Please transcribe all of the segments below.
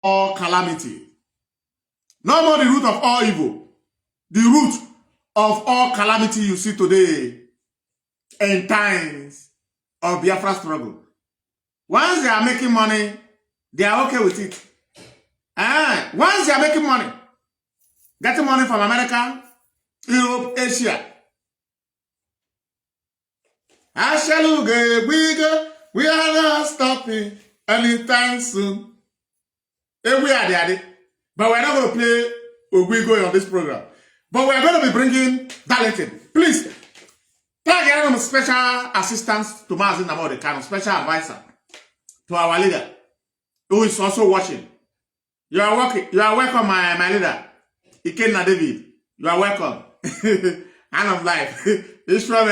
all calamity. No more the root of all evil. The root of all calamity you see today in times of Biafra struggle. Once they are making money, they are okay with it. Once they are making money, getting money from America, Europe, Asia. We are not stopping anytime soon. We are there. But we're not going to play Ogwigo on this program. But we're going to be bringing talented. Please, tag a special assistant to Mazi Nnamdi Kanu, special advisor to our leader, who is also watching. You are welcome, my leader. Ikenna David. You are welcome. Hand of life. It's from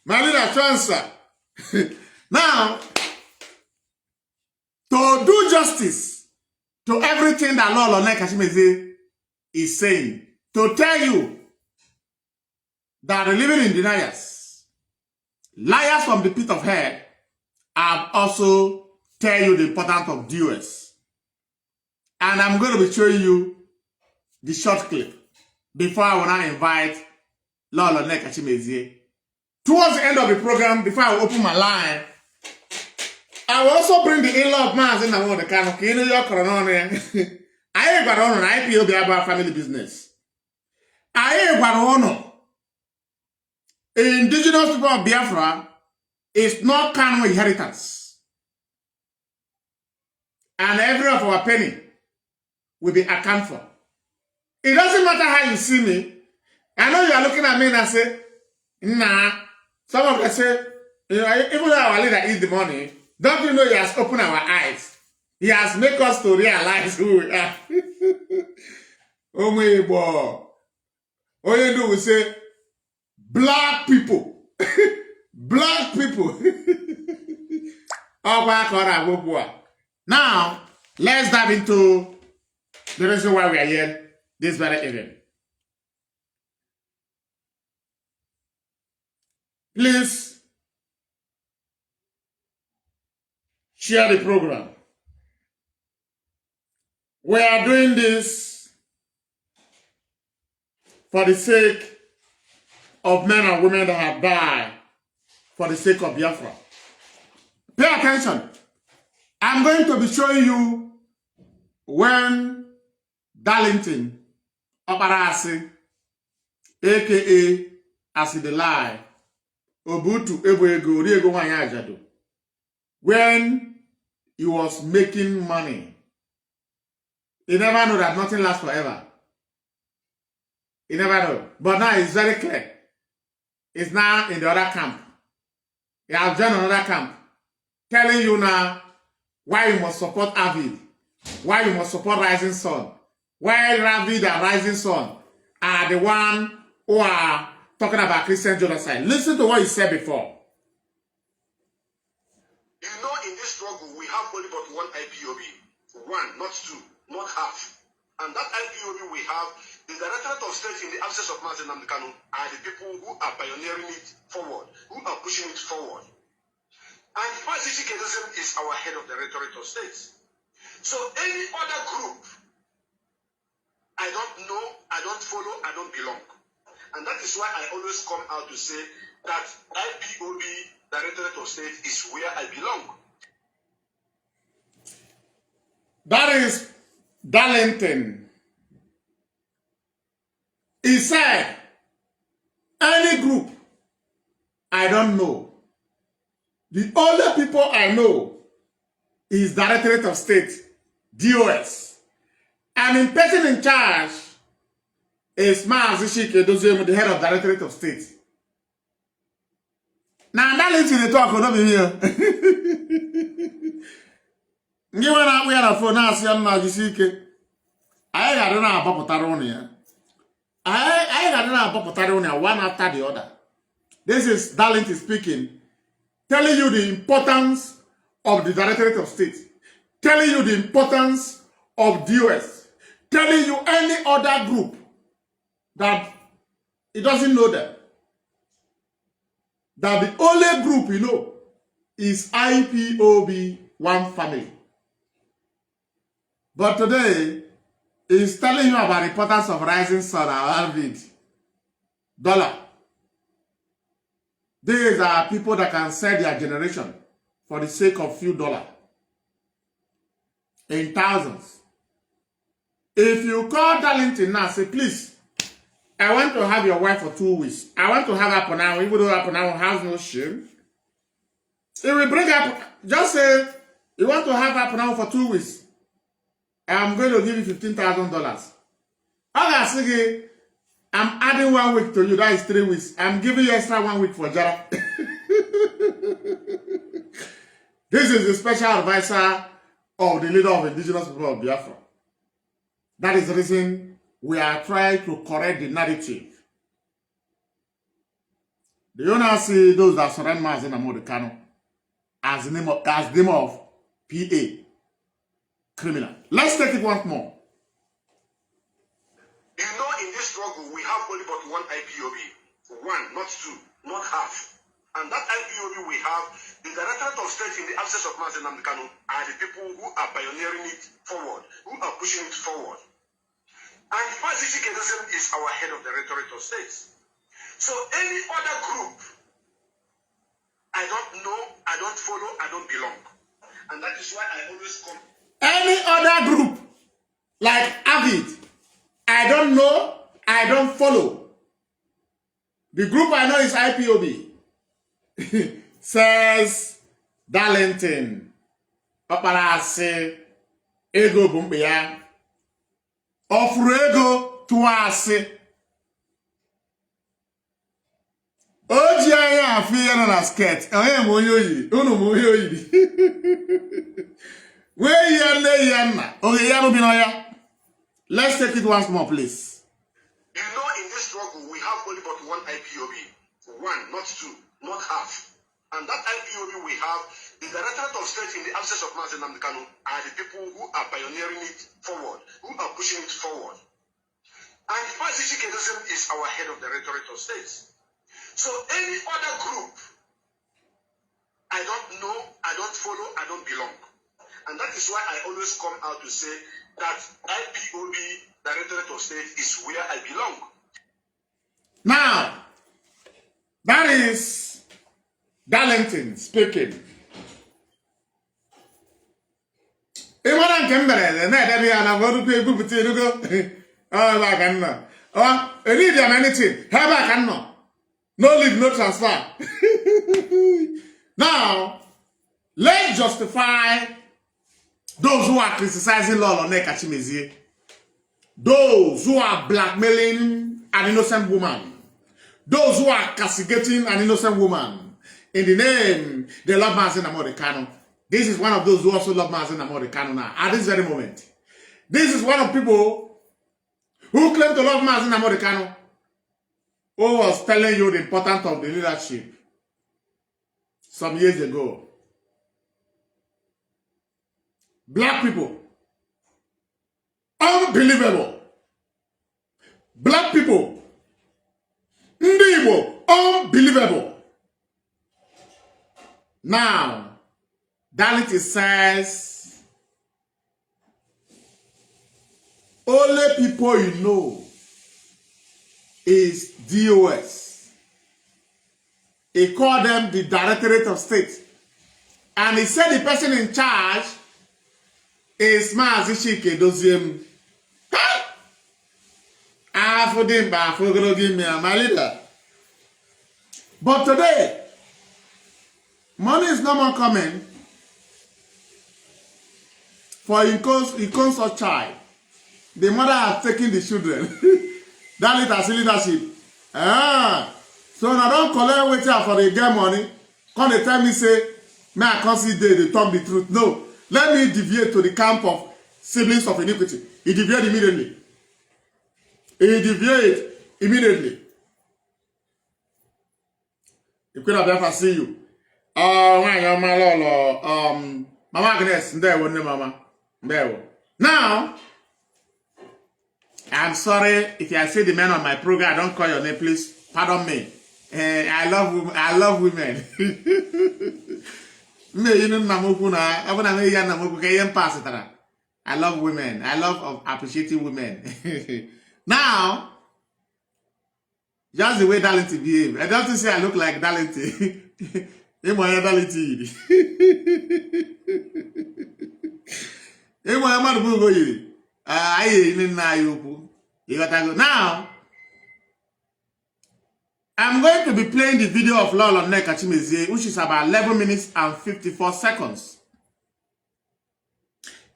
my leader transfer. Now, to do justice to everything that Lord Kashimeze is saying, to tell you that the living in deniers, liars from the pit of hell, have also tell you the importance of doers. And I'm going to be showing you the short clip before I will now invite Lord Kashimeze. Towards the end of the program, before I open my line, I will also bring the in-law of Mazi Nnamdi Kanu. I ain't got on IPOB about family business. I ain't got on. Indigenous people of Biafra is not Kanu inheritance. And every of our penny will be accounted for. It doesn't matter how you see me. I know you are looking at me and I say, nah. Some of them say, even though our leader eats the money, don't you know he has opened our eyes? He has made us to realize who we are. Oh my boy. All you do is say, black people. Black people. Now, let's dive into the reason why we are here this very evening. Please share the program. We are doing this for the sake of men and women that have died for the sake of Biafra. Pay attention. I'm going to be showing you when Darlington Oparasi, aka Asidilai, Obutu Ebuego, Riego Wanyajado, when he was making money. He never knew that nothing lasts forever. He never knew. But now it's very clear. He's now in the other camp. He has joined another camp. Telling you now why you must support Avid. Why you must support Rising Sun. Why Ravid and Rising Sun are the one who are talking about Christian genocide. Listen to what he said before. You know, in this struggle, we have only but one IPOB. One, not two, not half. And that IPOB we have, the Directorate of State in the absence of Mazi Nnamdi Kanu are the people who are pioneering it forward, who are pushing it forward. And Mazi is our head of the Directorate of State. So any other group, I don't know, I don't follow, I don't belong. And that is why I always come out to say that IPOB, Directorate of State, is where I belong. That is Darlington. He said, any group I don't know. The only people I know is Directorate of State, DOS. And in person in charge is Mazi Nnamdi, the head of Directorate of State. Now, Darlington they talk not be here. You want we are for now, see Mazi. I got an apopotary. I got an apopotary one after the other. This is Darlington speaking, telling you the importance of the Directorate of State, telling you the importance of DOS, telling you any other group that it doesn't know them. That the only group you know is IPOB, one family. But today, he's telling you about the importance of rising sun and dollar. These are people that can sell their generation for the sake of few dollars. In thousands. If you call Darlington now, say, please, I want to have your wife for 2 weeks. I want to have her now, even though her now has no shame. It will bring up, just say, you want to have her now for 2 weeks. I'm going to give you $15,000. I'm adding 1 week to you, that is 3 weeks. I'm giving you extra 1 week for Jara. This is the special advisor of the leader of indigenous people of Biafra. That is the reason we are trying to correct the narrative. Do you now see those that surround Mazi and Kanu as the name of PA criminal? Let's take it once more. You know, in this struggle, we have only but one IPOB. One, not two, not half. And that IPOB we have, the Directorate of State in the absence of Mazi and Kanu are the people who are pioneering it forward, who are pushing it forward. And Mazi is our head of the Directorate of State. So any other group, I don't know, I don't follow, I don't belong. And that is why I always come. Any other group, like Avid, I don't know, I don't follow. The group I know is IPOB. Says Darlington, Paparazzi, Ego Bumbia, Ofrego Tuase. Ojiaya fear na skirt. Oye moyoyi, unu moyoyi. Where you yana? Okay, yano binoya. Let's take it once more, please. You know, in this struggle, we have only but one IPOB. One, not two, not half. And that IPOB we have, the Directorate of State in the absence of Mazi and Kanu are the people who are pioneering it forward, who are pushing it forward. And Mazi is our head of the Directorate of State. So any other group, I don't know, I don't follow, I don't belong. And that is why I always come out to say that IPOB, Directorate of State, is where I belong. Now, that is Darlington speaking. Imana kembere na ede bi ana wodu pe bubuti nugo. Oh ba kan no. Oh, any dem anything. How ba kan no. No leave, no transfer. Now, let's justify those who are criticizing Lolo Nekachimezi. Those who are blackmailing an innocent woman. Those who are castigating an innocent woman. In the name, they love Mazi and Kanu. This is one of those who also love Mazi and Kanu now. At this very moment. This is one of people who claim to love Mazi and Kanu. Who was telling you the importance of the leadership some years ago. Black people. Unbelievable. Black people. Ndibo. Unbelievable. Now, Darlington says, only people you know is DOS. He called them the Directorate of State. And he said the person in charge is Mazi Chike Doziem. My leader. But today, money is no more coming for Ikon's child. The mother has taken the children. That is leadership. So now don't collect waiter for the get money. Come they tell me say, may I consider they talk the truth. No. Let me deviate to the camp of siblings of iniquity. He deviated immediately. He deviated immediately. You could have ever see you. Mama Agnes, there wasn't Mama. There. Now, I'm sorry if I say the man on my program, I don't call your name, please. Pardon me. I love women. I love women. I love appreciating women. Now, just the way Darlington behave. I don't say I look like Darlington. Darlington. Now, I'm going to be playing the video of Lolo Nneka Chimezie, which is about 11 minutes and 54 seconds.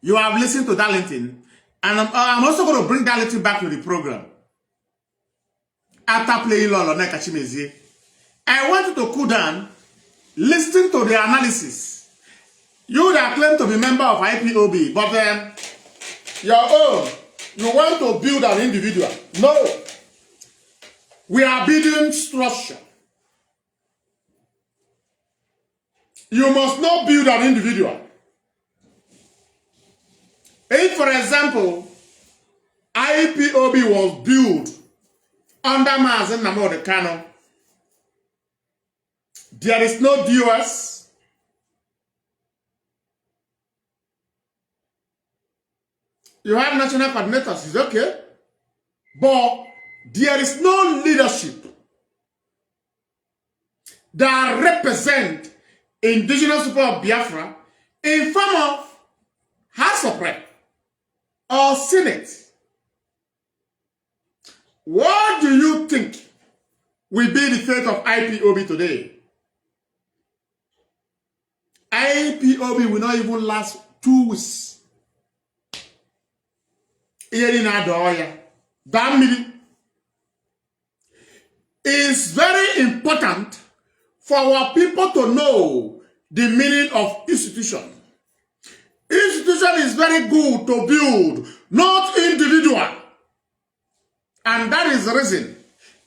You have listened to Darlington, and I'm also going to bring Darlington back to the program. After playing Lolo Nneka Chimezie, I want you to cool down, listen to the analysis. You that claim to be member of IPOB, but your own, you want to build an individual. No. We are building structure. You must not build an individual. If, for example, IPOB was built under Mazi Kanu, there is no DOS. You have national coordinators, it's okay. But there is no leadership that represent indigenous people of Biafra in form of House of Rep or Senate. What do you think will be the fate of IPOB today? IPOB will not even last 2 weeks. It's very important for our people to know the meaning of institution. Institution is very good to build, not individual. And that is the reason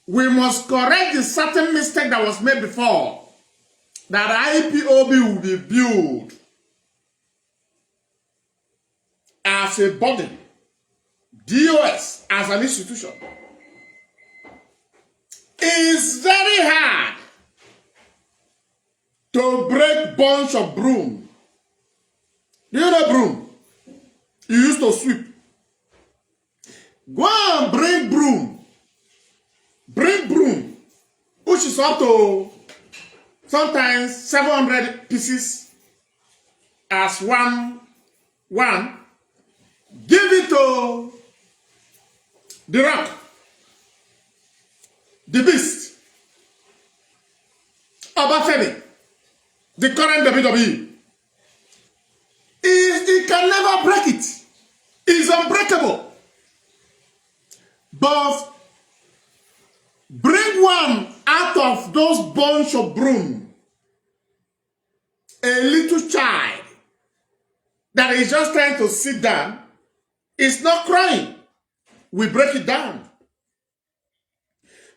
we must correct the certain mistake that was made before, that IPOB will be built as a body, DOS as an institution. It's very hard to break bunch of broom. Do you know broom? You used to sweep. Go and bring broom. Bring broom, which is up to sometimes 700 pieces as one. Give it to the rock, the beast, Obafemi, the current WWE. He can never break it. It's unbreakable. But bring one out of those bunch of broom, a little child that is just trying to sit down, is not crying. We break it down.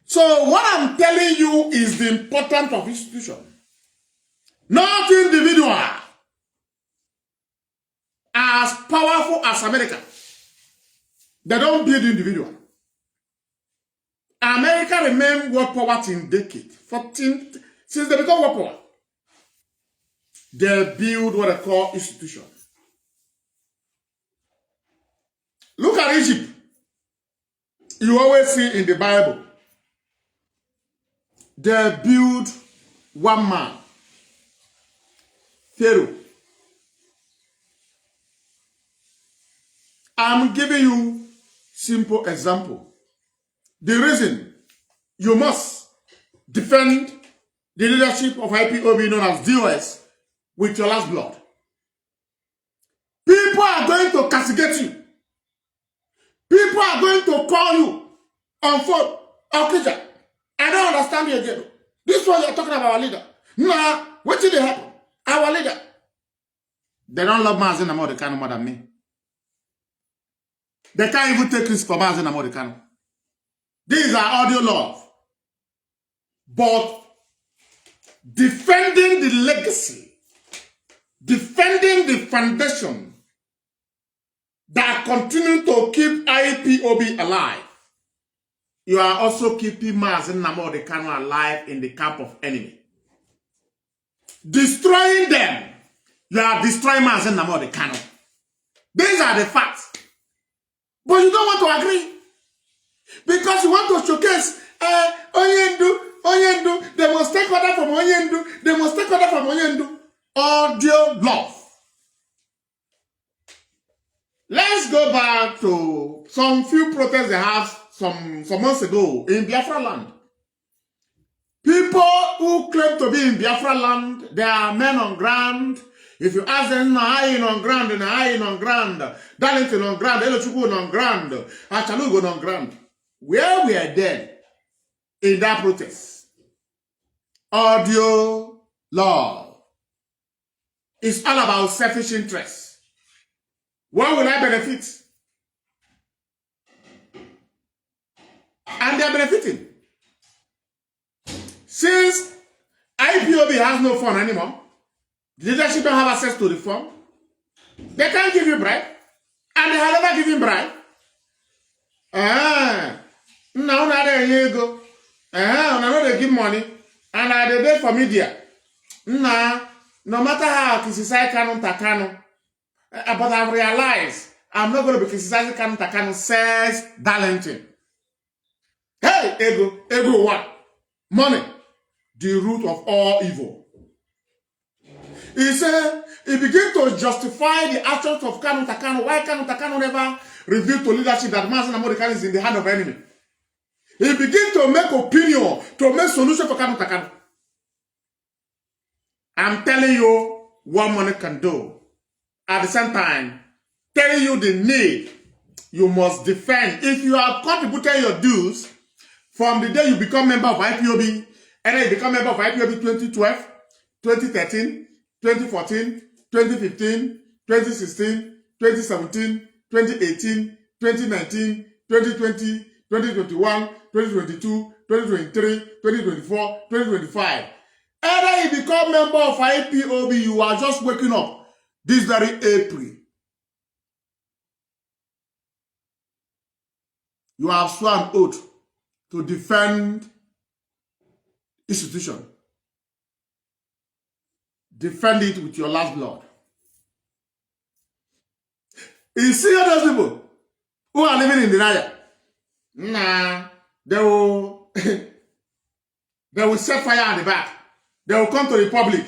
So what I'm telling you is the importance of institution, not individual. As powerful as America, they don't build individual. America remained world power in decades, since they become world power. They build what they call institution. Look at Egypt. You always see in the Bible, they build one man, Pharaoh. I'm giving you simple example. The reason you must defend the leadership of IPOB known as DOS with your last blood. People are going to castigate you. People are going to call you on phone. Okay, I don't understand you again. This one you're talking about our leader. Nah, what did they happen? Our leader. They don't love Mazi Kanu more than me. They can't even take risk for Mazi Kanu. These are audio love. But defending the legacy, defending the foundation that continue to keep IPOB alive, you are also keeping Mazi Kanu alive in the camp of enemy. Destroying them You are destroying Mazi Nnamdi Kanu. These are the facts. But you don't want to agree. Because you want to showcase Onyendu, they must take order from Onyendu, they must take order from Onyendu. Audio love. Let's go back to some few protests they had some months ago in Biafra land. People who claim to be in Biafra land, they are men on ground. If you ask them, Nahayin on ground, Nahayin on ground, Darlington on ground, Elochukwu on ground, Achalugo on ground. Where we are there in that protest? Audio love. It's all about selfish interest. What will I benefit? And they're benefiting. Since IPOB has no fund anymore, the leadership don't have access to the fund, they can't give you bribe, and they have never given bribe. Now there you go. Now they give money, and they beg for media. No matter how criticize Kanu Takano, but I've realized I'm not going to be criticizing Kanu Takano, says Darlington. Hey, ego what? Money, the root of all evil. He said, he began to justify the actions of Kanu Takano. Why Kanu Takano never revealed to leadership that Mazi Nnamdi Kanu is in the hand of enemy? He began to make opinion, to make solution for Kanu Takano. I'm telling you what money can do. At the same time, telling you the need you must defend. If you have contributed your dues from the day you become member of IPOB, and then you become member of IPOB 2012, 2013, 2014, 2015, 2016, 2017, 2018, 2019, 2020, 2021, 2022, 2023, 2024, 2025. Either you become member of IPOB, you are just waking up this very April. You have sworn oath to defend institution. Defend it with your last blood. You see all those people who are living in denial. Nah, they will set fire at the back. They will come to the public.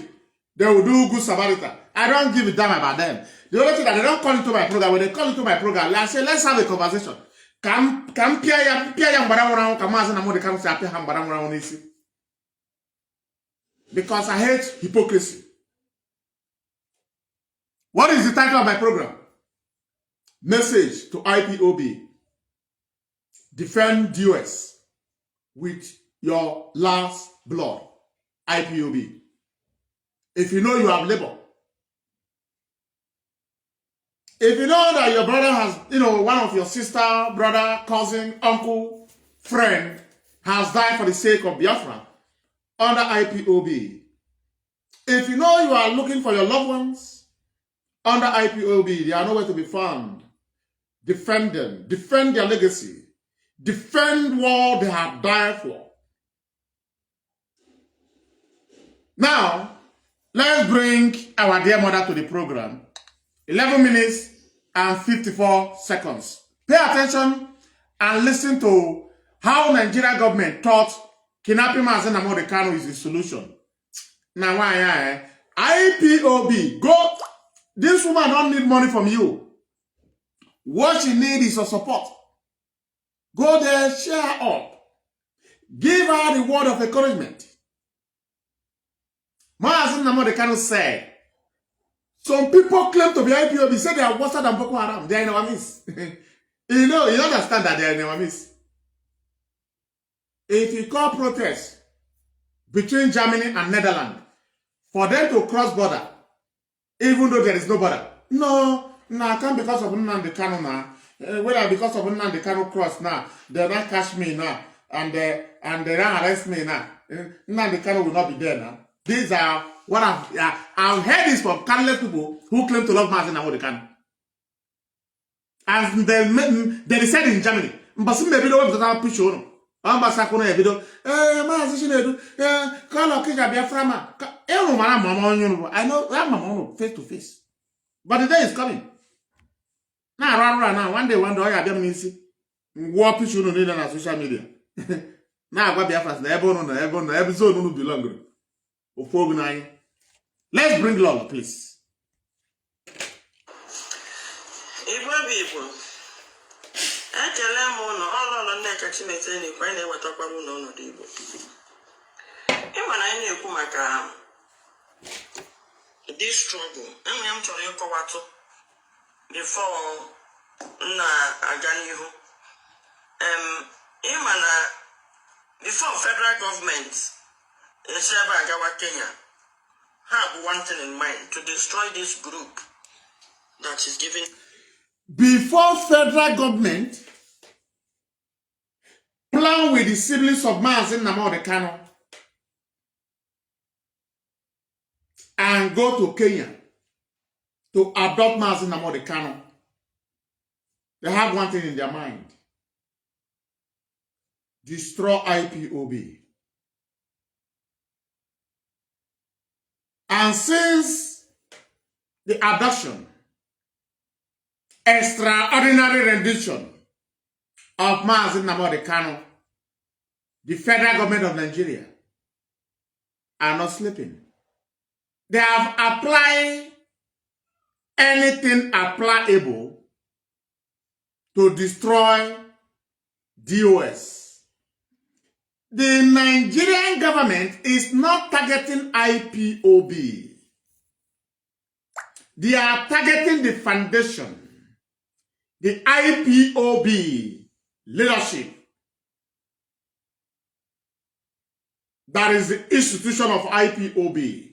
They will do good Samaritan. I don't give a damn about them. The only thing that they don't call into my program, when they call into my program, I say, let's have a conversation. Because I hate hypocrisy. What is the title of my program? Message to IPOB. Defend US with your last blood. IPOB. If you know you have labor. If you know that your brother has, one of your sister, brother, cousin, uncle, friend has died for the sake of Biafra under IPOB. If you know you are looking for your loved ones under IPOB, they are nowhere to be found. Defend them. Defend their legacy. Defend what they have died for. Now, let's bring our dear mother to the program. 11 minutes and 54 seconds. Pay attention and listen to how Nigerian government thought kidnapping Mazi Nnamdi Kanu is the solution. Now, why? IPOB, go. This woman don't need money from you. What she needs is your support. Go there, share her up. Give her the word of encouragement. Mazi Nnamdi Kanu said, some people claim to be IPOB, say they are worse than Boko Haram. They are in our midst. You understand that they are in our midst. If you call protests between Germany and Netherlands for them to cross border, even though there is no border, no, I can't because of Nnamdi Kanu now. Whether because of Nnamdi Kanu cross now, they don't catch me now, and they don't arrest me now. Nnamdi Kanu will not be there now. These are what I've heard this from countless people who claim to love Mazi Nnamdi Kanu. And they said in Germany, but maybe they want to push on. Ambasakuna ebido, Mazi Shinedu, Kala Kija Biafra ma. I know that mama face to face. But the day is coming. Now, one day, I have them see. What people need on social media. Now, what Biafra na episode no belong. Let's bring love, please. People. Ekele m ụnụ ọlụlụ Nneka Chineke na-ekwe anyị na-ewetakwara ụnụ ọnọdụ Igbo. Ịma na anyị na-ekwu maka this struggle. Enwe m chọrọ ịkọwatụ before na-aga n'ihu. Ịma na before federal government esi ebe agawa Kenya, have one thing in mind, to destroy this group that is giving. Before federal government plan with the siblings of Mazi Nnamdi Kanu and go to Kenya to adopt Mazi Nnamdi Kanu, they have one thing in their mind: destroy IPOB. And since the abduction, extraordinary rendition of Mazi Nnamdi Kanu, the federal government of Nigeria are not sleeping. They have applied anything applicable to destroy DOS. The Nigerian government is not targeting IPOB. They are targeting the foundation, the IPOB leadership. That is the institution of IPOB.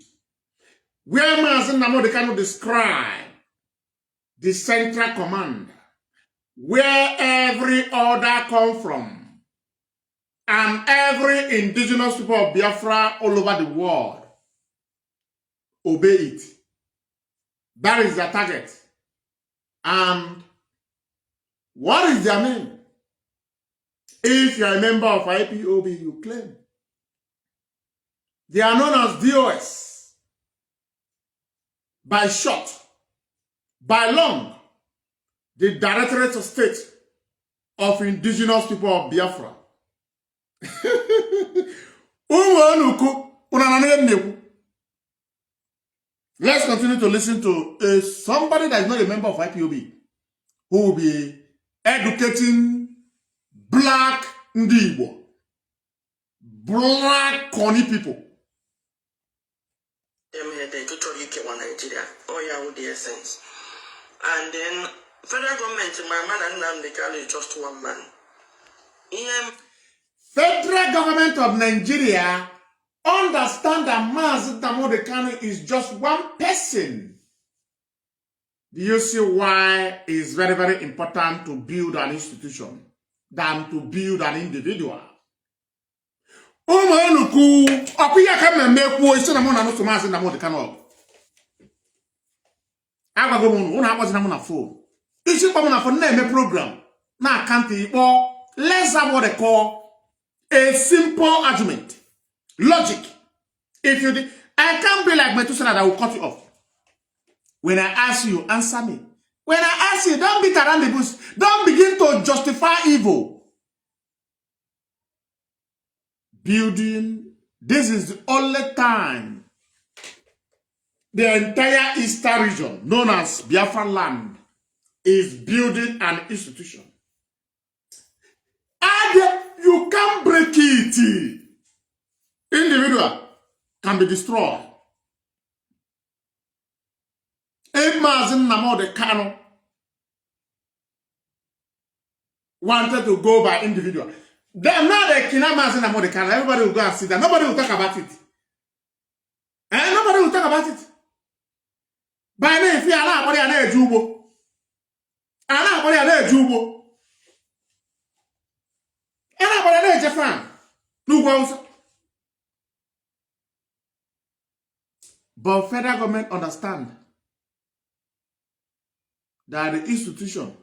Where Mazi Nnamdi Kanu describe the central command, where every order comes from, and every indigenous people of Biafra all over the world obey it. That is their target. And what is their name? If you are a member of IPOB, you claim. They are known as DOS. By short, by long, the Directorate of State of Indigenous People of Biafra. Let's continue to listen to somebody that is not a member of IPOB who will be educating black Ndibo, black Koni people. And then federal government, my man Nnamdi Kanu is just one man. Federal government of Nigeria understand that Mazi Nnamdi Kanu is just one person. Do you see why it's very, very important to build an institution than to build an individual? Let's have what they call a simple argument. Logic. If you I can't be like Methuselah that will cut you off. When I ask you, answer me. When I ask you, don't beat around the bush. Don't begin to justify evil. Building. This is the only time the entire eastern region, known as Biafra land, is building an institution. And you can't break it. Individual can be destroyed. If Mazi Nnamdi Kanu wanted to go by individual, then now they kidnap Mazi Nnamdi Kanu, everybody will go and see that. Nobody will talk about it. And nobody will talk about it. By now, if you are not a jubo, but federal government understand that the institution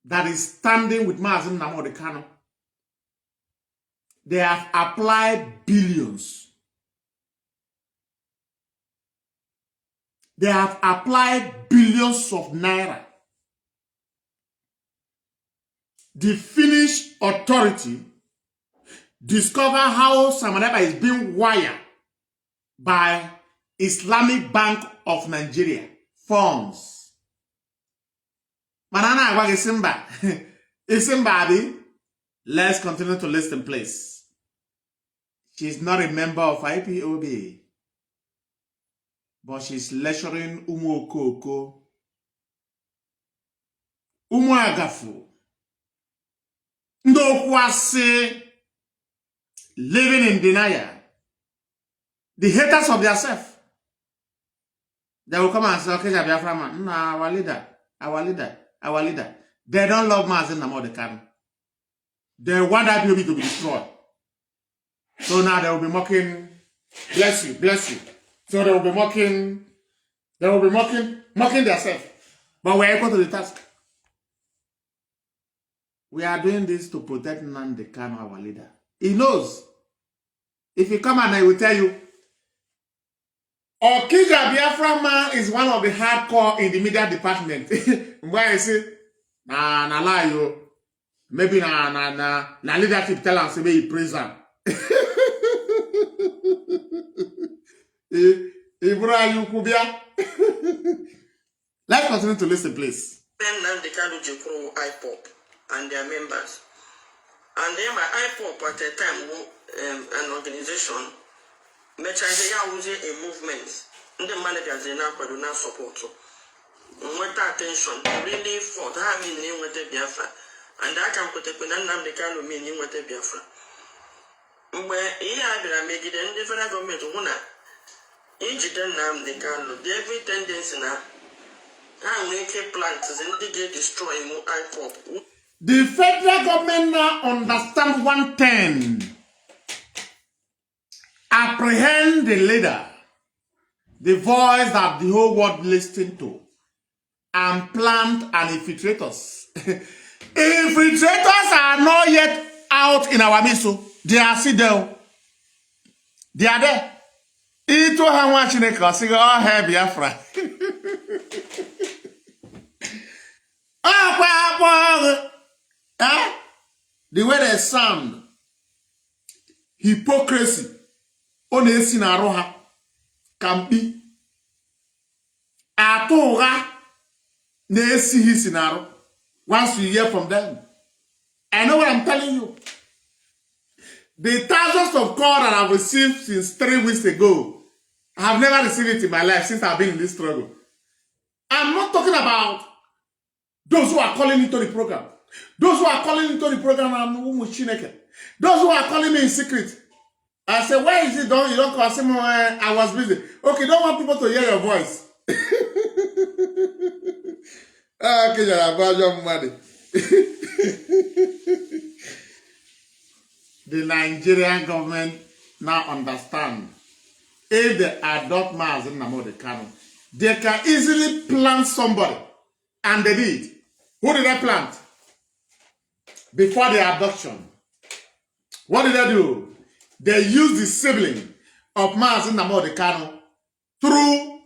that is standing with Mazi Nnamdi Kanu They have applied billions. They have applied billions of naira. The Finnish authority discover how Samaneba is being wired by Islamic Bank of Nigeria funds. Manana Agwag Isimba. Isimba, let's continue to listen, please. She's not a member of IPOB, but she's lecturing Umu Okoko, Umu Agafu, Ndokwase, living in denial. The haters of themselves. They will come and say, okay, Biafra man, no, our leader, our leader, our leader. They don't love Mazi Nnamdi Kanu. They want IPOB to be destroyed. So now they will be mocking, bless you, bless you. So they will be mocking themselves. But we are equal to the task. We are doing this to protect Nnamdi Kanu, our leader. He knows. If he come and I will tell you, Okija Biafra man is one of the hardcore in the media department. Why I say, na lie yo. Maybe na leadership tell us say he praise him. Let's continue to listen, please. Nnamdi Kanu Jekuru IPOP and their members. And then by IPOP at a time, an organization, a movement, the managers in our Kaduna support. With attention, really fought having name with the Biafra. And I can put a Nnamdi Kanu meaning with the Biafra. Where he had been making the different government owner. Each Nnamdi Kanu, every tendency now. I make a plant and they destroy IPOP. The federal government now understand one thing. Apprehend the leader, the voice that the whole world listens to, and plant and infiltrators. Infiltrators are not yet out in our midst. They are still there. They are there. Ito hawa chineke say oh hey Biafra. The way they sound, hypocrisy. On esi na arụ ha kampi atụ ụgha na-esighị isi na arụ. Once you hear from them, I know what I'm telling you. The thousands of calls that I've received since 3 weeks ago, I have never received it in my life since I've been in this struggle. I'm not talking about those who are calling into the program. Those who are calling into the program are those who are calling me in secret. I said, why is it done? You don't call someone. I was busy. Okay, don't want people to hear your voice. Okay, you're about your money. The Nigerian government now understand if they adopt Mazi Nnamdi Kanu, they can easily plant somebody. And they did. Who did they plant? Before the adoption. What did they do? They used the sibling of Mazi Nnamdi Kanu through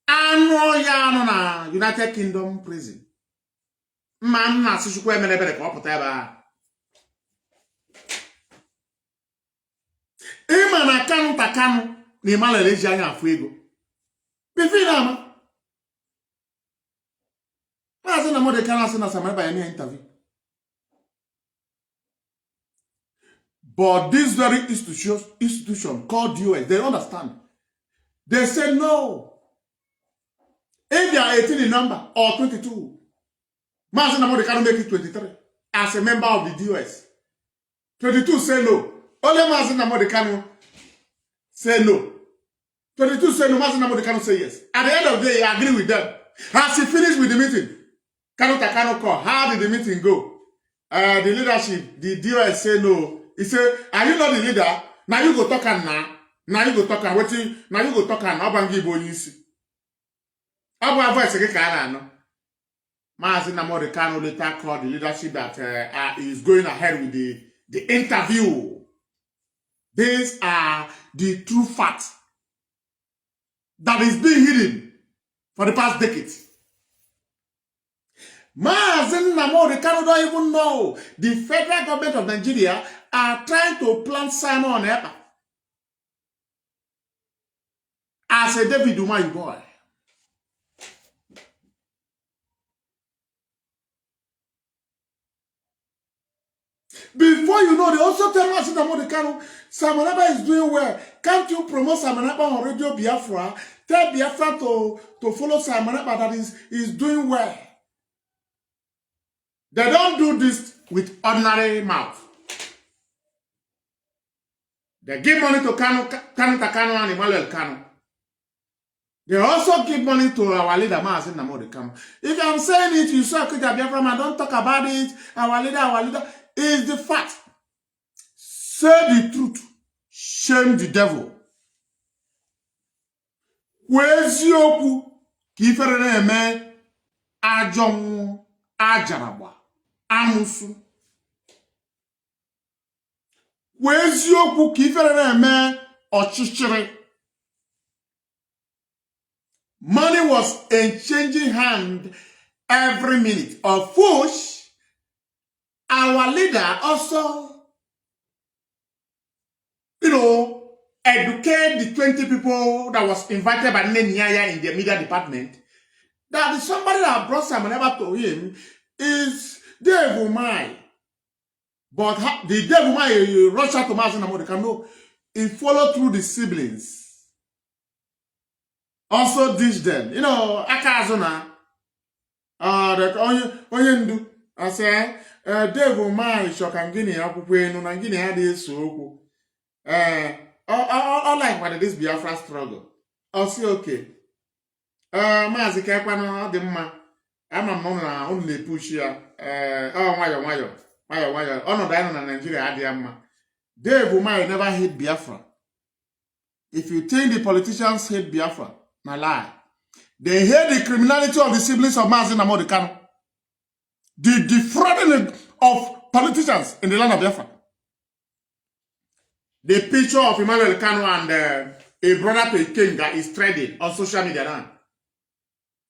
na United Kingdom prison. Man na sishukwe menebere kwa poteba. Ima na Kanu takanu ni mala leji anya afuego. Bifina ama. Mazi Nnamdi Kanu asina samareba ya interview. But this very institution called US, they understand. They say no. If they are 18 in number or 22, Mazi Nnamdi Kanu make it 23 as a member of the US. 22 say no. Only Mazi Nnamdi Kanu say no. 22 say no, Mazi Nnamdi Kanu say yes. At the end of the day, he agree with them. As he finished with the meeting, Kanu Takano call. How did the meeting go? The leadership, the US say no. He said, are you not the leader? Now you go talk and now you go talk and waiting. Now you go talk and Abangi Boyisi. Abu voice again, no. Mazi Nnamdi Kanu later called the leadership that is going ahead with the interview. These are the true facts that is being hidden for the past decades. Mazi Nnamdi Kanu don't even know the federal government of Nigeria are trying to plant Simon on Epa as a David Umahi boy. Before you know, they also tell Mazi Nnamdi Kanu, Simon Epa is doing well. Can't you promote Simon Epa on Radio Biafra? Tell Biafra to follow Simon Epa that is doing well. They don't do this with ordinary mouth. They give money to Kanu and Emmanuel Kanu. They also give money to our leader, Mazi Nnamdi Kanu. If I'm saying it, you say, okay, Biafra man, don't talk about it. Our leader is the fact. Say the truth. Shame the devil. Where's yoku? Kifere eme ajomu ajarabwa amusu. Where's yoku? Kifere eme ochichiri. Money was exchanging hand every minute, of which our leader also, educate the 20 people that was invited by Nenyaya in the media department, that somebody that brought Simon Epa to him is Dave Umahi. But the Dave Umahi rushed out to Mazi Nnamdi Kanu. He followed through the siblings. Also dish them. Akazona. That onyendu. I say, Dave Umahi shokangini akwukwenu na ngini hadi esu all like what this Biafra struggle. Also okay. Mazi kekwana dị mma. Ama m na unu na-epush ya. Nwayọ. Ọnọdụ anyị na Nigeria adịghị mma. Dave Umahi never hate Biafra. If you think the politicians hate Biafra, na lie. They hate the criminality of the siblings of Mazi Nnamdi Kanu. The defrauding of politicians in the land of Biafra. The picture of Emmanuel Kanu and a brother to a king that is trending on social media now.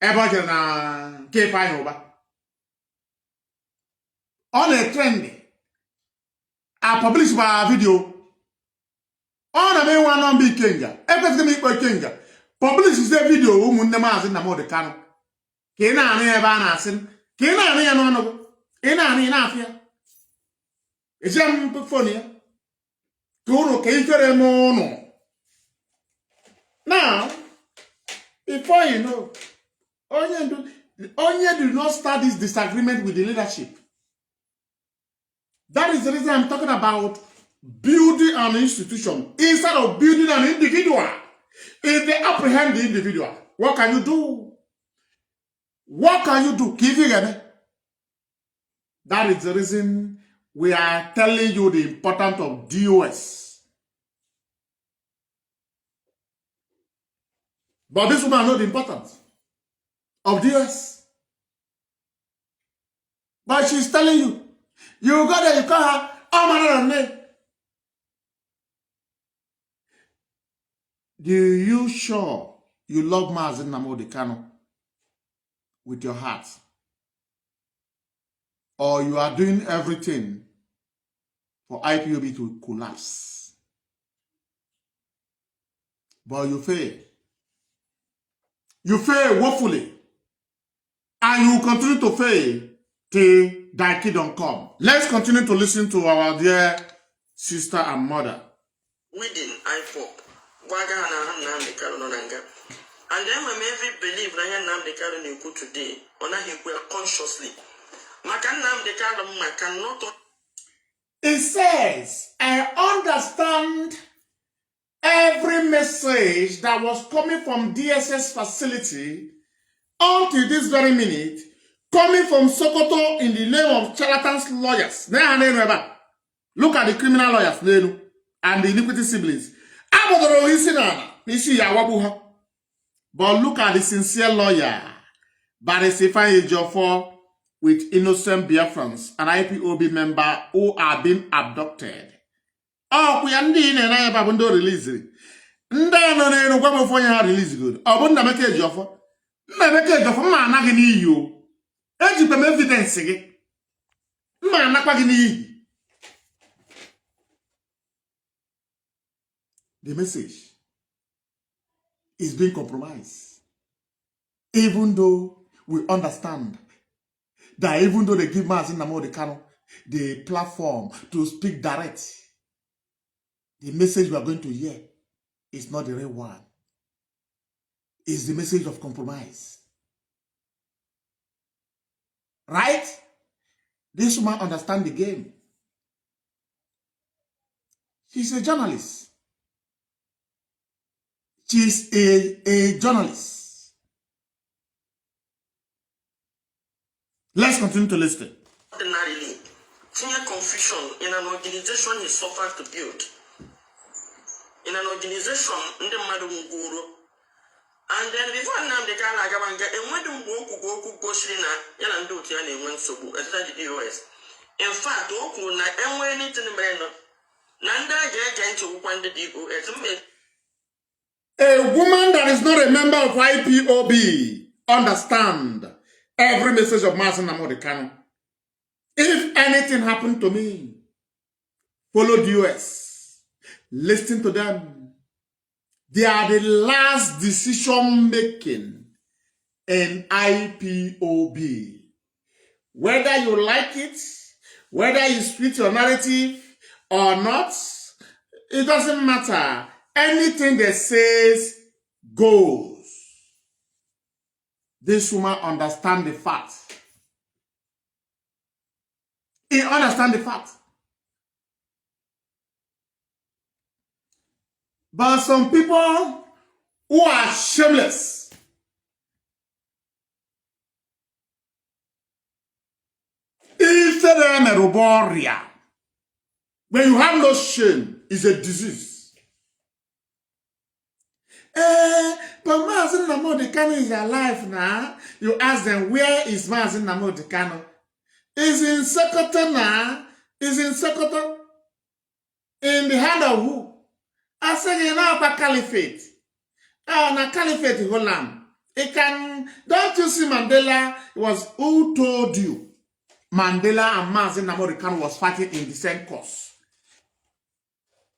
Everybody na K5 over. On a trend, I published my video. On a main one on big kinga. Everything me by kinga. Publish this video. Munde Mazi Nnamdi Kanu. Kena ani eba na asin. Kena ani ano ano. Ena ani na afia. Ejam phonia. Now, before you know, Onye do not start this disagreement with the leadership. That is the reason I'm talking about building an institution instead of building an individual. If they apprehend the individual, what can you do? What can you do? That is the reason we are telling you the importance of DOS. But this woman knows the importance of DOS. But she's telling you, you go there, you call her, oh my. Do you sure you love Mazi Nnamdi Kanu with your heart? Or you are doing everything for IPOB to collapse? But you fail. You fail woefully. And you will continue to fail till thy kingdom come. Let's continue to listen to our dear sister and mother. Within IPOB. Nnamdi Kanu nanga. And then when every believe na Nnamdi Kanu you go today, ona he consciously. It says, I understand every message that was coming from DSS facility until this very minute, coming from Sokoto in the name of charlatans lawyers. Look at the criminal lawyers and the iniquity siblings. But look at the sincere lawyer, Barisifa Ejiofor, with innocent Biafrans, an IPOB member who are being abducted. Oh, we are in an Babundo release. No one for your release good. I wouldn't make a job. Make a job for man, I can hear you. As you can evidence again. Man, I can hear you. The message is being compromised. Even though we understand that even though they give Mazi Kanu the platform to speak direct, the message we are going to hear is not the real one. It's the message of compromise. Right? This woman understands the game. She's a journalist. She's a journalist. Let's continue to listen. Ordinarily, senior confusion in an organization is suffered to build. In an organization, the Madam Guru, and then before Nnamdi Kanu and when the Woku go Shrina, Yalandu Tiani went so as the US. In fact, Oku, and when it's in the manner, Nanda Jagan to one the DOS. A woman that is not a member of IPOB understand every message of Mazi Kanu. If anything happened to me, follow the US. Listen to them. They are the last decision making in IPOB. Whether you like it, whether you split your narrative or not, it doesn't matter. Anything that says goes. This woman understands the fact. He understands the fact. But some people who are shameless, when you have no shame, it's a disease. But Mazi Kanu is alive now. You ask them, where is Mazi Kanu? Is in Sokoto now. Is in Sokoto. In the hand of who? I said, you know about caliphate. Oh, na caliphate Holland. It can, don't you see Mandela was who told you Mandela and Mazi Kanu was fighting in the same cause?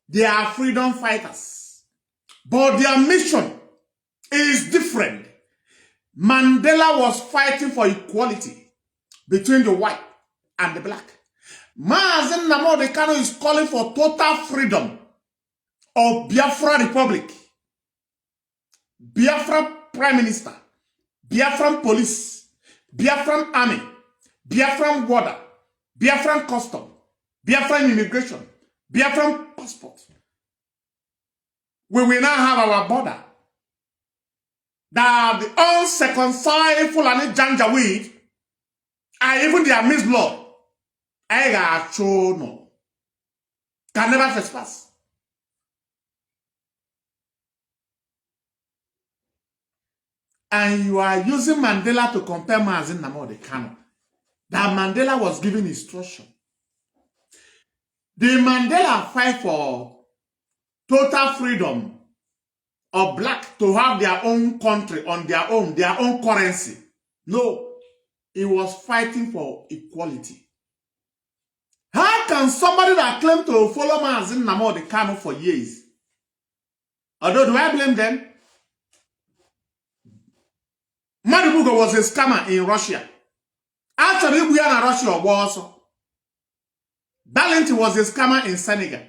They are freedom fighters. But their mission is different. Mandela was fighting for equality between the white and the black. Mazi Kanu is calling for total freedom of Biafra Republic, Biafra Prime Minister, Biafran Police, Biafran Army, Biafran Border, Biafran Custom, Biafran Immigration, Biafran Passport. We will now have our border. That the uncircumcised Fulani Janjaweed and even their mixed blood, no, can never trespass. And you are using Mandela to compare Mazi Kanu. That Mandela was given instruction. The Mandela fight for total freedom of black to have their own country on their own currency. No, he was fighting for equality. How can somebody that claimed to follow Mazi Kanu for years, although do I blame them? Madibugo was a scammer in Russia. Actually, we are in Russia also. Darlington was a scammer in Senegal.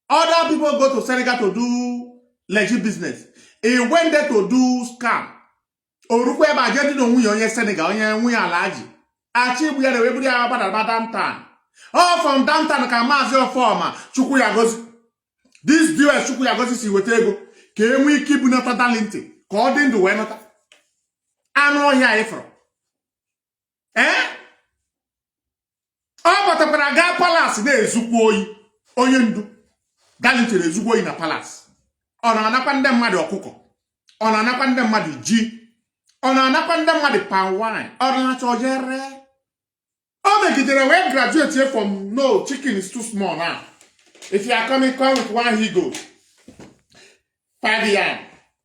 Other people go to Senegal to do legit business. He went there to do scam. Orukwe ba jedu no nwunye onye Senegal, onye nwunye alaji. Achi bu ya na webu ya about downtown. Oh, from downtown ka Mazi Ofoma, Chukwu ya gozi. This US Chukwu ya gozi si wete ego. Ka enwe ike ibu nata Darlington. Ka ọ dị ndụ wee nata. Anụ ọhịa ifro. Ọ batakwara gaa palace na-ezukwu oyi. Onye ndu. Darlington ezugbo oyi na palace. Ọ na-anakwa ndị mmadụ ọkụkọ. Ọ na-anakwa ndị mmadụ ji. Ọ na-anakwa ndị mmadụ palm wine. Ọ na-achọ jere. make it when graduate here from no chicken is too small now. If you are coming, come with one he goat, 5 yam,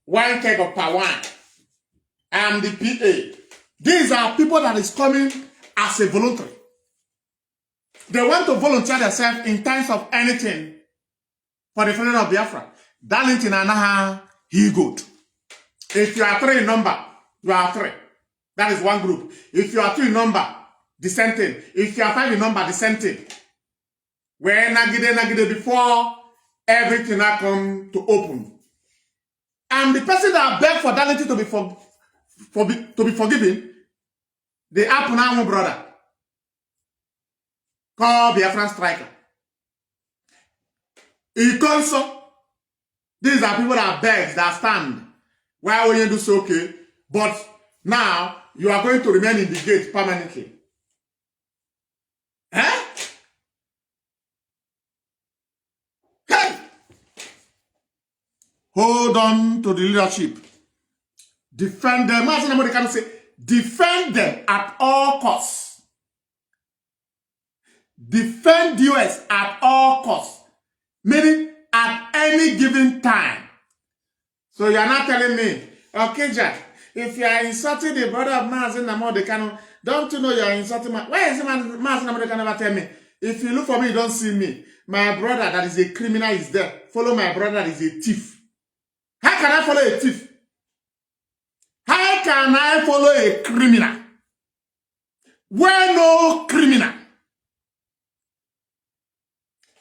1 keg of per one. I'm the PA. These are people that is coming as a voluntary. They want to volunteer themselves in times of anything for the freedom of Biafra. Darlington and he goat. If you are 3 in number, you are 3. That is one group. If you are 2 in number, the same thing. If you are 5 in number, the same thing. Where nagide before everything I come to open. And the person that beg for Darlington to be forgiven, the Apunamu brother, called Biafran striker. Ikonso, these are people that beg, that stand. Why will you do so okay? But now you are going to remain in the gate permanently. Eh? Hey! Hold on to the leadership. Defend them. As somebody can say, defend them at all costs. Defend US at all costs. Meaning at any given time. So you are not telling me, okay, Jack, if you are insulting the brother of Mazi Nnamdi Kanu, don't you know you are insulting my... Why is Mazi Nnamdi Kanu never tell me? If you look for me, you don't see me. My brother that is a criminal is there. Follow my brother that is a thief. How can I follow a thief? How can I follow a criminal? Where no criminal?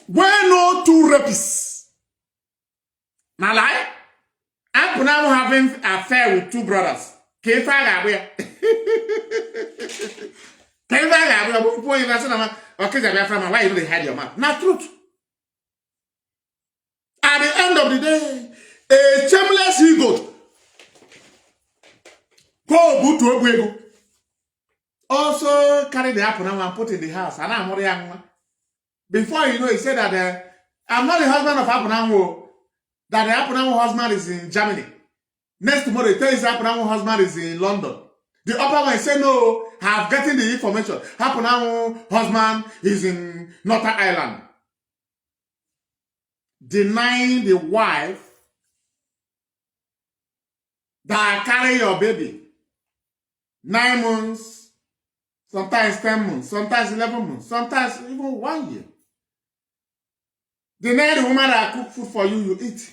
Where no 2 rapists? Now lie? I'm now having an affair with 2 brothers. Okay, why you don't hide your mouth? Not truth. At the end of the day, a shameless ego. Also carry the apple now and put in the house. And I'm young. Before you know, he said that I'm not the husband of Apunango. That the Apunango husband is in Germany. Next tomorrow, he tells Apunango husband is in London. The upper one said, no, I have gotten the information. Apunango husband is in Northern Ireland. Denying the wife that carry your baby. 9 months, sometimes 10 months, sometimes 11 months, sometimes even 1 year. Deny the woman that cook food for you, you eat.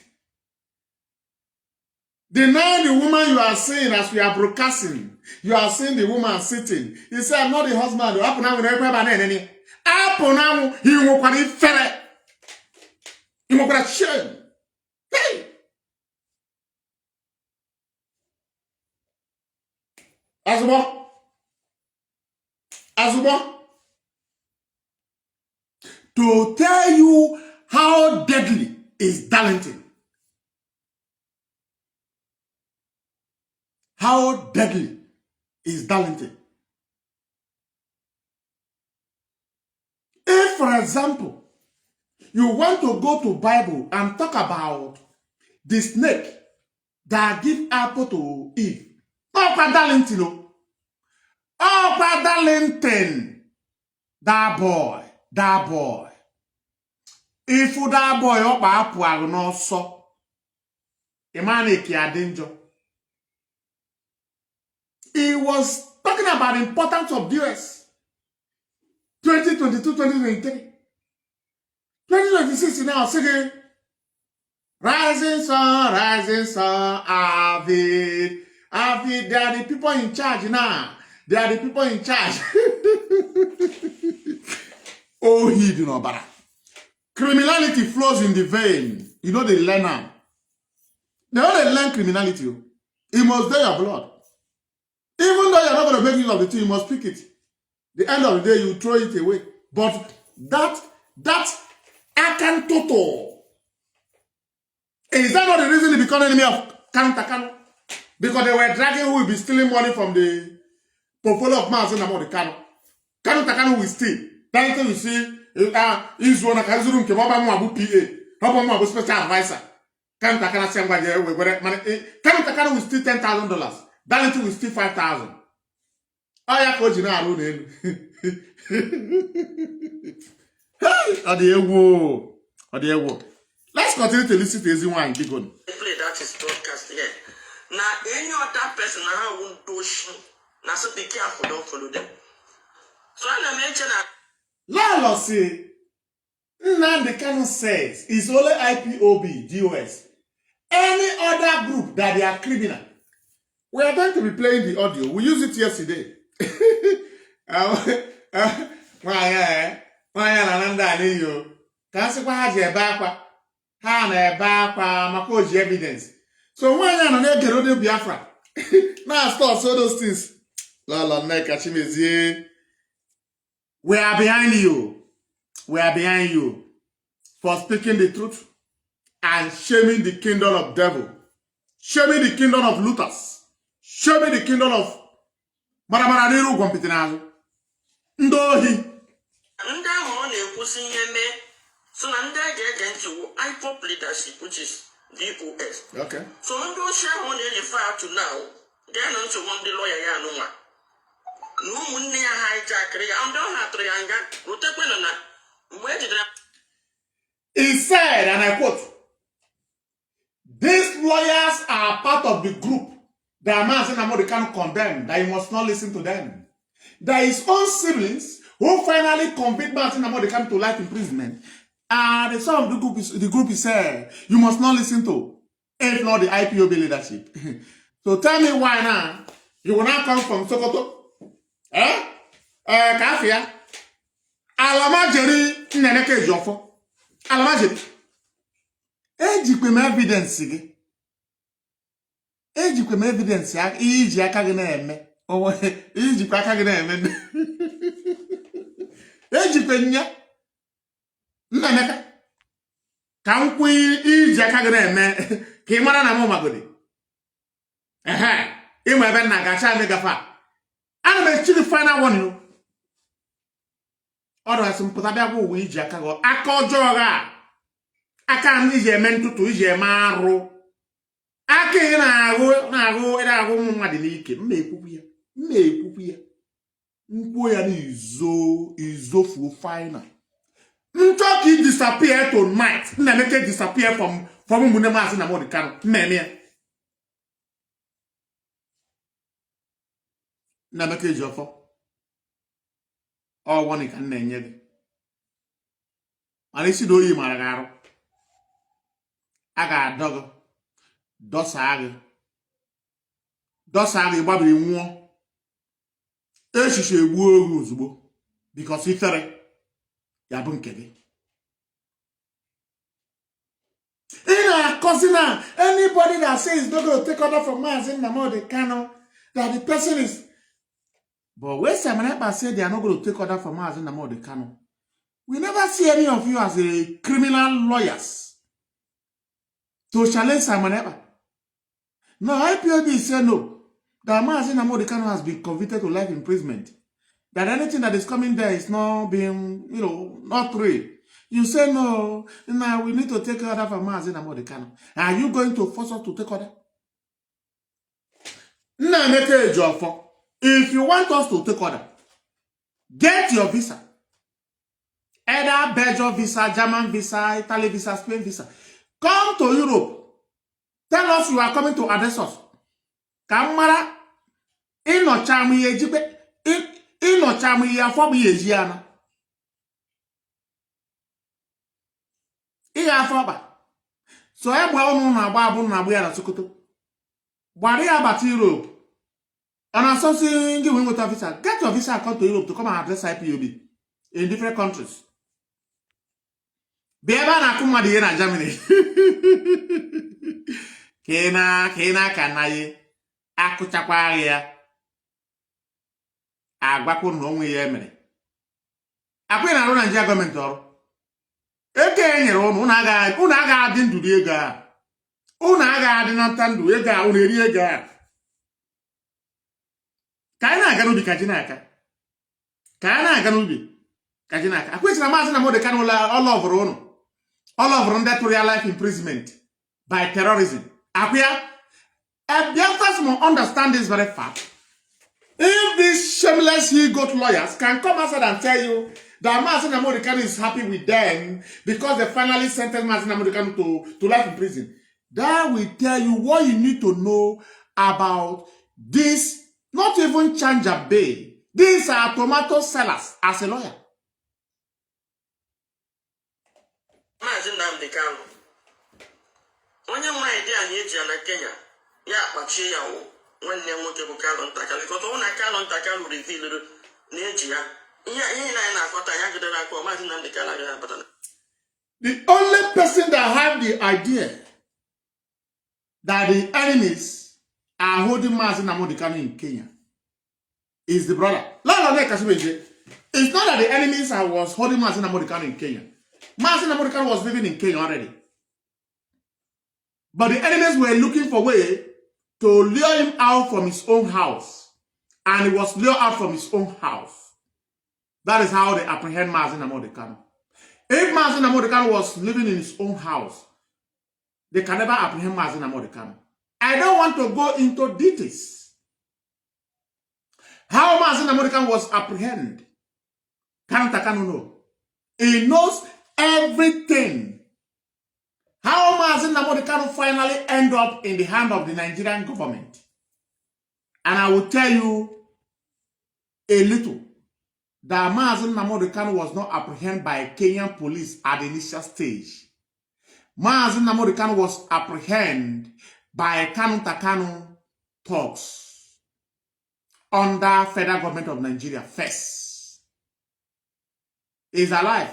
Deny the woman you are seeing as we are broadcasting. You are seeing the woman sitting. He said, I'm not the husband. Up now, we never have any. Up now, he won't quite fair. He won't quite shame. Hey! Azubo. To tell you how deadly is Darlington. How deadly is Darlington. If, for example, you want to go to Bible and talk about the snake that give apple to Eve, oh, Darlington, oh, Darlington, that boy. If that boy up apple are no so, a man a danger. He was talking about the importance of the US. 2022, 2023. 2026 now, saying, rising sun, Avid. They are the people in charge now. They are the people in charge. Oh, he do not bother. Criminality flows in the vein. You know they learn now. They only learn criminality. It must be your blood. Even though you're not going to make use of the thing, you must pick it. The end of the day, you throw it away. But that Akan Toto, is that not the reason he became enemy of Kanu? Because they were dragging who will be stealing money from the portfolio of Mazi Nnamdi Kanu. Kanu will steal. That thing you see, is one of Kazurum Kemabu PA, Hobamu special advisor. Kanu will steal $10,000. Darlington will steal 5,000. Aya ko jina aru n'elu. Hey, let's continue to listen to everyone. Big one. Play that is broadcast here. Now, any other person I won't do shit. Now, so be careful, don't follow them. So I mention that. Lalo say, Nnamdi Kanu says it's only IPOB, DOS. Any other group that they are criminal. We are going to be playing the audio. We used it yesterday. Evidence. So when you are get Biafra, now stop so those things. We are behind you. We are behind you for speaking the truth and shaming the kingdom of devil, shaming the kingdom of looters, shaming the kingdom of Maramaraniru Gompitinazo. Ndohi. So under the IPOP leadership, which is DOS. Okay. So when those shareholders refer to now, they are not one the lawyer no one. No money hijack, and don't have to where did he said, and I quote, these lawyers are part of the group that Mazi Nnamdi can condemn, that you must not listen to them. That his own siblings who finally convict Mazi Nnamdi to life imprisonment. And some of the group is said, you must not listen to, if not the IPOB leadership. So tell me why now, you will not come from Sokoto? Kafia? Alamajeri Neneke Jofo. Alamajeri. Ejikwem evidence gị. Ejikwem evidence ya iji aka gị na-eme. Ijikwa aka gị na-eme. Ejikwe Nnameka. Ka nkwu iji aka gị na-eme ka ị mara na mụ magodi. Ịmụ ebe nna gacha eme gafa. Ana m echi the final one you. Ọrụ asị mpụta bịa bụ uwe iji aka gị. Aka ọjọọ ga. Aka ndị ji eme ntụtụ iji eme arụ. Aka ị na-ahụ mmadụ n'ike. Mma ekwukwu ya. Nkwuo ya n'izofuo final. Nchoki disappear tonight. Nnameka disappear from Mune Mazi Nnamdi Kanu. Mmeme. Nnameka Ejiofor. Ọ wani ka nna enye gị. Mana isi do yi mara gị arụ. A ga-adọ gị. Dọsa gị gbabiri nwụọ. Echiche egbuo oge ozugbo. Because ifere. Ya bụ nke gị. Anybody that says not going to take order from Mazi Nnamdi Kanu, that the person is. But when Samanaba said they are not going to take order from Mazi Nnamdi Kanu, we never see any of you as a criminal lawyers to challenge Samanaba. No, IPOB said no. That Mazi Nnamdi Kanu has been convicted to life imprisonment. That anything that is coming there is not being, not real. You say no, we need to take order from Mazi Nnamdi Kanu. Are you going to force us to take order? Nnameka Ejiofor, if you want us to take order, get your visa. Either Belgium visa, German visa, Italy visa, Spain visa. Come to Europe. Tell us you are coming to address us. Kamara, ino chamu yejibe. Ino chamu ya fobu yejiana. Iya foba. So ebwa onu na agba abu na agba ya na Sokoto. Gbari abati Europe. And also saying you with a visa. Get your visa and come to Europe to come and address IPOB in different countries. Beba na kuma di na Germany. Kena kanaye. Akuchakwa ya. Agbako no onwe ya emere. Akwe na ro Nigeria government ọrụ. Eke enyere unu aga adị ndụ ego a. Unu aga adị na ntandu ego a unu eri ego a. Ka anyị na-aga n'ubi ka ji n'aka. Akwesịrị na Mazi Nnamdi Kanu all over unu. All over ndị tụrụ ya life imprisonment by terrorism. Biafrans must understand this very fact. If these shameless useless he-goat lawyers can come outside and tell you that Mazi Nnamdi Kanu is happy with them because they finally sentenced Mazi Nnamdi Kanu to life in prison. That will tell you what you need to know about this, not even Chanja Bay. These are tomato sellers as a lawyer. Mazi Nnamdi Kanu. Onye nwa idea na eji na Kenya ya akpachie ya wo nwanne nwoke bụ Kanu ntakịrị because ọ na Kanu ntakịrị reveal na eji ya ihe na akọta ya gidere akọ Mazi Nnamdi Kanu ya patana. The only person that had the idea that the enemies are holding Mazi Nnamdi Kanu in Kenya is the brother. It's not that the enemies was holding Mazi Nnamdi Kanu in Kenya. Mazi Nnamdi Kanu was living in Kenya already. But the enemies were looking for a way to lure him out from his own house. And he was lured out from his own house. That is how they apprehend Mazi Nnamdi Kanu. If Mazi Nnamdi Kanu was living in his own house, they can never apprehend Mazi Nnamdi Kanu. I don't want to go into details. How Mazi Nnamdi Kanu was apprehended, Kanu know. He knows everything. How Mazi Nnamdi Kanu finally end up in the hand of the Nigerian government. And I will tell you a little that Mazi Nnamdi Kanu was not apprehended by Kenyan police at the initial stage. Mazi Nnamdi Kanu was apprehended by Kanu talks under federal government of Nigeria first. He's alive.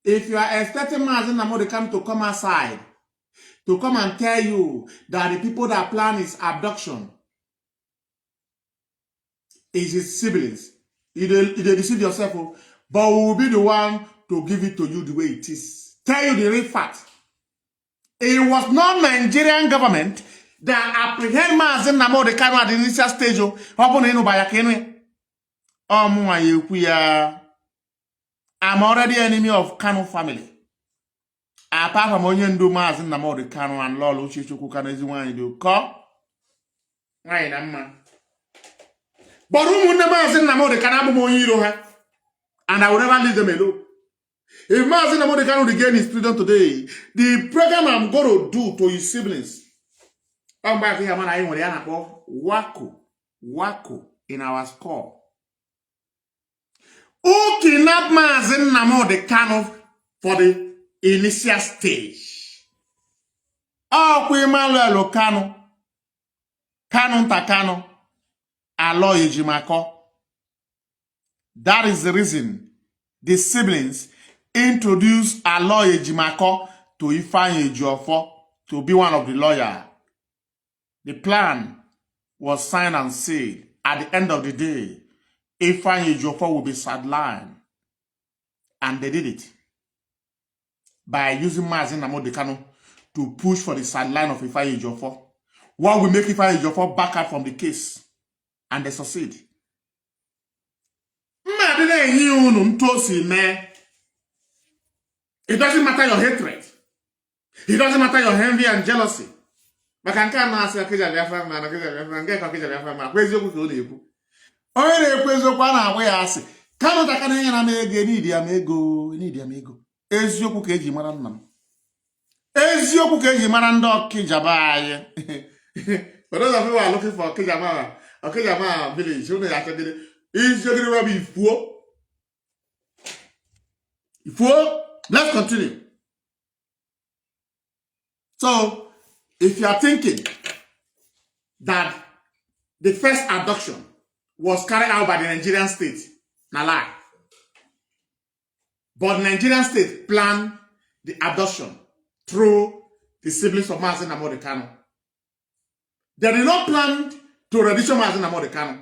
If you are expecting Mazi Nnamdi Kanu to come outside, to come and tell you that the people that plan his abduction is his siblings, you deceive yourself, but we will be the one to give it to you the way it is. Tell you the real fact. It was not Nigerian government that apprehend Mazi Nnamdi Kanu at the initial stage. I'm already enemy of Kanu family. Apart from Onyendu Mazi Nnamdi Kanu and Lolo Chichuku Kanu do call. Why not? But who Mazi Nnamdi Kanu and I will never leave them alone. If Mazi Nnamdi Kanu regain his freedom today, the program I'm going to do to his siblings, I'm back here, man. Wako in our score. Who kidnapped Mazi Nnamdi Kanu for the initial stage? Oh, Kwimalu Kanu, Kanu Takano, Alo Ejimako. That is the reason the siblings introduced Alo Ejimako to Ifeanyi Ejiofor to be one of the lawyers. The plan was signed and sealed. At the end of the day, Ifeanyi Ejiofor will be sidelined. And they did it by using Mazi Nnamdi Kanu to push for the sideline of Ifeanyi Ejiofor. What will make Ifeanyi Ejiofor back out from the case? And they succeed. It doesn't matter your hatred. It doesn't matter your envy and jealousy. But I can't ask you, Biafra man, Biafra man. Where's your good? Onye na-ekwezokwa na agwa ya asị Kanu takana enye na ego need amigo eziokwu ka eji mara nna m eziokwu ka eji mara ndị Okijaba anyị. For those of you who are looking for Okijaba village, you know actually eziokwu will be Ifuo. Let's continue. So if you are thinking that the first abduction was carried out by the Nigerian state, na lie. But the Nigerian state planned the abduction through the siblings of Mazi Nnamdi Kanu. They did not plan to rendition Mazi Nnamdi Kanu.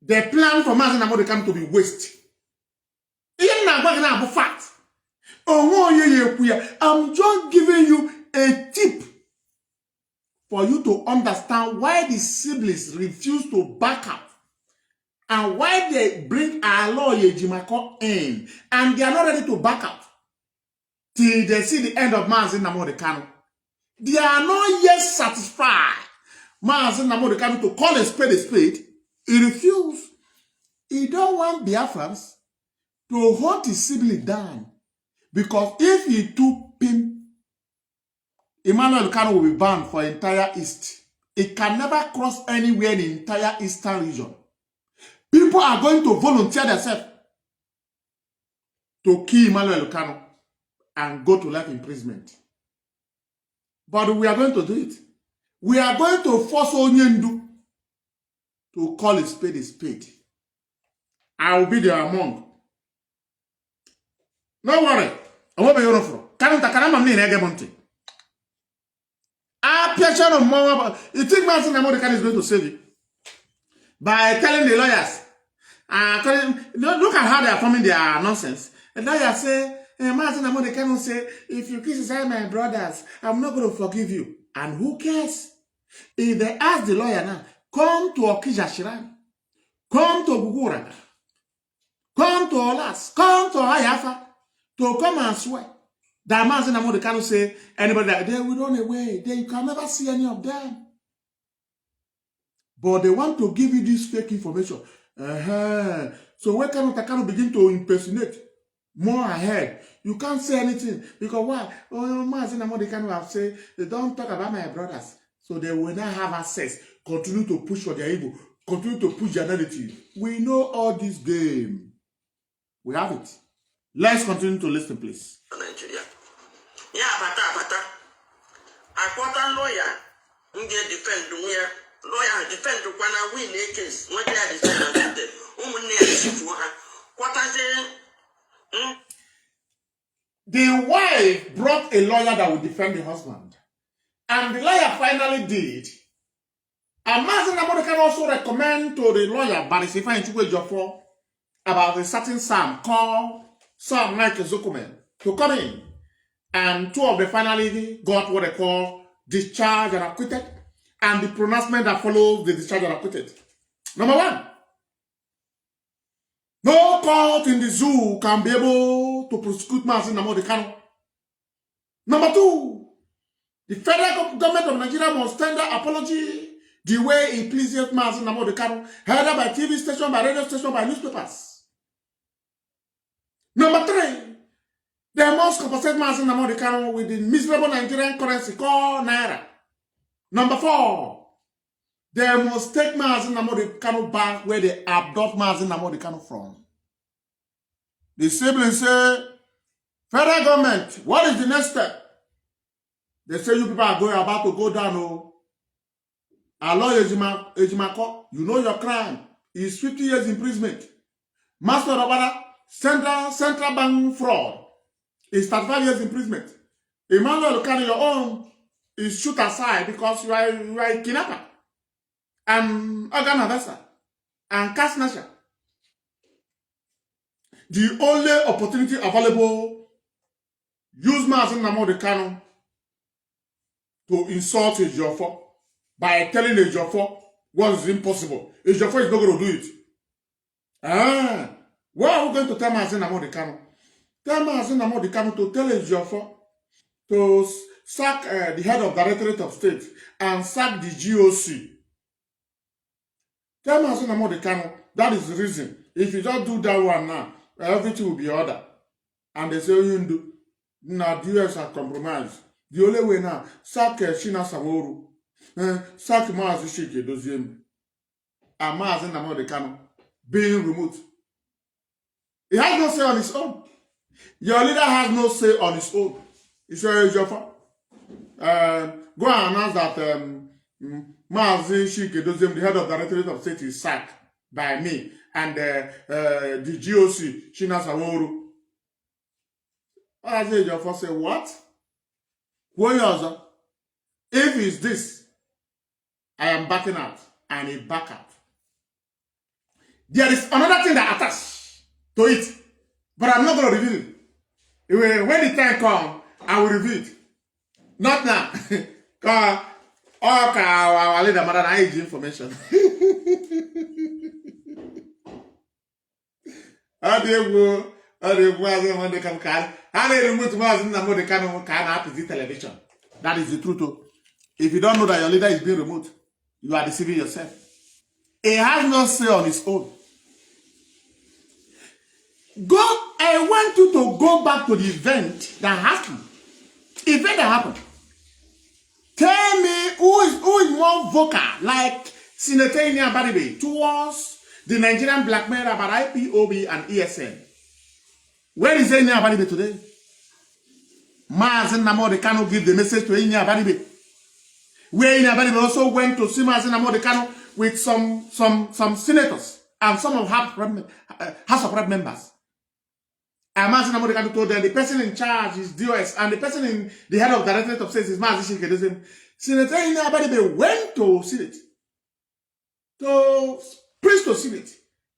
They planned for Mazi Nnamdi Kanu to be waste. Fact. I'm just giving you a tip for you to understand why the siblings refuse to back up. And why they bring Alo Ejimako in and they are not ready to back out till they see the end of Mazi Nnamdi Kanu. They are not yet satisfied. Mazi Nnamdi Kanu to call a spade He refused. He don't want Biafrans to hunt his sibling down. Because if he took him, Emmanuel Kanu will be banned for entire East. It can never cross anywhere in the entire Eastern region. People are going to volunteer themselves to kill Emmanuel Kanu and go to life imprisonment. But we are going to do it. We are going to force Onyendu to call a spade a spade. I will be there among. No worry. I won't be your friend. Kanu takarama mni nege monte. Application of more. You think Mazi Nnamdi is going to save it by telling the lawyers? Look at how they are forming their nonsense. The lawyers say, Mazi Nnamdi cannot say, if you criticize my brothers, I'm not going to forgive you. And who cares? If they ask the lawyer now, come to Okija Shiran, come to Gugura, come to Olas, come to Ayafa, to come and swear that Mazi Nnamdi cannot say anybody that they will run away. You can never see any of them. But they want to give you this fake information. So when Kanu begin to impersonate more ahead, you can't say anything. Because why? Oh, Mazi Nnamdi Kanu have said, they don't talk about my brothers. So they will not have access. Continue to push for their ego. Continue to push their narrative. We know all this game. We have it. Let's continue to listen, please. Nigeria. Yeah, bata. I quote a lawyer. They defend the lawyer defend the one win a case. When they are defended, the wife brought a lawyer that would defend the husband. And the lawyer finally did. And Mazi Nnamdi can also recommend to the lawyer, Barrister Ifeanyi Jofo, about a certain Sam called Sam Mike Zokumen to come in. And two of them finally got what they call discharged and acquitted. And the pronouncement that follows the discharge and acquitted. Number one, no court in the zoo can be able to prosecute Mazi Nnamdi Kanu. Number two, the federal government of Nigeria must tender apology the way it pleases Mazi Nnamdi Kanu, either by TV station, by radio station, by newspapers. Number three, they must compensate Mazi Nnamdi Kanu with the miserable Nigerian currency called Naira. Number four, they must take Mazi Nnamdi Kanu back where they adopt Mazi Nnamdi Kanu from. The siblings say, federal government, what is the next step? They say you people are about to go down. Oh, Alo Ejimako, you know your crime is 50 years imprisonment. Master Rabara, central bank fraud is 35 years imprisonment. Emmanuel Kanu, your own is shoot aside because you are a kidnapper and organ harvester and cash snatcher. The only opportunity available, use Mazi Nnamdi Kanu to insult Ejiofor by telling Ejiofor what is impossible. Ejiofor is not going to do it. What are we going to tell Mazi Nnamdi Kanu? Tell Mazi Nnamdi Kanu to tell Ejiofor to sack the head of Directorate of State and sack the GOC. Tell Mazi Nnamdi Kanu that is the reason. If you don't do that one now, everything will be ordered. And they say, you do. Now the US are compromised. The only way now, sack Shina Samoru, sack Mazi Shike Doziem, and Mazi Nnamdi Kanu being removed. He has no say on his own. Your leader has no say on his own. It's your fault. Go and announce that Mazi Shike Doziem, the head of the Directorate of State, is sacked by me, and the GOC, Shina Samoru. Mazi Ejiofor say, what? If it's this, I am backing out, and he back out. There is another thing that attached to it, but I'm not going to reveal it. When the time comes, I will reveal it. Not now. Because I'll leave the mother and age information. How do you go? How do you go? How do you remove Mazi Nnamdi Kanu can television? That is the truth. If you don't know that your leader is being removed, you are deceiving yourself. It has no say on its own. I want you to go back to the event that happened. Event that happened. Tell me who is more vocal, like Senator Nnamdi towards the Nigerian blackmail about IPOB and ESN. Where is Nnamdi today? Mazi Kanu give the message to Nnamdi. Where Nnamdi also went to see Mazi Kanu with some senators and some of House of Rep members. And Mazi Kanu told them the person in charge is DOS and the person in the head of Directorate of State is Mazi. Senator Nnamdi went to Senate to preach to Senate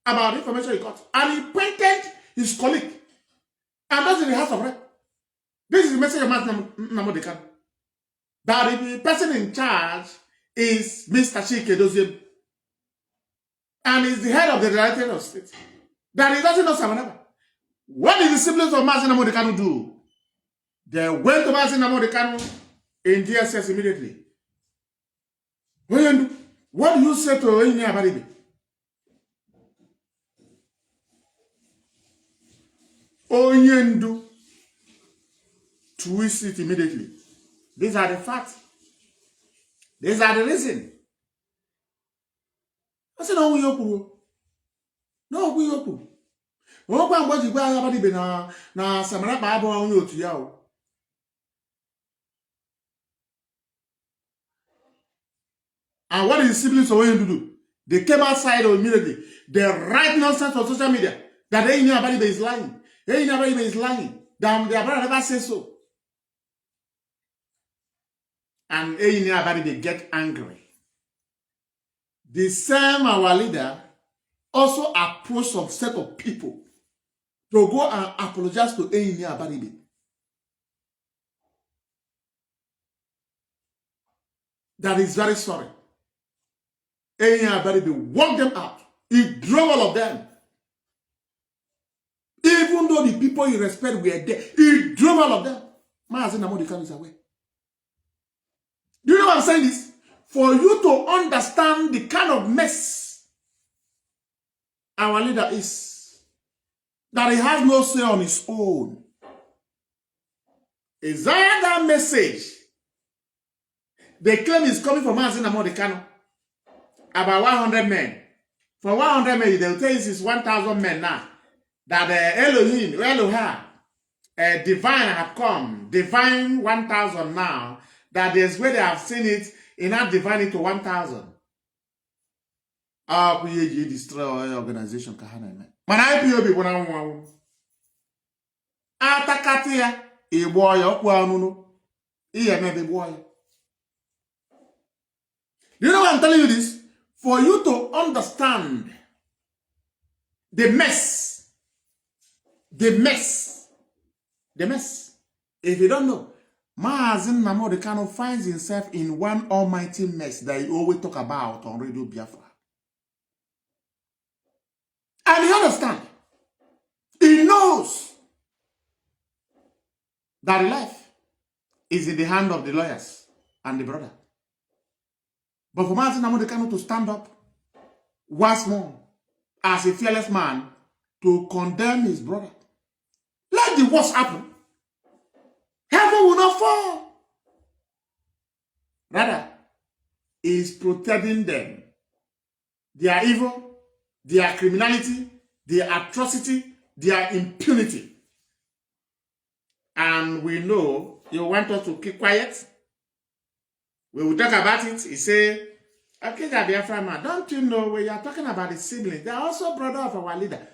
about the information he got. And he pointed his colleague. And that's in the House of Rep. This is the message of Nnamdi Kanu. That the person in charge is Mr. Chike and is the head of the Directorate of State. That he doesn't know Samanaba. What did the siblings of Mazi Kanu do? They went to Mazi Kanu in DSS immediately. What do you say to Nnamdi? Onyendu twist it immediately. These are the facts. These are the reason. I said, no, we open. No, we open. Open what you buy na Samara Bible on you to you. And what is the siblings of Onyendu do? They came outside immediately. They write nonsense on social media that Nnamdi is lying. Nnamdi is lying. Their brother never says so. And Nnamdi get angry. The same our leader also approached some set of people to go and apologize to Nnamdi. That is very sorry. Nnamdi walked them out. He drove all of them. Even though the people he respected were there, he drove all of them. Mazi Kanu is away. Do you know what I'm saying this? For you to understand the kind of mess our leader is, that he has no say on his own. Is that message? They claim is coming from Mazi Kanu. About 100 men. For 100 men, they'll tell you it's 1,000 men now. That Elohim, divine have come. Divine 1,000 now. That there's where they have seen it, in not divine it to 1,000. We destroy our organization. Man, IPOB, when I want. Atakatia, a boy, boy. Do you know what I'm telling you this? For you to understand the mess. If you don't know, Mazi Kanu finds himself in one almighty mess that he always talk about on Radio Biafra. And he understands. He knows that life is in the hand of the lawyers and the brother. But for Mazi Kanu to stand up once more as a fearless man to condemn his brother, let the worst happen. Heaven will not fall. Rather, he is protecting them. Their evil, their criminality, their atrocity, their impunity. And we know you want us to keep quiet. We will talk about it. He say, okay, Biafra man, don't you know when you are talking about the siblings? They are also brother of our leader.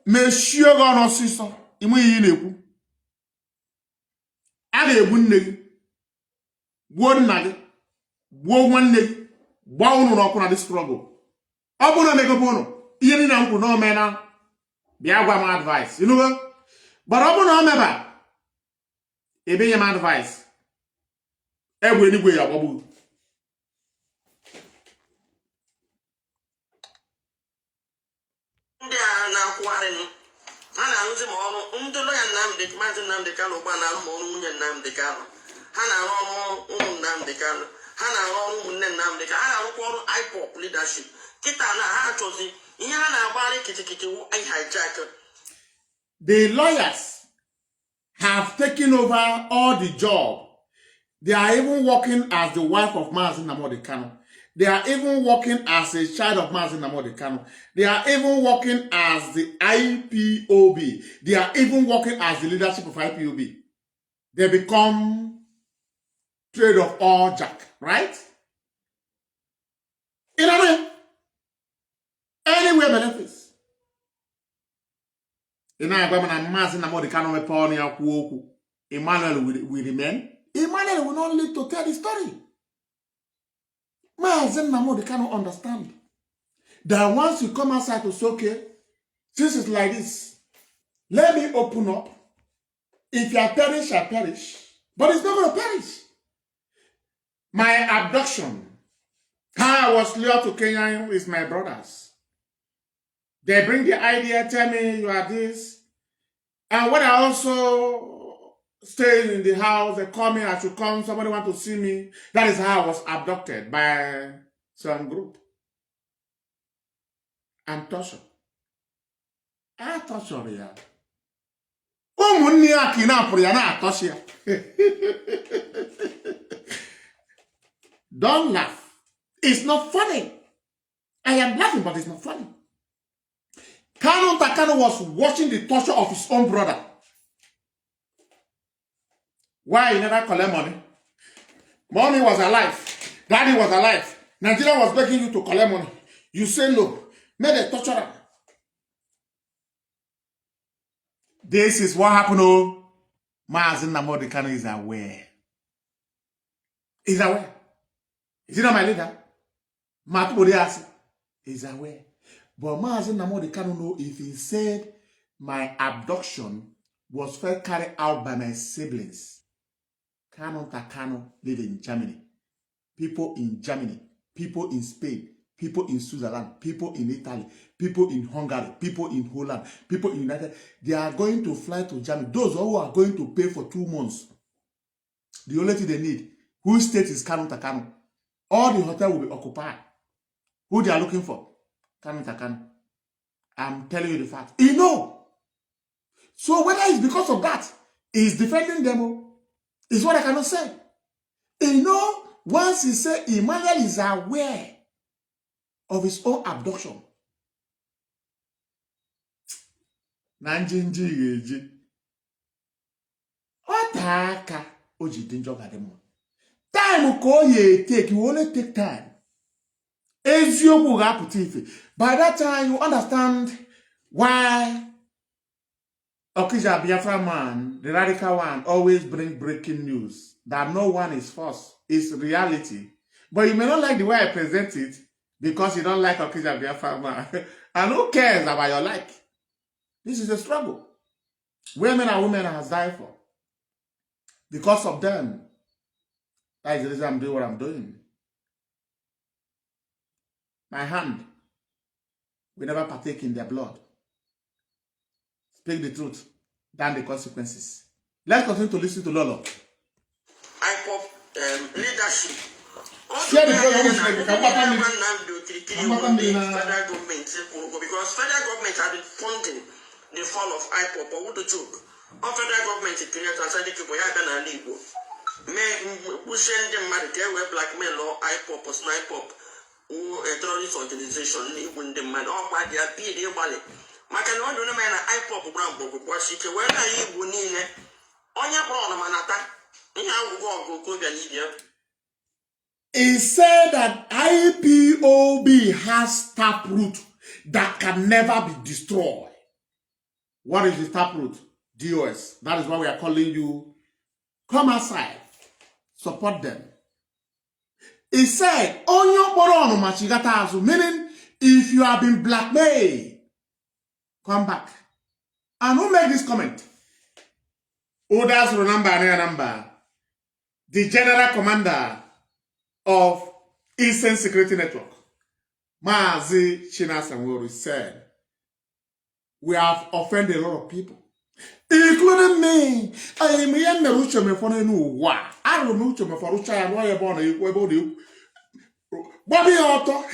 Monsieur Gono Sister, imu yineku. Aga ebu nne gị, gbuo nna gị, gbuo nwanne gị, gbaa unu n'ọkụ na dị struggle. Ọ bụrụ na emegbu unu, ihe niile m kwuru na omena, bịa gwa m advice. You know? But ọ bụrụ na omeba, ebe nye m advice. Egwu enigwe ya gbagbu. Ndị a na-akwụgharị ha na-arụzi ma ọrụ ndị lọya Mazi Nnamdi Kanu ugbu a na-arụ ma ọrụ nwunye Nnamdi Kanu, ha na-arụ ọrụ ụmụ Nnamdi Kanu, ha na-arụ ọrụ ụmụnne Nnamdi Kanu, ha na-arụkwa ọrụ IPOB leadership. The lawyers have taken over all the job. They are even working as the wife of Mazi Nnamdi Kanu. They are even working as a child of Mazi Nnamdi Kanu. They are even working as the IPOB. They are even working as the leadership of IPOB. They become trade of all jack, right? In a way, anywhere benefits. In a way, Mazi Nnamdi Kanu Emmanuel will remain. Emmanuel will not live to tell the story. Mazi Nnamdi cannot understand that once you come outside to say, okay, this is like this, let me open up. If you perish, I perish. But it's not going to perish. My abduction, how I was lured to Kenya with my brothers. They bring the idea, tell me you are this. And when I also stay in the house, they call me, I should come, somebody want to see me. That is how I was abducted by some group. And torture. I torture ya. Don't laugh. It's not funny. I am laughing, but it's not funny. Kanu was watching the torture of his own brother. Why he never collect money? Mommy was alive. Daddy was alive. Nigeria was begging you to collect money. You say no. Made a torturer. This is what happened. Oh, Mazi Nnamdi Kanu is aware. He's aware. Is he not my leader? Matubodiasi is aware. But Mazi Nnamdi Kanu know if he said my abduction was first carried out by my siblings. Kanu live in Germany. People in Germany, people in Spain, people in Switzerland, people in Italy, people in Hungary, people in Holland, people in United. They are going to fly to Germany. Those who are going to pay for 2 months. The only thing they need, whose state is Kanu. All the hotel will be occupied. Who they are looking for? Kanu. I'm telling you the fact. You know. So whether it's because of that, he's defending them, is what I cannot say. You know, once he said Emmanuel is aware of his own abduction. Nanjinji. Otaka oji dinjo gademo. Time ko ye take, you only take time. By that time, you understand why Okija Biafra man, the radical one, always bring breaking news. That no one is false. It's reality. But you may not like the way I present it because you don't like Okija Biafra man. And who cares about your like? This is a struggle. Women and women has died for. Because of them. That is the reason I'm doing what I'm doing. My hand will never partake in their blood. Speak the truth, than the consequences. Let's continue to listen to Lolo. IPOP leadership. Share the program with me. Federal government, because federal government has been funding the fall of IPOP. But what the joke? All federal government is creating a side people here than a legal. We send them mad there where blackmail law IPOP or SNIPOP. A terrorist organization when the man all by their pay their money. Makano do man IPOP brand book was it when I win on your problem manata. He said that IPOB has taproot that can never be destroyed. What is the taproot? DOS. That is why we are calling you. Come outside. Support them. He said, meaning if you have been blackmailed, come back. And who made this comment? Others remember another number. The general commander of Eastern Security Network, Mazi Chinasamori, said, we have offended a lot of people, including me. I am a Merucha me for no wa. I don't know me for Rucha and why born Bobby Otto.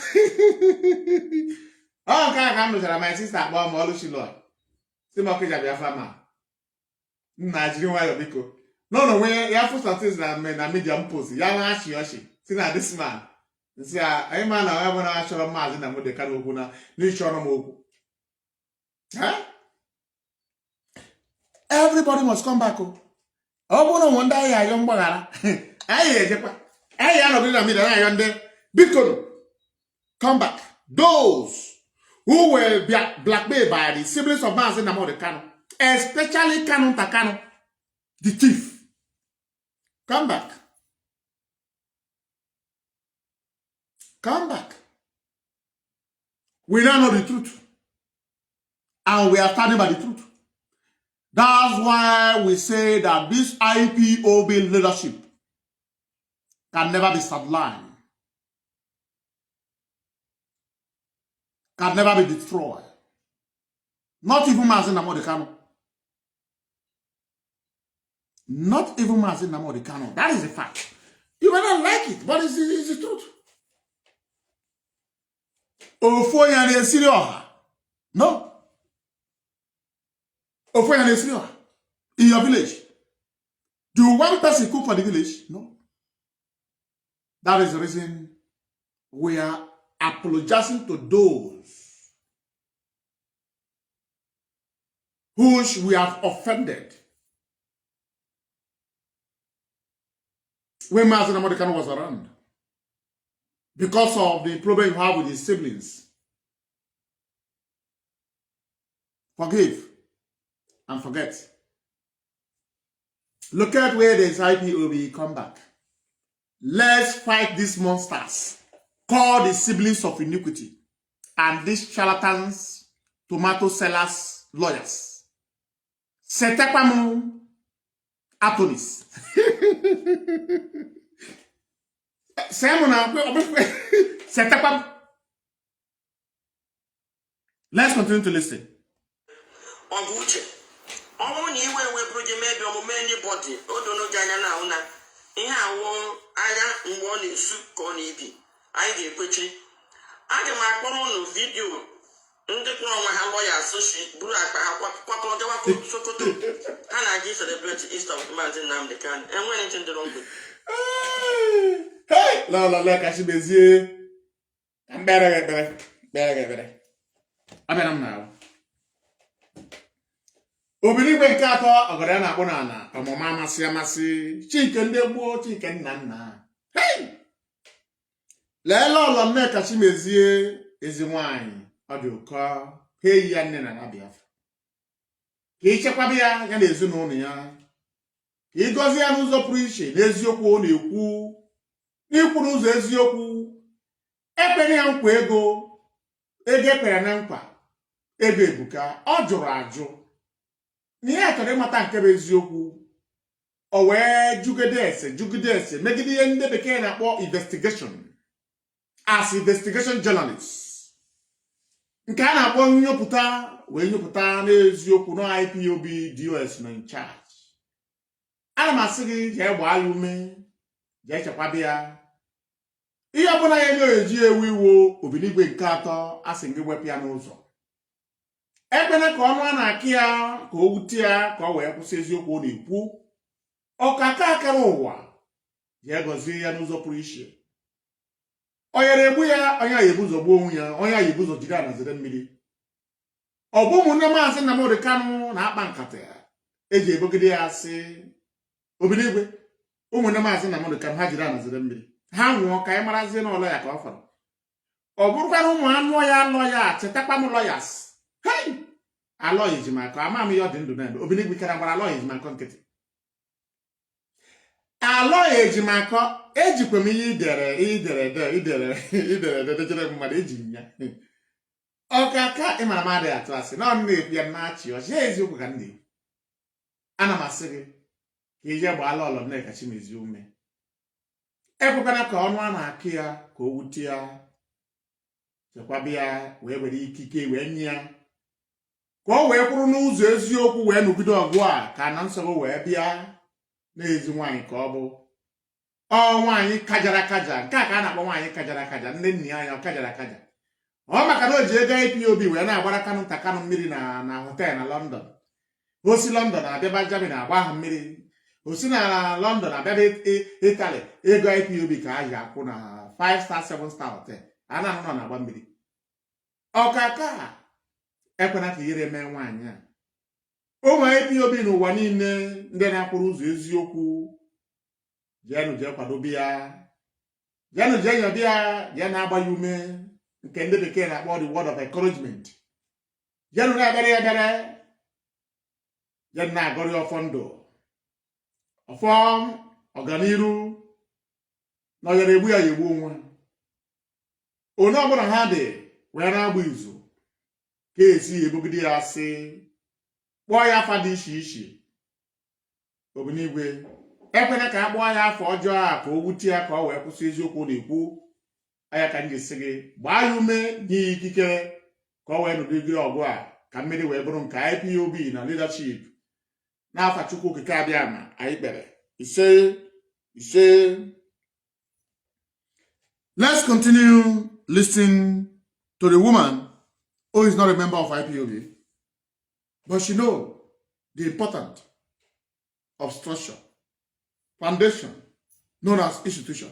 Oh, God, my sister, Mom, all she lost. See my Biafra man. Nigerian because no, where you have some things that medium post. You ask Yoshi. See now this man. See, I man, I want to show Mazi na mo de Kanu kuna. Ni show no mo. Huh? Everybody must come back. Oh, no wonder I young bagara. Aye, jepa. Aye, no be na me that I yonder. Because come back. Those who were blackmailed by the siblings of Mazi na mo de Kanu. Especially Kanu Takano, the thief. Come back. Come back. We now know the truth. And we are standing by the truth. That's why we say that this IPOB leadership can never be sidelined. Can never be destroyed. Not even Mazi Nnamdi Kanu. Not even Mazi Nnamdi Kanu. That is a fact. You may not like it, but it's the truth. Ofoyane Sirioha. No. Ofoyane Sirioha. In your village. Do one person cook for the village? No. That is the reason we are apologizing to those who we have offended. When Mazi Nnamdi Kanu was around, because of the problem you have with his siblings, forgive and forget. Look at where this IPOB come back. Let's fight these monsters called the siblings of iniquity and these charlatans, tomato sellers, lawyers. Setepamu Atonis. Let's continue to listen. Hey, no, like I should be here. I'm better. I mean, I'm now. Obìnrin gbé nǹkan àtọ́ ọ̀gọ̀dọ̀ náà kó nàá ọmọ máa ma sí amásí chicken dé gbó chicken nà. Hey! Lẹ́ẹ̀lọ́ ọ̀lọ́ mẹ́ẹ̀ka sí mezie ezi nwanyị ọ dị ụkọ ha eyi ya nne na Biafra. Ka ichekwaba ya na ezinụlọ ya. Ka ịgọzi ya n'ụzọ pụrụ iche n'eziokwu ọ na-ekwu n'ikwu n'ụzọ eziokwu. Ekpere ya nkwa ego ekpere na nkwa ego ebuka ọ jụrụ ajụ. N'ihe chọrọ ịmata nke bụ eziokwu o wee jugide ese megide ihe ndị bekee na-akpọ investigation as investigation journalist nke a na-akpọ nnyopụta wee nyopụta n'eziokwu na IPOB DOS nọ in charge. Ana m asị gị jee gbaa ya ume jee chekwaba ya ihe ọbụla ya enye eji ewu iwo Obiligwe nke atọ asị gị wepụ ya n'ụzọ. Ekpena ka ọnụ a na-akị ya ka o wute ya ka ọ wee kwụsị eziokwu ọ na-ekwu. Ọkaka akara ụwa ya gọzie ya n'ụzọ pụrụ iche. Onye na-egbu ya onye ya ebu ụzọ gbuo onwe ya onye ya ebu ụzọ jiri anazere mmiri. Ọ bụ ụmụnne Mazi Nnamdi Kanu na-akpa nkata ya eji ebogide ya asị Obiligwe ụmụnne Mazi Nnamdi Kanu ha jiri anazere mmiri ha nwụọ ka anyị marazie n'ụlọ ya ka ọ fọrọ. Ọ bụrụkwana ụmụ anụ ya alọ ya chetakwa m lọyas. Hey! Alọ ejimaka ama m ihe ọ dị ndụ na Obiligwe kara gbara alọ ejimaka nkịtị. Alọ ejimaka ejikwa m ihe idere jere mmadụ eji ya. Ọkaka ịmara m adịghị atụ asị na ọnụ na-ekwu ya na-achị ọchị eziokwu ka ndị ana m asị gị ka ije gbaala ọlọ na-ekachi mezi ume. Ekwekwana ka ọnụ a na-akụ ya ka o wute ya chekwaba ya wee were ikike wee nye ya ka o wee kwụrụ n'ụzọ eziokwu wee nọgide ọgụ a ka na nsogbu wee bịa n'ezi nwaanyị ka ọ bụ. ọ nwaanyị kajara kaja nke a ka a na-akpọ nwaanyị kajara kaja nne nne ya kajara kaja ọ maka na o ji ego IPOB wee na-agbara Kanu nta Kanu mmiri na họtel na London o si London abịaba Germany agba ha mmiri o si na London abịaba Italy ego IPOB ka a ji akwụ na 5-star 7-star hotel a na-anụ nọ na-agba mmiri ọkaka ekwena ka ihere mee nwaanyị a ụmụ IPOB n'ụwa niile ndị na-akwụrụ ụzọ eziokwu jeenụ jee kwadobe ya jeenụ jee nyobe ya jee na-agba ya ume nke ndị bekee na-akpọ the word of encouragement jeenụ na-ekpere ya ekpere jeenụ na-agọrọ ya ọfọ ndụ ọfọm ọganiru na ọ yara egbu ya egbu onwe onye ọbụla ha dị wee na-agba izu ka esi ebogide ya asị kpọọ ya afa dị iche iche obenigwe ekwena ka a kpọọ ya afọ ọjọọ a ka o wute ya ka ọ wee kwụsị eziokwu na-ekwu anya ka m ga-esi gị gbaa ya ume nye ya ikikere ka ọ wee nọdụgide ọgụ a ka mmiri wee bụrụ nke IPOB na leadership n'afa Chukwu okike abịa ma anyị kpere ise. Let's continue listening to the woman who is not a member of IPOB, but she knows the importance of structure, foundation, known as institution.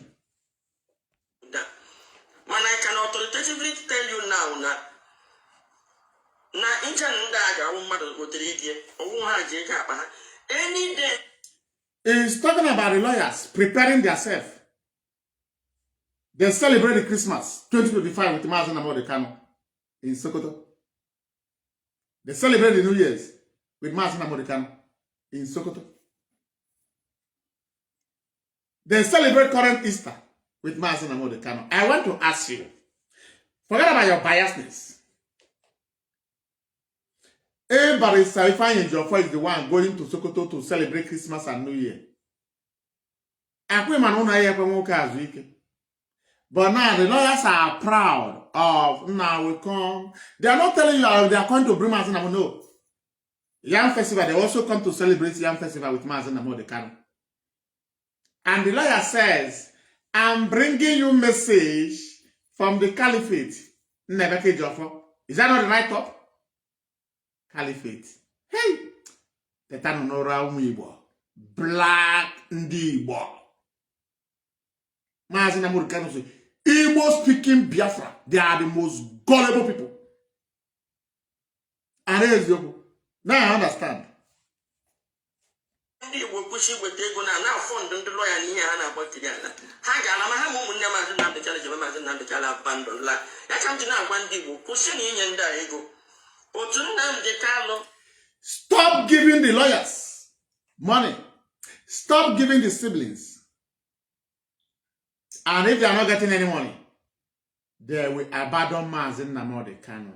When I can authoritatively tell you now, any day. He's talking about the lawyers preparing themselves. They celebrate the Christmas 2025 with Mazi and Kanu in Sokoto. They celebrate the New Year's with Mazi and Kanu in Sokoto. They celebrate current Easter with Mazi and Kanu. I want to ask you, forget about your biasness. Everybody Saifan Jofo is the one going to Sokoto to celebrate Christmas and New Year. But now the lawyers are proud of now we come. They are not telling you they are going to bring Mazi and no. Yam Festival, they also come to celebrate Yam Festival with Mazi and Kanu. And the lawyer says, I'm bringing you message from the caliphate. Is that not the right top? Caliphate. Hey! Tetano nora umibo. Black Ndibo. Mazi and Kanu say, Igbo speaking Biafra, they are the most gullible people. And there is Yogo. Now I understand. Stop giving the lawyers money. Stop giving the siblings. And if they are not getting any money, they will abandon Mazi and Kanu.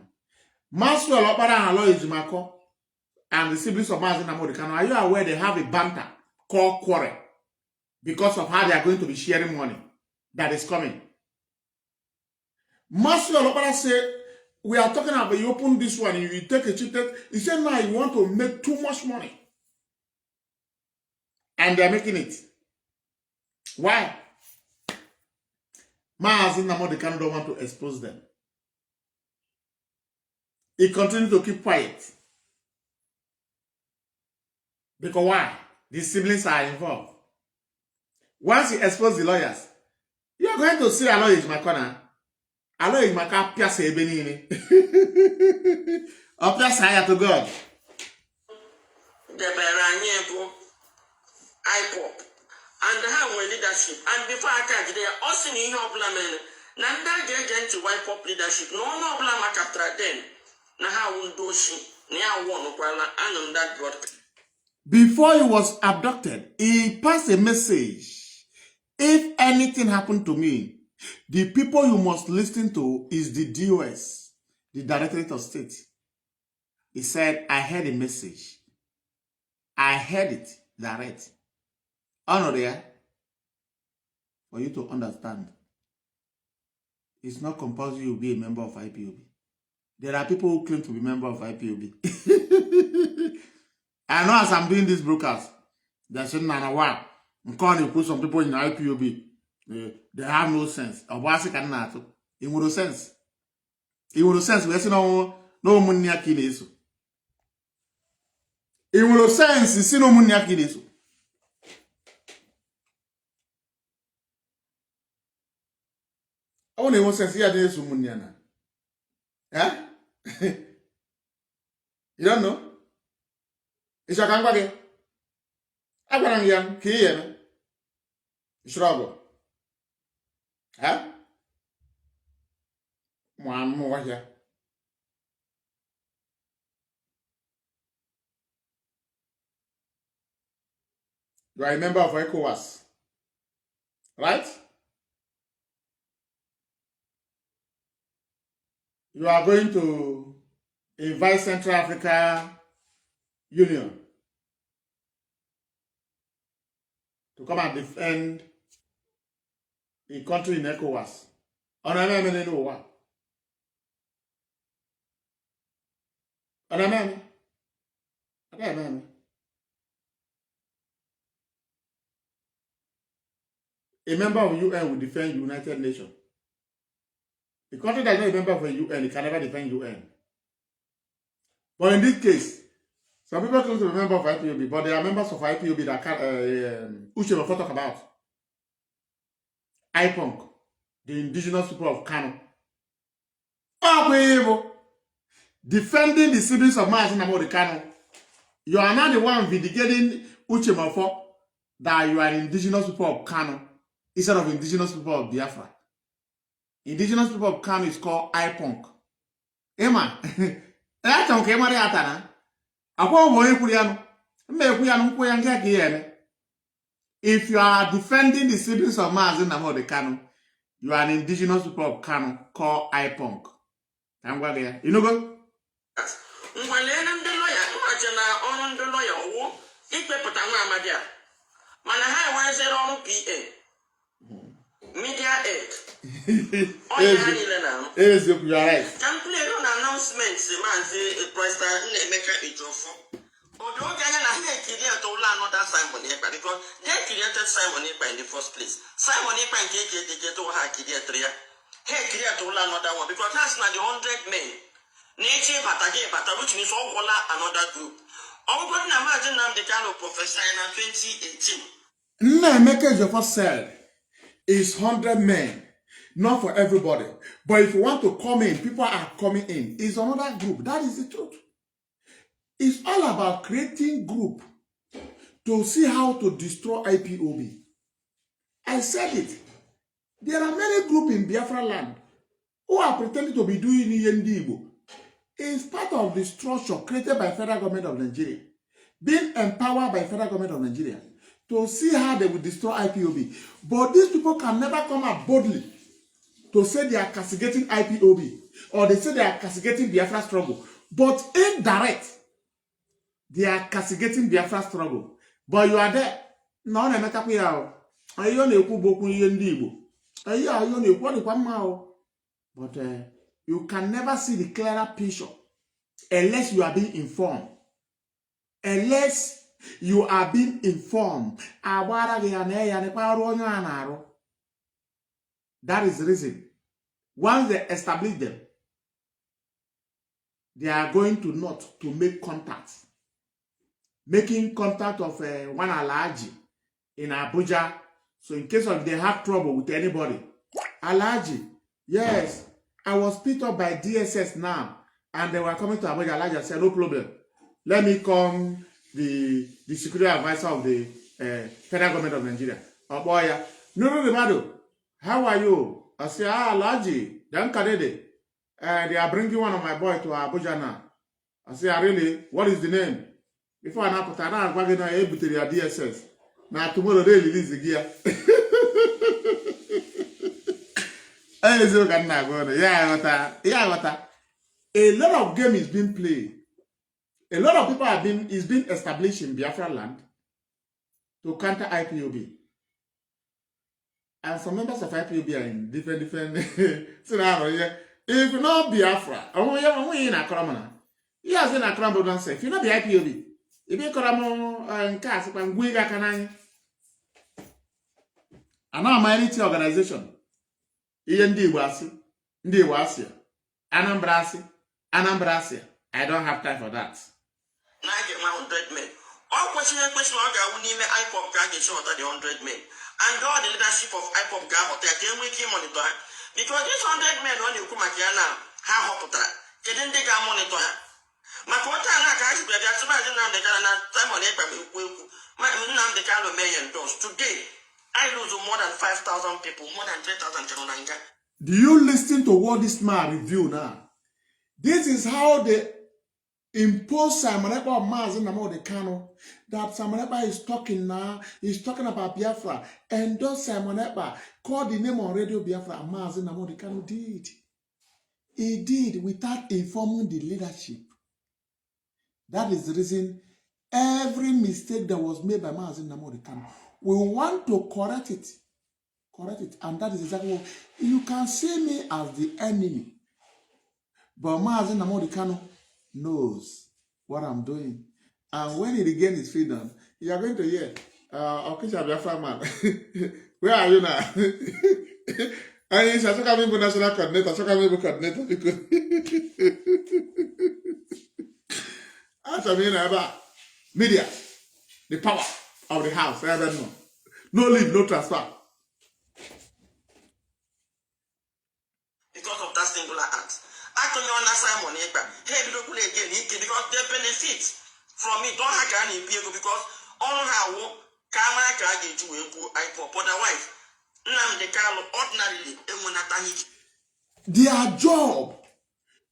Maxwell Opara and Aloy Jumako and the siblings of Mazi and Kanu, are you aware they have a banter called quarrel because of how they are going to be sharing money that is coming? Maxwell Opara said, we are talking about you open this one, you take a cheap test. He said, now you want to make too much money. And they are making it. Why? Mazi and Kanu don't want to expose them. He continued to keep quiet. Because why? The siblings are involved. Once he exposes the lawyers, you are going to see Aloy is my corner. Aloy is my car, Piasa Ebenini. Or Piasa to God. The Beranye IPOP. And how leadership. And before I catch they are also in your plan. Nanda get to wipe up leadership. No blama captra then. Na how will do she? Nia one and that broadcast. Before he was abducted, he passed a message. If anything happened to me, the people you must listen to is the DOS, the Directorate of State. He said, I heard a message. I heard it direct. Honor there, for you to understand. It's not compulsory you be a member of IPOB. There are people who claim to be member of IPOB. I know as I'm doing this broadcast, they're saying, Nana, wow, Some people in IPOB, they have no sense. It would sense. It would sense. We say no money akineso. It would sense. See no money akineso. I want to sense here. There's some money na. Eh? You don't know? It's a kangwage. I'm going to kill Struggle. Huh? One more here. You are a member of ECOWAS, right? You are going to invite Central Africa Union to come and defend a country in ECOWAS. A member of UN will defend United Nations. The country that is not a member of the UN, it can never defend UN. But in this case, some people claim to be members of IPOB, but there are members of IPOB that can, which we will talk about. IPONC, the indigenous people of Kanu. Oh, defending the siblings of Mazi Nnamdi Kanu. You are not the one vindicating Uchemofo that you are indigenous people of Kanu instead of indigenous people of Biafra. Indigenous people of Kanu is called IPONC. Emma, that's okay, Mariatana. If you are defending the siblings of Mazi Nnamdi Kanu, you are an indigenous people of Kanu called IPONC. You know go? Media aid. Oh, you are right. Can play on announcements, Mazi, President Nnamdi Ejofo. Although Ghana created another Simon Ekpa because they created Simon Ekpa in the first place. Simon Ekpa and KJ to her created another one because that's not the 100 men. Nature Patake, which means all another group. I'm going to imagine Nnamdi Kanu prophesy in 2018. Nnamdi Ejofo said it's 100 men, not for everybody. But if you want to come in, people are coming in. It's another group. That is the truth. It's all about creating group to see how to destroy IPOB. I said it. There are many groups in Biafra land who are pretending to be doing Igbo. It's part of the structure created by the federal government of Nigeria, being empowered by the federal government of Nigeria to see how they will destroy IPOB. But these people can never come out boldly to say they are castigating IPOB or they say they are castigating Biafra struggle. But indirect, they are castigating Biafra struggle. But you are there. No, no, no, but you can never see the clearer picture unless you are being informed. Unless you are being informed. That is the reason. Once they establish them, they are going to not to make contact. Making contact of one Alaji in Abuja. So in case of they have trouble with anybody. Alaji, yes, I was picked up by DSS now. And they were coming to Abuja. Alaji said, no problem. Let me come the security advisor of the federal government of Nigeria. Oh boy, no, how are you? I say, Alaji, they are bringing one of my boys to Abuja now. I say, really? What is the name? Before I put an able to their DSS. Now tomorrow they release the gear. A lot of game is being played. A lot of people is being established in Biafra land to counter IPOB. And some members of IPOB are in different scenarios. If you know Biafra, in Akramana. Yes, in Akram don't say, if you know the IPOB, if you come and cast and we can And now minority organization. Ndi Wasi, Anambrasi. I don't have time for that. Now I get my 100 men. All question I will name IPOP guy get short at the 100 men. And all the leadership of IPOP guy hotel can we keep monitor because this 100 men when you come here now, how hot that? Can they get monitor? My quarter and I can't be that's why the time on Nnamdi Kanu million dollars. Today, I lose more than 5,000 people, more than 3,000 children. Do you listen to what this man review now? This is how they impose Simon Ekpa of Mazi Nnamdi Kanu. That Simon Ekpa is talking now. He's talking about Biafra. And thus Simon Ekpa called the name on radio Biafra and Mazi Nnamdi Kanu did. He did without informing the leadership. That is the reason every mistake that was made by Mazi Nnamdi Kanu, we want to correct it. And that is exactly what you can see me as the enemy. But Mazi Nnamdi Kanu knows what I'm doing. And when he regains his freedom, you are going to hear, Okisha Biafra man, where are you now? And he's a national coordinator, because about media, the power of the house, I don't know. No leave, no transfer. Because of that singular act. Actually, on Simon Ekpa, hey, because they benefit from it. Don't have any people because all how camera can get to IPOP. Otherwise, Nnamdi Kanu ordinarily, their job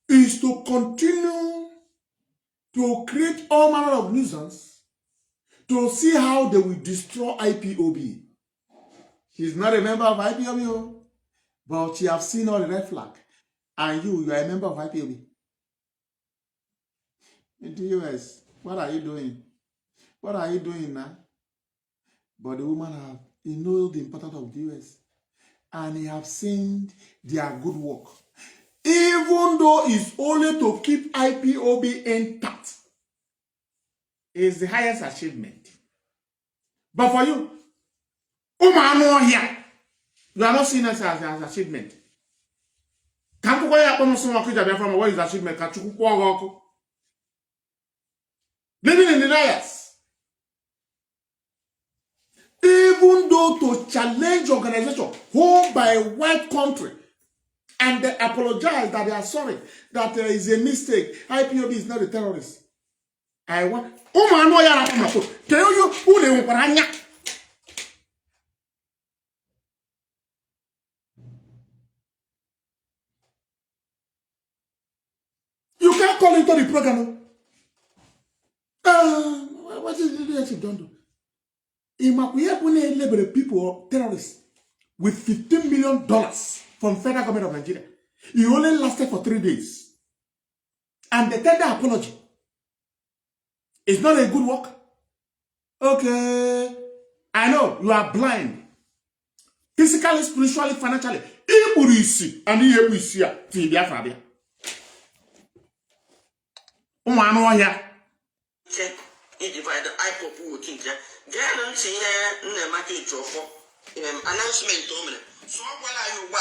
is to continue to create all manner of nuisance to see how they will destroy IPOB. He's not a member of IPOB, but you have seen all the red flag. And you are a member of IPOB. In the US, what are you doing? What are you doing now? But the woman he knows the importance of the US. And he have seen their good work. Even though it's only to keep IPOB intact, is the highest achievement. But for you, here, you are not seeing it as achievement. What is achievement? Living in denials. Even though to challenge organization home by a white country and they apologize that they are sorry, that there is a mistake. IPOB is not a terrorist. I want. You can't call into the program. What is the leadership don't do? We label people terrorists with $15 million from federal government of Nigeria. It only lasted for 3 days. And the tender apology. It's not a good work. Okay. I know you are blind. Physically, spiritually, financially. And you Biafra. He divided IPOP working there. Guarantee Nnamdi for announcement. So what are you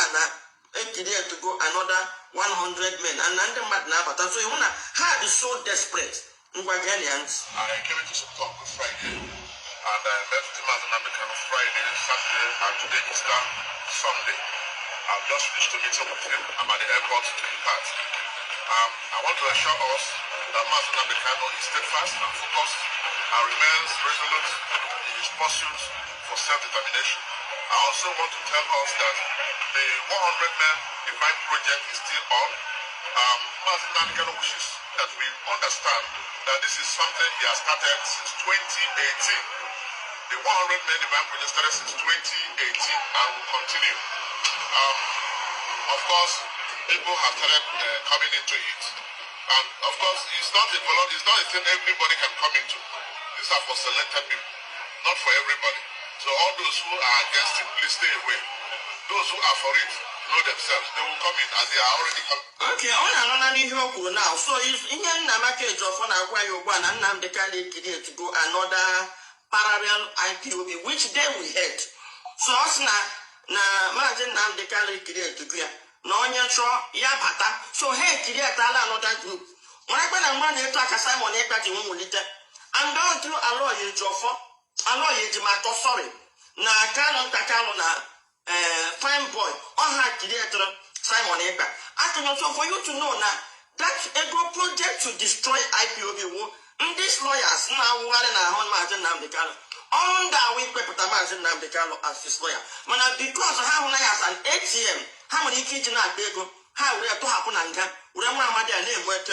to go another 100 men and under Madnaba. So you wanna how is so desperate. I came into Stockholm on Friday and I met the Nnamdi Kanu Friday, Saturday, and today is Sunday. I've just finished a meeting with him. I'm at the airport to depart. I want to assure us that Nnamdi Kanu is steadfast and focused and remains resolute in his pursuit for self-determination. I also want to tell us that the 100 men divine project is still on. Nnamdi Kanu wishes that we understand that this is something he has started since 2018. The 100 men divine project started since 2018 and will continue. Of course, people have started coming into it. And of course, it's not a thing everybody can come into. These are for selected people, not for everybody. So all those who are against it, please stay away. Those who are for it know themselves. They will come in as they are already coming. Okay, now. So if in the market of Nnamdi Kanu to go another parallel IPOB, which day we had. So us na Mazi Nnamdi Kanu create ya na onye chọọ ya bata. So he create another group. When I na mma na eto aka Simon Ekpa ji nwulite. And down through Aloye Jofo, Aloye Jimato, sorry. Na Kanu Takalo na fine boy. All had creator Simon Ekpa. So for you to know now, that ego project to destroy IPOB war, and these lawyers now one and a half Mazi Nnamdi Kanu. On that week, Mazi Nnamdi Kanu as his lawyer. Because how many as an ATM, how many kids now they go, how we have to happen and get, we don't want their name with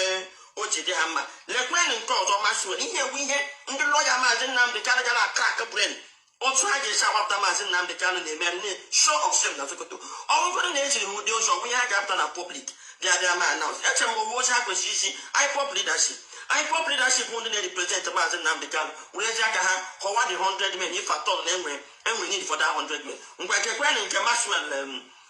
Ojide Hammer. Let me call Thomas. Here we hear the lawyer Mazi Nnamdi Kanu crack a brain. Also, I just saw what Mazi Nnamdi Kanu they made show of them. All over the nation who do so we have after a public. They are man now. That's a more acquisition. I pop leadership. I pop leadership won't represent Mazi Nnamdi Kanu. We are how 100 men if at all anyway, and we need for that 100 men. We can run in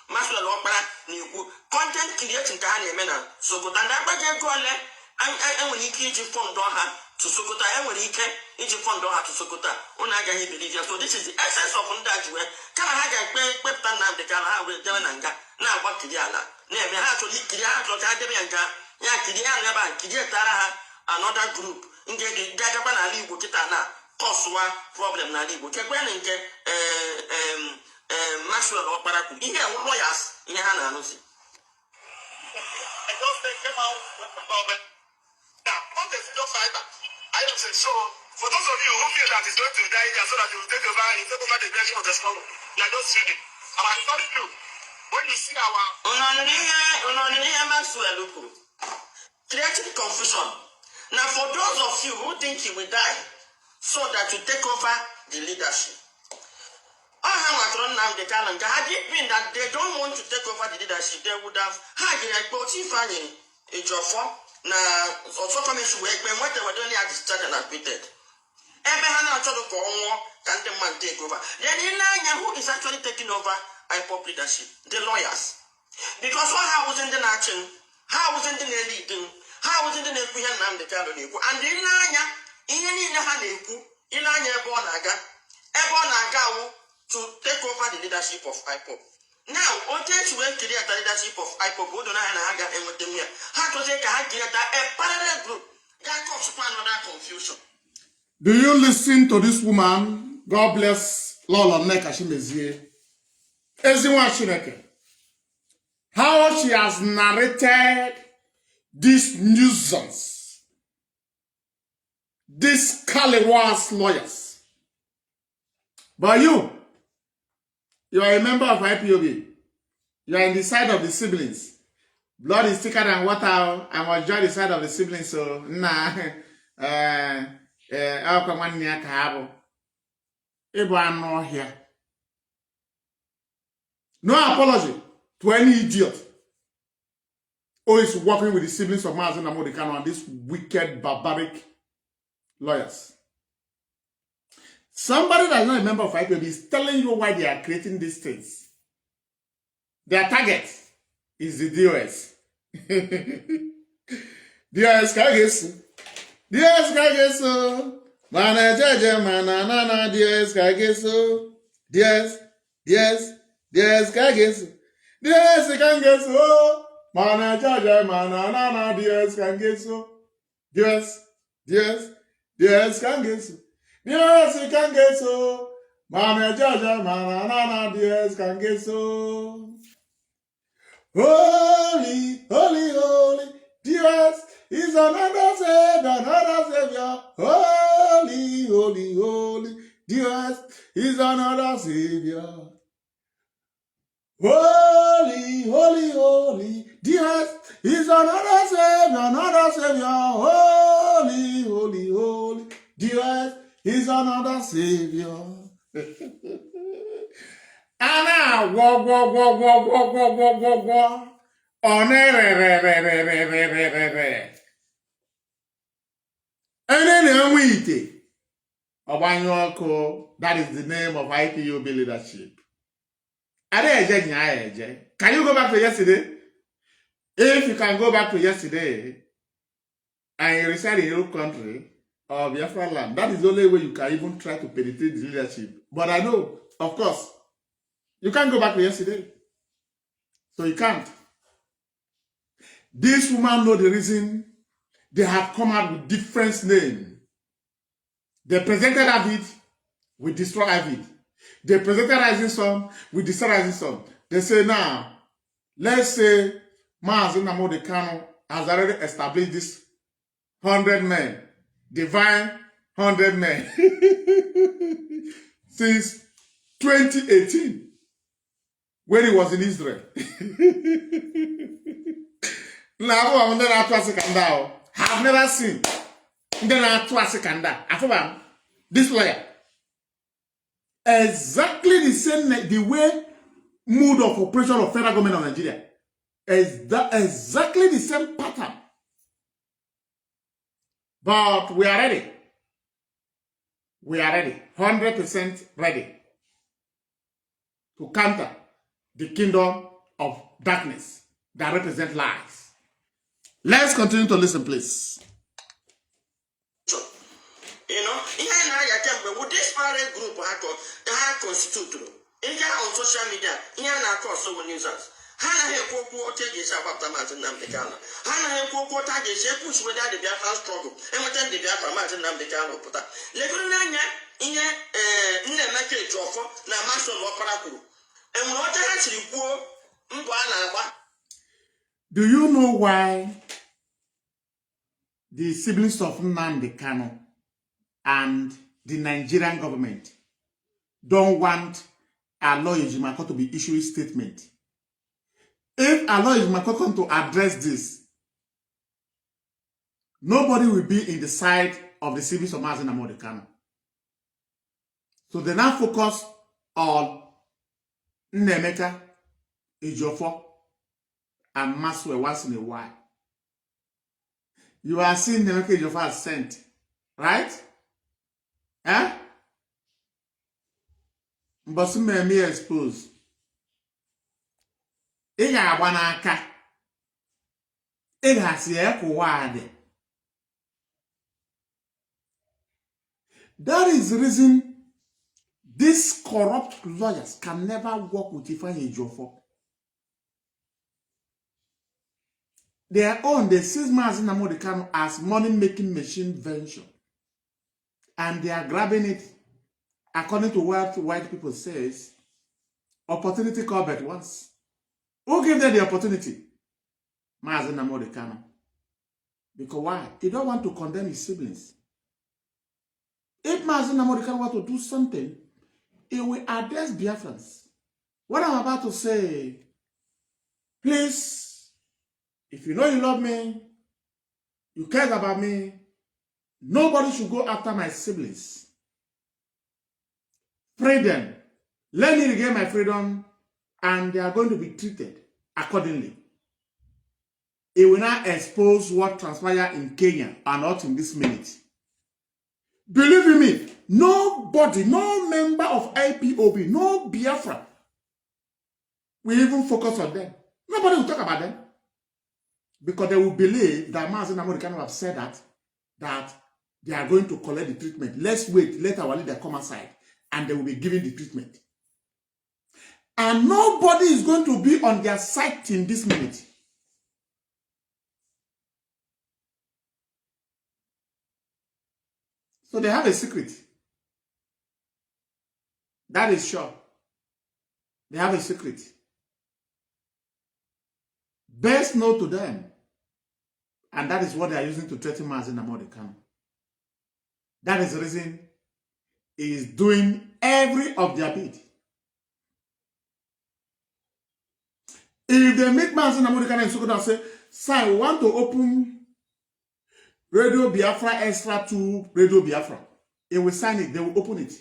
Maxwell Opera, new content creating Kahani Mena. So, but that budget call and when he came to fund Doha to Sokota, and when he came into fund Doha to Sokota, Unaga he believes. So, this is the essence of Undajue. Can I have a quick Nnamdi Kanu with Devananga? Now, what Kidiana? Never had to leak Kidiana to Kadianga, Yakidiana, Kidiatara, another group. In the Dagapan Ali Bukitana, Koswa, problem Nali Bukabanke, Maxwell Opera, in here, lawyers in Hana. I just came out with the problem. Now, what is the fiber? I don't say so. For those of you who feel that it's going to die here so that you will take over the direction of the struggle, you are just feeling. And I tell you, when you see our creating confusion. Now, for those of you who think he will die so that you take over the leadership, had it been that they don't want to take over the leadership, they would have had a job for also commission work when what they were doing at started and admitted. Ebehana can the man take over? Then who is actually taking over IPOP leadership? The lawyers. Because what wasn't the action, how wasn't the leading, how wasn't the Nnamdi Kanu and the Ilanya in the Haneku, Ilanya Ebonaga to take over the leadership of IPOP. Now, what takes to create the leadership of IPOP, who don't have and with them here, how to take a parallel group that causes another confusion. Do you listen to this woman? God bless Lola Nekashimezie. Everyone Shineke. How she has narrated this nuisance, these Kaliwas lawyers. But you are a member of IPOB. You are in the side of the siblings. Blood is thicker than water. I must join the side of the siblings. So, I'll come one near Kahabo. Everyone know here. No apology to any idiot who is working with the siblings of Mazi Nnamdi Kanu and these wicked, barbaric lawyers. Somebody that is not a member of IPOB is telling you why they are creating these things. Their target is the DOS. DOS Kagesu. DOS Kagesu. Mana Jaja Mana Nana DOS Kagesu. DOS Kagesu. DOS Kagesu. Mana Jaja Mana Nana DOS Kagesu. DOS Kagesu. Yes, you can get so. Mana Jaja, Mana Nana, yes, can get so. Holy, holy, holy, yes, is another Savior. Holy, holy, holy, yes, is another Savior. Holy, holy, holy, yes, is another Savior. Holy, holy, holy, yes. He's another Savior. Anna, wo. That is the name of IPOB leadership. Can you go back to yesterday? If you can go back to yesterday and you reside in your country, or Biafra land. That is the only way you can even try to penetrate the leadership. But I know, of course, You can't go back to yesterday. So you can't. This woman know the reason they have come out with different names. They presented David, we destroy David. They presented Rising Sun, we destroy Rising Sun. They say now, let's say Mazi Nnamdi Kanu has already established this 100 men, divine 100 men, since 2018, when he was in Israel. Now, I've never seen this lawyer. Exactly the same, the way mood of operation of federal government of Nigeria. Exactly the same pattern. But we are ready. We are ready. 100% ready to counter the kingdom of darkness that represent lies. Let's continue to listen, please. You know, with this parent group I constitute on social media, so users. Hana he kwokwo oteje sha kwapta Mazi Nnamdi Kanu. Hana he kwokwo oteje she push whether the Biafra struggle. And what the Biafra Mazi Nnamdi Kanu puta. Leguru nanya inye Nnamdi Ejofo na maso no parakuru. And what the actually kwo mbo ana. Do you know why the siblings of Nnamdi Kanu and the Nigerian government don't want Aloy Ejimakor to be issuing statement? If Aloy Ejimakor come to address this, nobody will be in the side of the siblings of Mazi Nnamdi Kanu. So they now focus on Nnamdi Ejofo and Maswe once in a while. You are seeing Nnamdi Ejofo as sent, right? Eh? But some may expose. Ị ga-agba n'aka. Ị ga-asị ekwuwa adị. That is the reason these corrupt lawyers can never work with Ifeanyi Ejiofor. Their own, they see Mazi Nnamdi Kanu as money-making machine venture. And they are grabbing it, according to what white people says, opportunity called but once. Who gave them the opportunity? Mazi Nnamdi Kanu. Because why? He don't want to condemn his siblings. If Mazi Nnamdi Kanu want to do something, he will address Biafrans. What I'm about to say, please, if you know you love me, you care about me, nobody should go after my siblings. Free them. Let me regain my freedom, and they are going to be treated accordingly. It will not expose what transpired in Kenya and not in this minute. Believe me, nobody, no member of IPOB, no Biafra will even focus on them. Nobody will talk about them. Because they will believe that Mazi Nnamdi Kanu have said that they are going to collect the treatment. Let's wait, let our leader come aside, and they will be given the treatment. And nobody is going to be on their side in this minute. So they have a secret. That is sure. They have a secret. Best known to them. And that is what they are using to threaten Mazi Nnamdi Kanu. That is the reason he is doing every of their bid. If they meet Mazi Nnamdi Kanu in Sokoto and say, sir, we want to open Radio Biafra Extra to Radio Biafra, he will sign it, they will open it.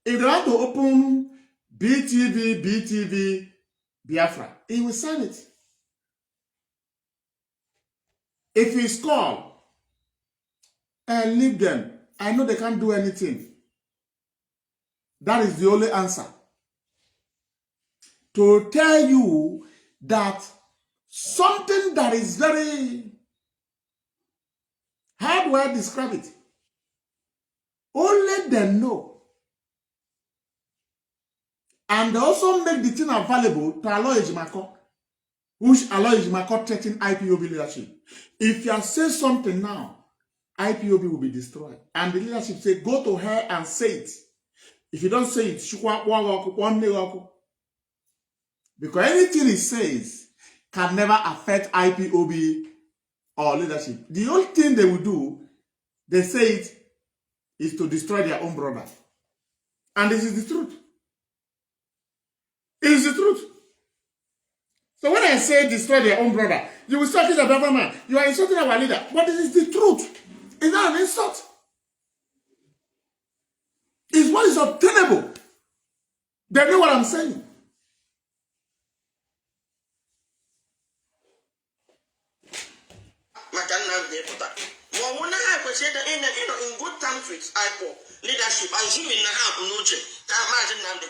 If they want to open BTV Biafra, he will sign it. If he's called, and leave them, I know they can't do anything. That is the only answer. To tell you that something that is very, how do I describe it? Only them know. And they also make the thing available to Aloy Ejimako, which Aloy Ejimako threatened IPOB leadership. If you say something now, IPOB will be destroyed. And the leadership say, go to her and say it. If you don't say it, because anything he says can never affect IPOB or leadership. The only thing they will do, they say it, is to destroy their own brother. And this is the truth. It is the truth. So when I say destroy their own brother, you will start as a Biafra man. You are insulting our leader. But it is the truth. It's not an insult. It's what is obtainable. They know what I'm saying. In good terms with IPO leadership, assuming Nnamdi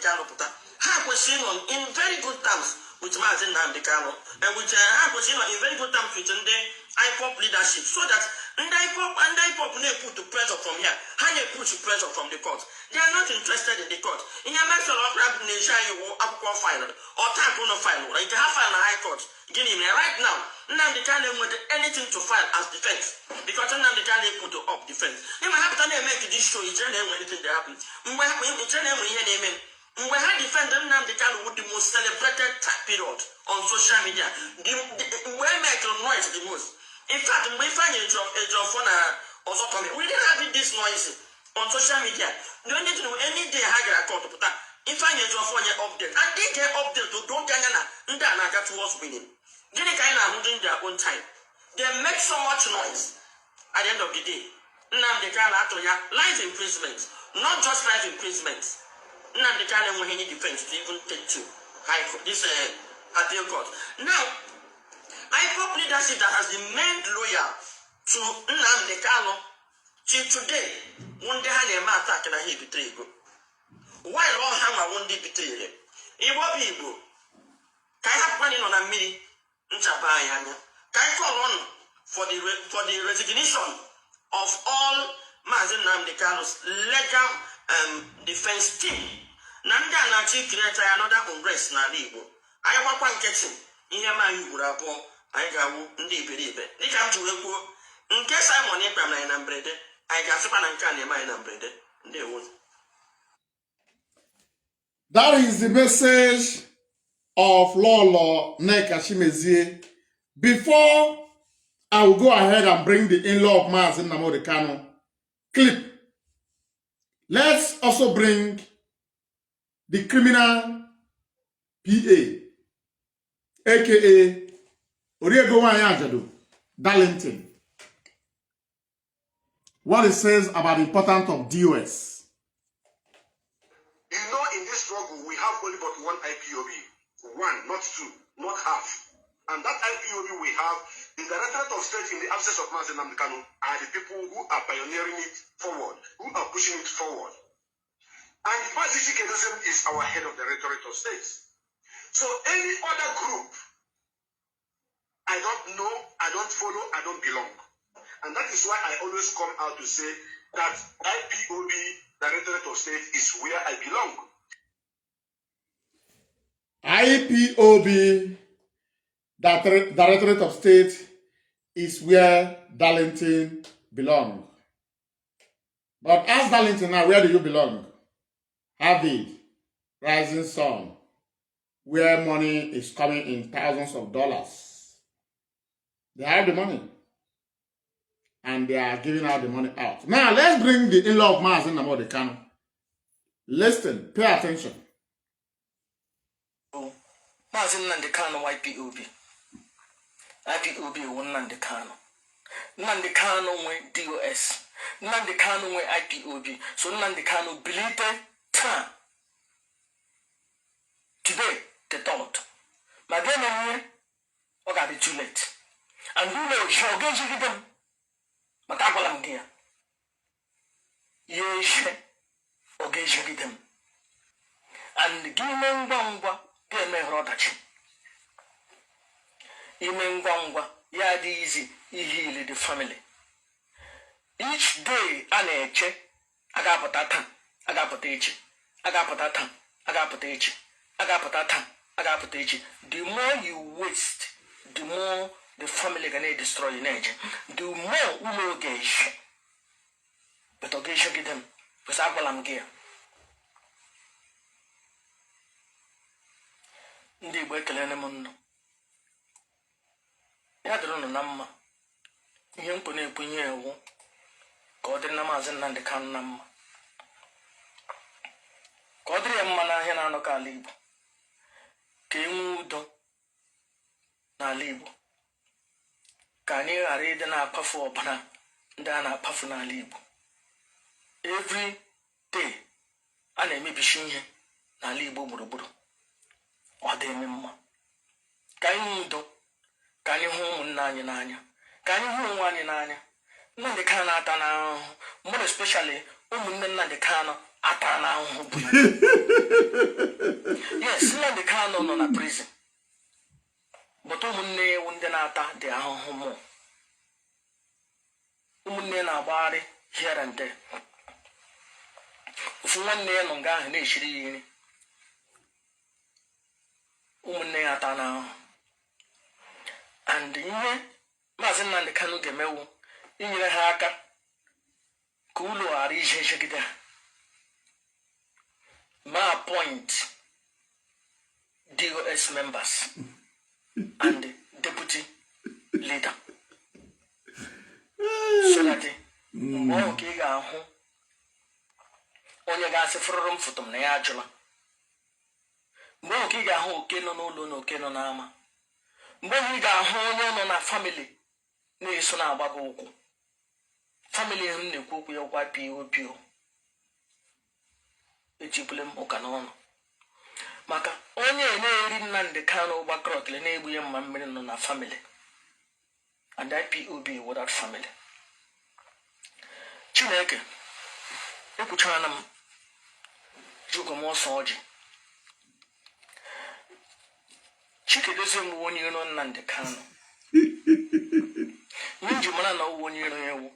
in very good terms with Mazi Nnamdi Kanu, and which in very good terms with the IPOP leadership, so that IPOP put the pressure from here, how they put the pressure from the court. They are not interested in the court. In your matter of nation, you will final or type on a final, like you have a high court. Give me right now. Nnamdi Kanu want anything to file as defense because Nnamdi Kanu put up defense. You might have to make this show. It's anything that happens. When I defend Nnamdi Kanu with the most celebrated period on social media, where make noise the most. In fact, we find a job for also coming. We didn't have this noise on social media. You don't need to do any day higher court to put that. If I need to for your update, and they get update to don't get and I got towards winning. They kind of holding their own time. They make so much noise at the end of the day. Nnamdi Kanu life imprisonment, not just life imprisonment. Nnamdi Kanu when he defense to even take to high court, this appeal court. Now, IPOP leadership that has remained loyal to Nnamdi Kanu till today, one day they might attack and he betray go. Why long hammer won't they betray him? It will be go. Can I have money on a million? Can I call on for the resignation of all Mazi Nnamdi Kanu's legal defense team? Nanda na chief creator another congress na Igbo. I want one catching. In your mind, you would have I got ndi believe. They come to equal. In case I'm on April 9 and bread, I got someone and candy mine and bread. They would. That is the message of Lolo Nekashimezie. Before I will go ahead and bring the in-law of Mazi Nnamdi Kanu clip, let's also bring the criminal PA, aka Oriego Wanyajado, Darlington. What it says about the importance of DOS. You know, in this struggle, we have only but one IPOB. One, not two, not half. And that IPOB we have, the Directorate of State in the absence of Mazi Nnamdi Kanu are the people who are pioneering it forward, who are pushing it forward. And Mazi Nnamdi is our head of the Directorate of State. So any other group, I don't know, I don't follow, I don't belong. And that is why I always come out to say that IPOB, Directorate of State, is where I belong. IPOB, Directorate of State, is where Darlington belongs. But ask Darlington now, where do you belong? Harvard, Rising Sun, where money is coming in thousands of dollars. They have the money. And they are giving out the money out. Now, let's bring the in-law of Mazi Nnamdi Kanu. Listen, pay attention. Mazi Nnamdi Kanu IPOB. IPOB Nnamdi Kanu. Nnamdi Kanu with DOS. Nnamdi Kanu with IPOB. So Nnamdi Kanu believed time. Today, they don't. My brother, or got be too late. And you know, you're going to give them. Matakola mkia. Yeshe. Okay, you give them. And give me ngwangwa. Give me rodachi. Ime ngwangwa. Yadi easy. Ihili the family. Each day, ane eche. Agapotatan. Agapoteche. Agapoteche. The more you waste, the more the family can destroy in age. The more we will gauge. But I'll gauge them. Because I will am gear. Ndị Igbo ekelene m nnụ. Ya dịrị unu na mma. Ihe mkpu na-ekwu ihe ewu ka ọ dịrị na Maazị Nnamdi Kanu na mma. Ka ọ dịrị ya mma n'ahịa na-anọ ka ala Igbo. Ka enwe udo n'ala Igbo. Ka anyị ghara ịdị na-akpafu ọbara ndị a na-akpafu n'ala Igbo. Every day a na-emebishi ihe n'ala Igbo gburugburu. Ọ dị mma. Ka anyị hụ udo. Ka anyị hụ ụmụnne anyị n'anya. Ka anyị hụ onwe anyị n'anya. Nnamdi Kanu ata n'ahụhụ. More especially ụmụnne Nnamdi Kanu ata n'ahụhụ bụ ya. Yes, Nnamdi Kanu nọ na prison. But ụmụnne ewu ndị na-ata dị ahụhụ mụ. Ụmụnne na-agbagharị here and there. Ofu nwanne ya nọ nga ahụ na-eshiri ya nri. Ụmụnne ya ata n'ahụhụ. And ihe Maazị Nnamdi Kanu ga-emewu inyere ha aka ka ụlọ ghara ije ejegide ha. Ma appoint DOS members and deputy leader. So that mgbe ọhụ ka ị ga-ahụ onye ga-asị fụrụrụ m foto m na ya ajụla. Mgbe ọhụ ka ị ga-ahụ oke nọ n'ụlọ na oke nọ n'ama. Mgbe ọhụ ị ga-ahụ onye nọ na family na-eso na-agbago ụkwụ. Family m na-ekwu okwu ya kwa POPO. Ejibule m ụka n'ọnụ. Maka onye na-eri Nnamdi Kanu gbakọrọ kele na-egbu ya mma mmiri nọ na family. And IPOB without family. Chineke ekwuchara m jugo m ọsọ ọjị. Chikedozie m onye iro Nnamdi Kanu. Nji mara na onye iro ewu.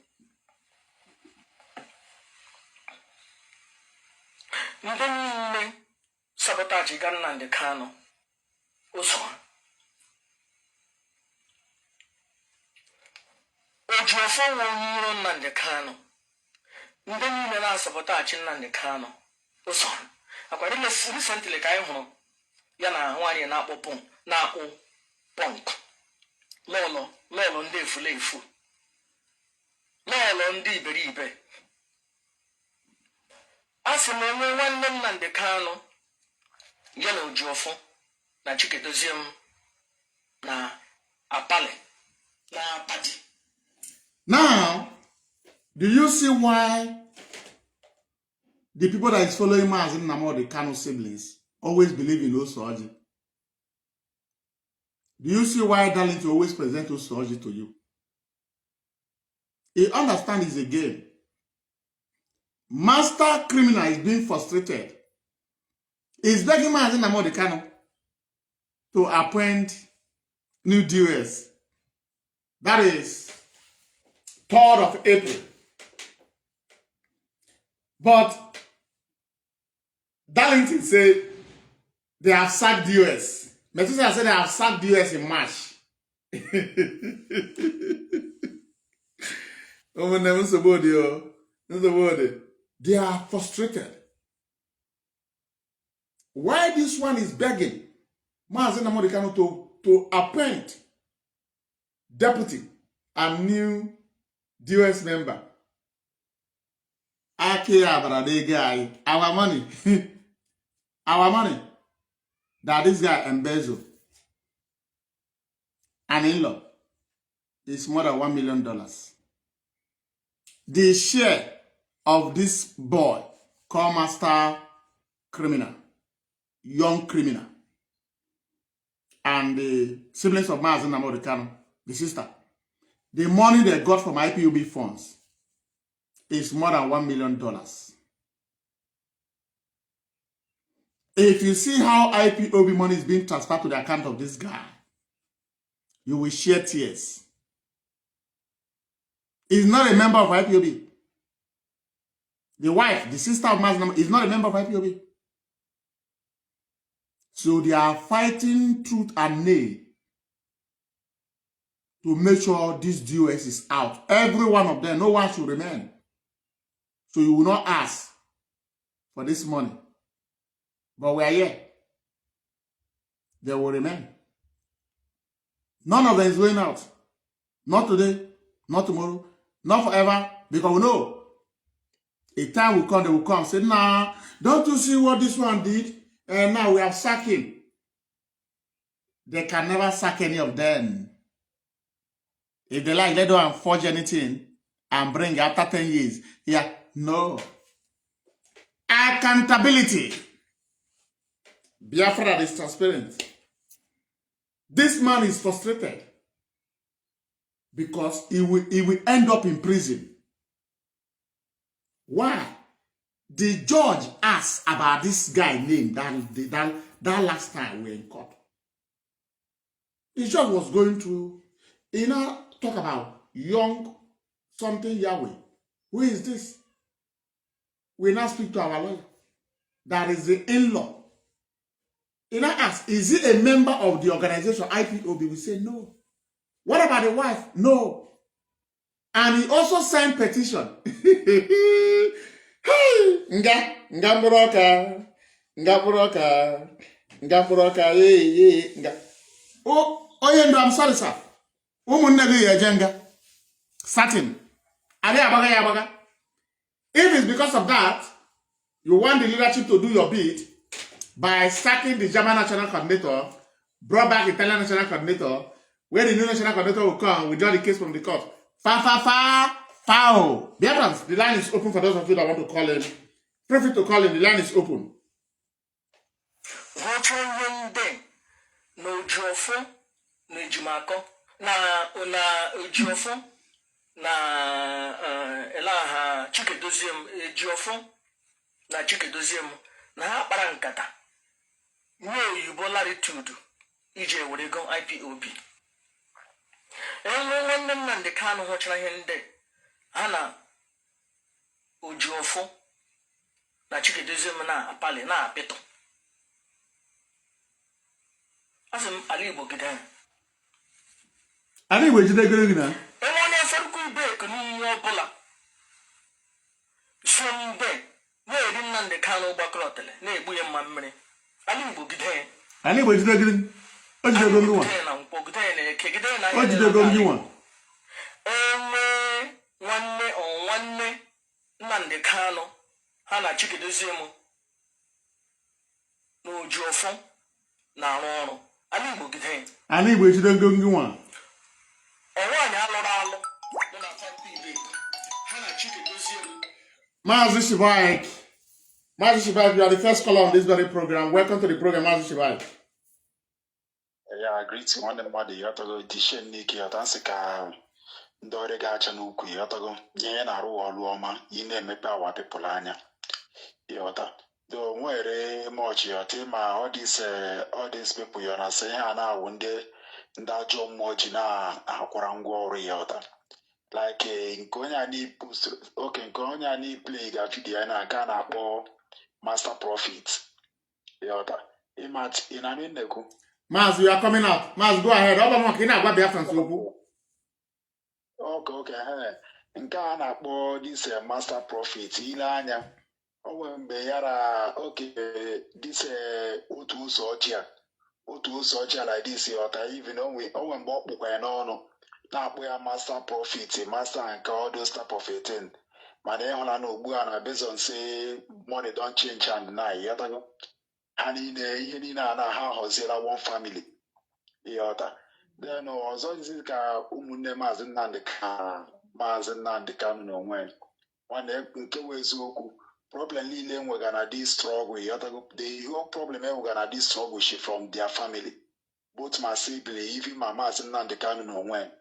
Ndị niile sabotage ga Nnamdi Kanu ụzọ. Oju ọfọ nwa onye iro Nnamdi Kanu. Ndị niile na-sabotage Nnamdi Kanu ụzọ. Akwa recently ka anyị hụrụ ya na nwaanyị na-akpụ punk. Lọlọ ndị efulefu. Lọlọ ndị iberibe. Asị m onwe nwanne Nnamdi Kanu ya na Ojiọfọ na Chikedozie m na Apali na Apadi. Now, do you see why the people that is following Mazi Nnamdi Kanu siblings always believe in Osoji? Do you see why Darlington always present Osoji to you? He understands it's a game. Master criminal is being frustrated. He's begging Mazi Nnamdi Kanu to appoint new DOS. That is 3rd of April. But Darlington said they have sacked DOS. Methuselah said they have sacked DOS in March. They are frustrated. Why this one is begging Mazi Nnamdi Kanu to appoint deputy and new DOS member? Our money. Our money that this guy embezzled and in-law is more than $1 million. The share of this boy called Master Criminal, young criminal, and the siblings of Mazi Nnamdi Kanu, the sister, the money they got from IPOB funds is more than $1 million. If you see how IPOB money is being transferred to the account of this guy, you will shed tears. He's not a member of IPOB. The wife, the sister of Mazi Nnamdi, is not a member of IPOB. So they are fighting tooth and nail to make sure this DOS is out. Every one of them, no one should remain. So you will not ask for this money. But we are here. They will remain. None of them is going out. Not today, not tomorrow, not forever. Because we know a time will come, they will come. Say, nah, don't you see what this one did? And now we are sacking. They can never sack any of them. If they like, they don't forge anything and bring after 10 years. Yeah, no. Accountability. Biafra is transparent. This man is frustrated because he will end up in prison. Why? The judge asked about this guy named that last time we were in court. The judge was going to, talk about young something Yahweh. Who is this? We now speak to our lawyer. That is the in-law. He now asks, is he a member of the organization IPOB? We say no. What about the wife? No. And he also signed petition. Nga buroka, nga. Oh, I'm sorry, sir. Certain. If it's because of that, you want the leadership to do your bid by sacking the German national coordinator, brought back the Italian national coordinator, where the new national coordinator will come, withdraw the case from the court. Foul. Biafrans, the line is open for those of you that want to call in. Feel free to call in, the line is open. No Jofo, no Jumako, na Jofo, na Elaha Chikedozium, Jofo, na Chikedozium, na Barankata. No, you bolaritude, EJ would go IPOB. And when the Kanu watch my hand, Anna Ujofo, na Chikedozium, na Apale, na Peto. Alibo Gidan. Alibo Gidan. And one of them could break no polar. Some day, where didn't the Kano Bacrotele, nay, William Mammy. Alibo Gidan. Alibo Gidan. What's the good one? What's the good one? One day, Nande Kano, Hana Chikidozimo. No Jofo, now. Ani we should go you one. Mazi Shibai. Mazi Shibai, you are the first caller on this very program. Welcome to the program, Mazi Shibai. Yeah, I agree to one of the Yotago Dishen Niki Otansika Dorega Chanuku Yotago, Yen Aru Luoma, Ine Mepa Wapi Polania. Yota. Don't worry much, Yotima, all these people you're not saying, and I one day that job mojina Aquarango Yota. Like in Konya need boost, okay, Konya need play Gafidiana, can apple master profit. Yota. Imat in an indeku. Maz, you are coming out. Maz, go ahead. Okay, in can apple this master profit, Ilanya. Oh, yara okay, this otu soja like this, or even when Bob no now we are master profit, master and all those type of thing. Manehola no buana based on say money don't change and now yata and in how one family. Yota. Then also this is umune Mazi Kanu when one Kewezoku. Problem Lilian we're gonna this struggle. The whole problem we're gonna this struggle she from their family. Both my sibling, even my mother and Nnamdi Kanu no when.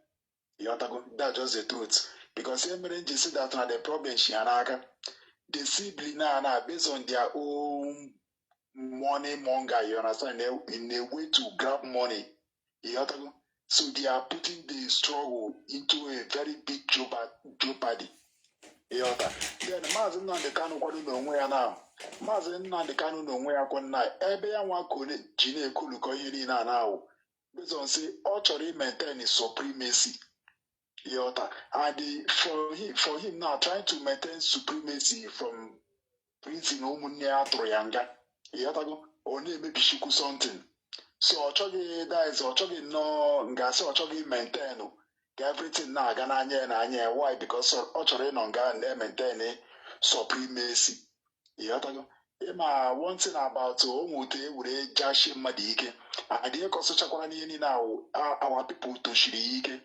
That's just the truth. Because everybody just see that the problem she anaga. The sibling now based on their own money monger, you understand, in a way to grab money. So they are putting the struggle into a very big jeopardy. ịghọta then Maazị Nnamdi Kanu kwado n'onwe ya na Maazị Nnamdi Kanu n'onwe ya kwana ebe ya nwa ka ji na-ekulukọ ihe niile a na-awụ bezon si ọ chọrọ maintain supremacy ịghọta and for him now trying to maintain supremacy from prison ụmụnne ya tụrụ ya nga ịghọtago ọ na-emebichikwu something so ọ chọghị dice ọ chọghị nnọọ ngasị ọ chọghị maintain ka everything na-aga n'anya ya why because ọ chọrọ ịnọ nga na-maintain supremacy ịghọtago ịma one thing about ụmụte ewere jashi mmadụ ike adịghị ka ọsụchakwara n'ihe niile our people toshiri ya ike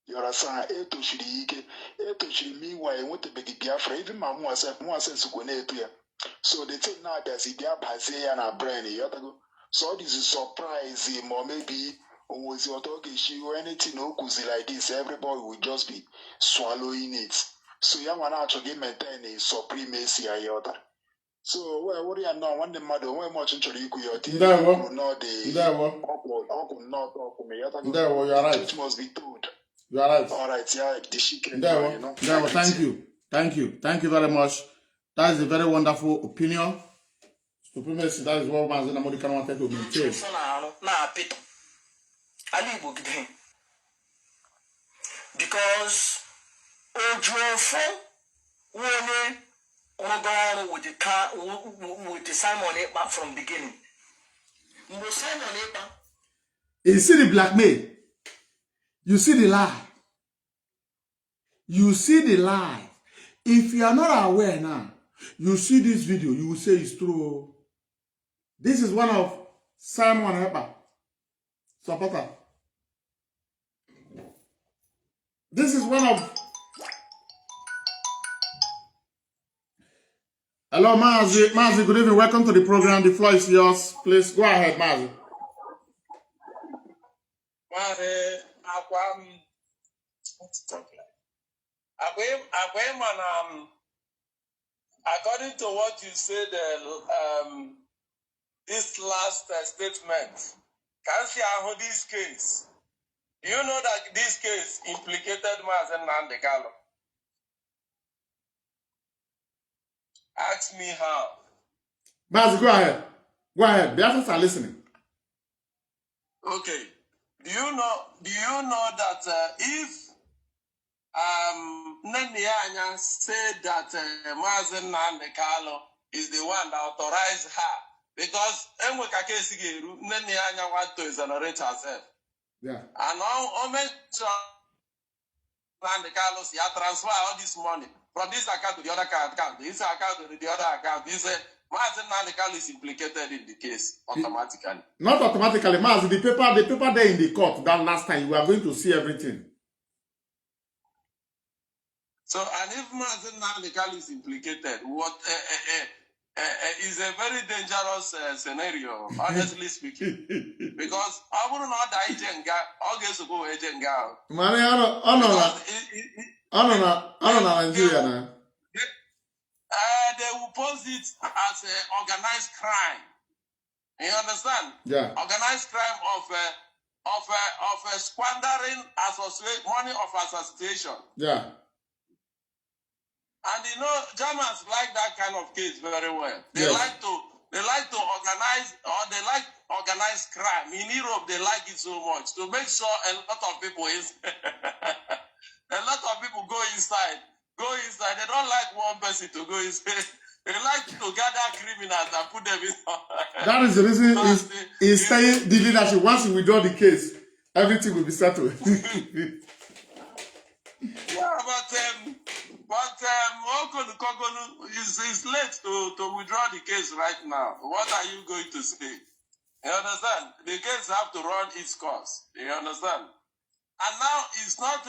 yorasa etoshiri ike etoshiri m iwa enwetabeghị Biafra even ma mụnwase nsokwe na-eto ya so the thing na-abịazi bịa bazie ya na brain ịghọtago so ọ dịzi surprise ma maybe onwezi ọtọ ọ ga-eshi anything o kwuzi like this everybody will just be swallowing it so ya nwa na-achọghị maintain a supremacy ya ịghọta so were ya nnọọ nwanne mmadụ onwe m ọchị chọrọ ikwu ya ọtị ọkwụ nnọọ ọkwụ ma ịghọtago truth must be told. You are right. All right, yeah, the chicken. Thank you very much. That is a very wonderful opinion. Supremacy, that is what Mazi Nnamdi Kanu wanted to maintain. Because Ojofo won with the Simon Ekpa from beginning. You see the blackmail. You see the lie. You see the lie. If you are not aware now, you see this video, you will say it's true. This is one of Simon Ekpa supporter. This is one of... Hello, Mazi. Mazi, good evening. Welcome to the program. The floor is yours. Please go ahead, Mazi. According to what you said, this last statement, can see how this case, you know that this case implicated Mazi Nnamdi Kanu. Ask me how. Mazi, go ahead. Go ahead. Biafrans are listening. Okay. Do you know that if Nnamdi said that Mazi Nnamdi Kanu is the one that authorized her because Nnamdi want to exonerate herself. Yeah. And all mention Nnamdi Kanu transfer all this money from this account to the other account, this account to the other account. He said Mazi Nnamdi Kanu is implicated in the case automatically. Not automatically, Mazi. The paper there in the court that last time you are going to see everything. So, and if Mazi Nnamdi Kanu is implicated, what is a very dangerous scenario, honestly speaking, because I would not die Jenga, I guess to go Jenga. Money, I don't know Nigeria now. They will pose it as an organized crime. You understand? Yeah. Organized crime of squandering money of association. Yeah. And you know, Germans like that kind of case very well. They like to organize, or they like organized crime. In Europe, they like it so much to make sure a lot of people go inside. They don't like one person to go inside. They like to gather criminals and put them in. That is the reason he's saying the leadership. Once we withdraw the case, everything will be settled. Yeah, but it's late to withdraw the case right now. What are you going to say? You understand? The case have to run its course. You understand? And now it's not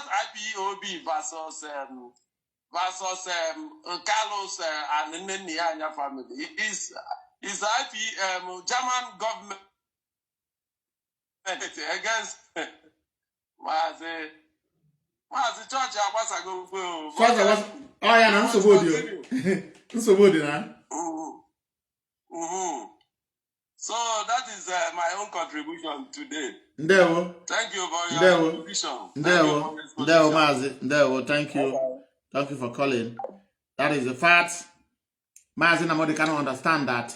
IPOB versus Carlos and Nnamdi family. It's German government against Mazi. Mazi church agbasago go. Oh yeah, na nsogbu na. So that is my own contribution today. Ndewo. Thank you for your contribution. Ndewo, Mazi. Ndewo, thank you. Thank you for calling. That is a fact. Mazi Nnamdi cannot understand that.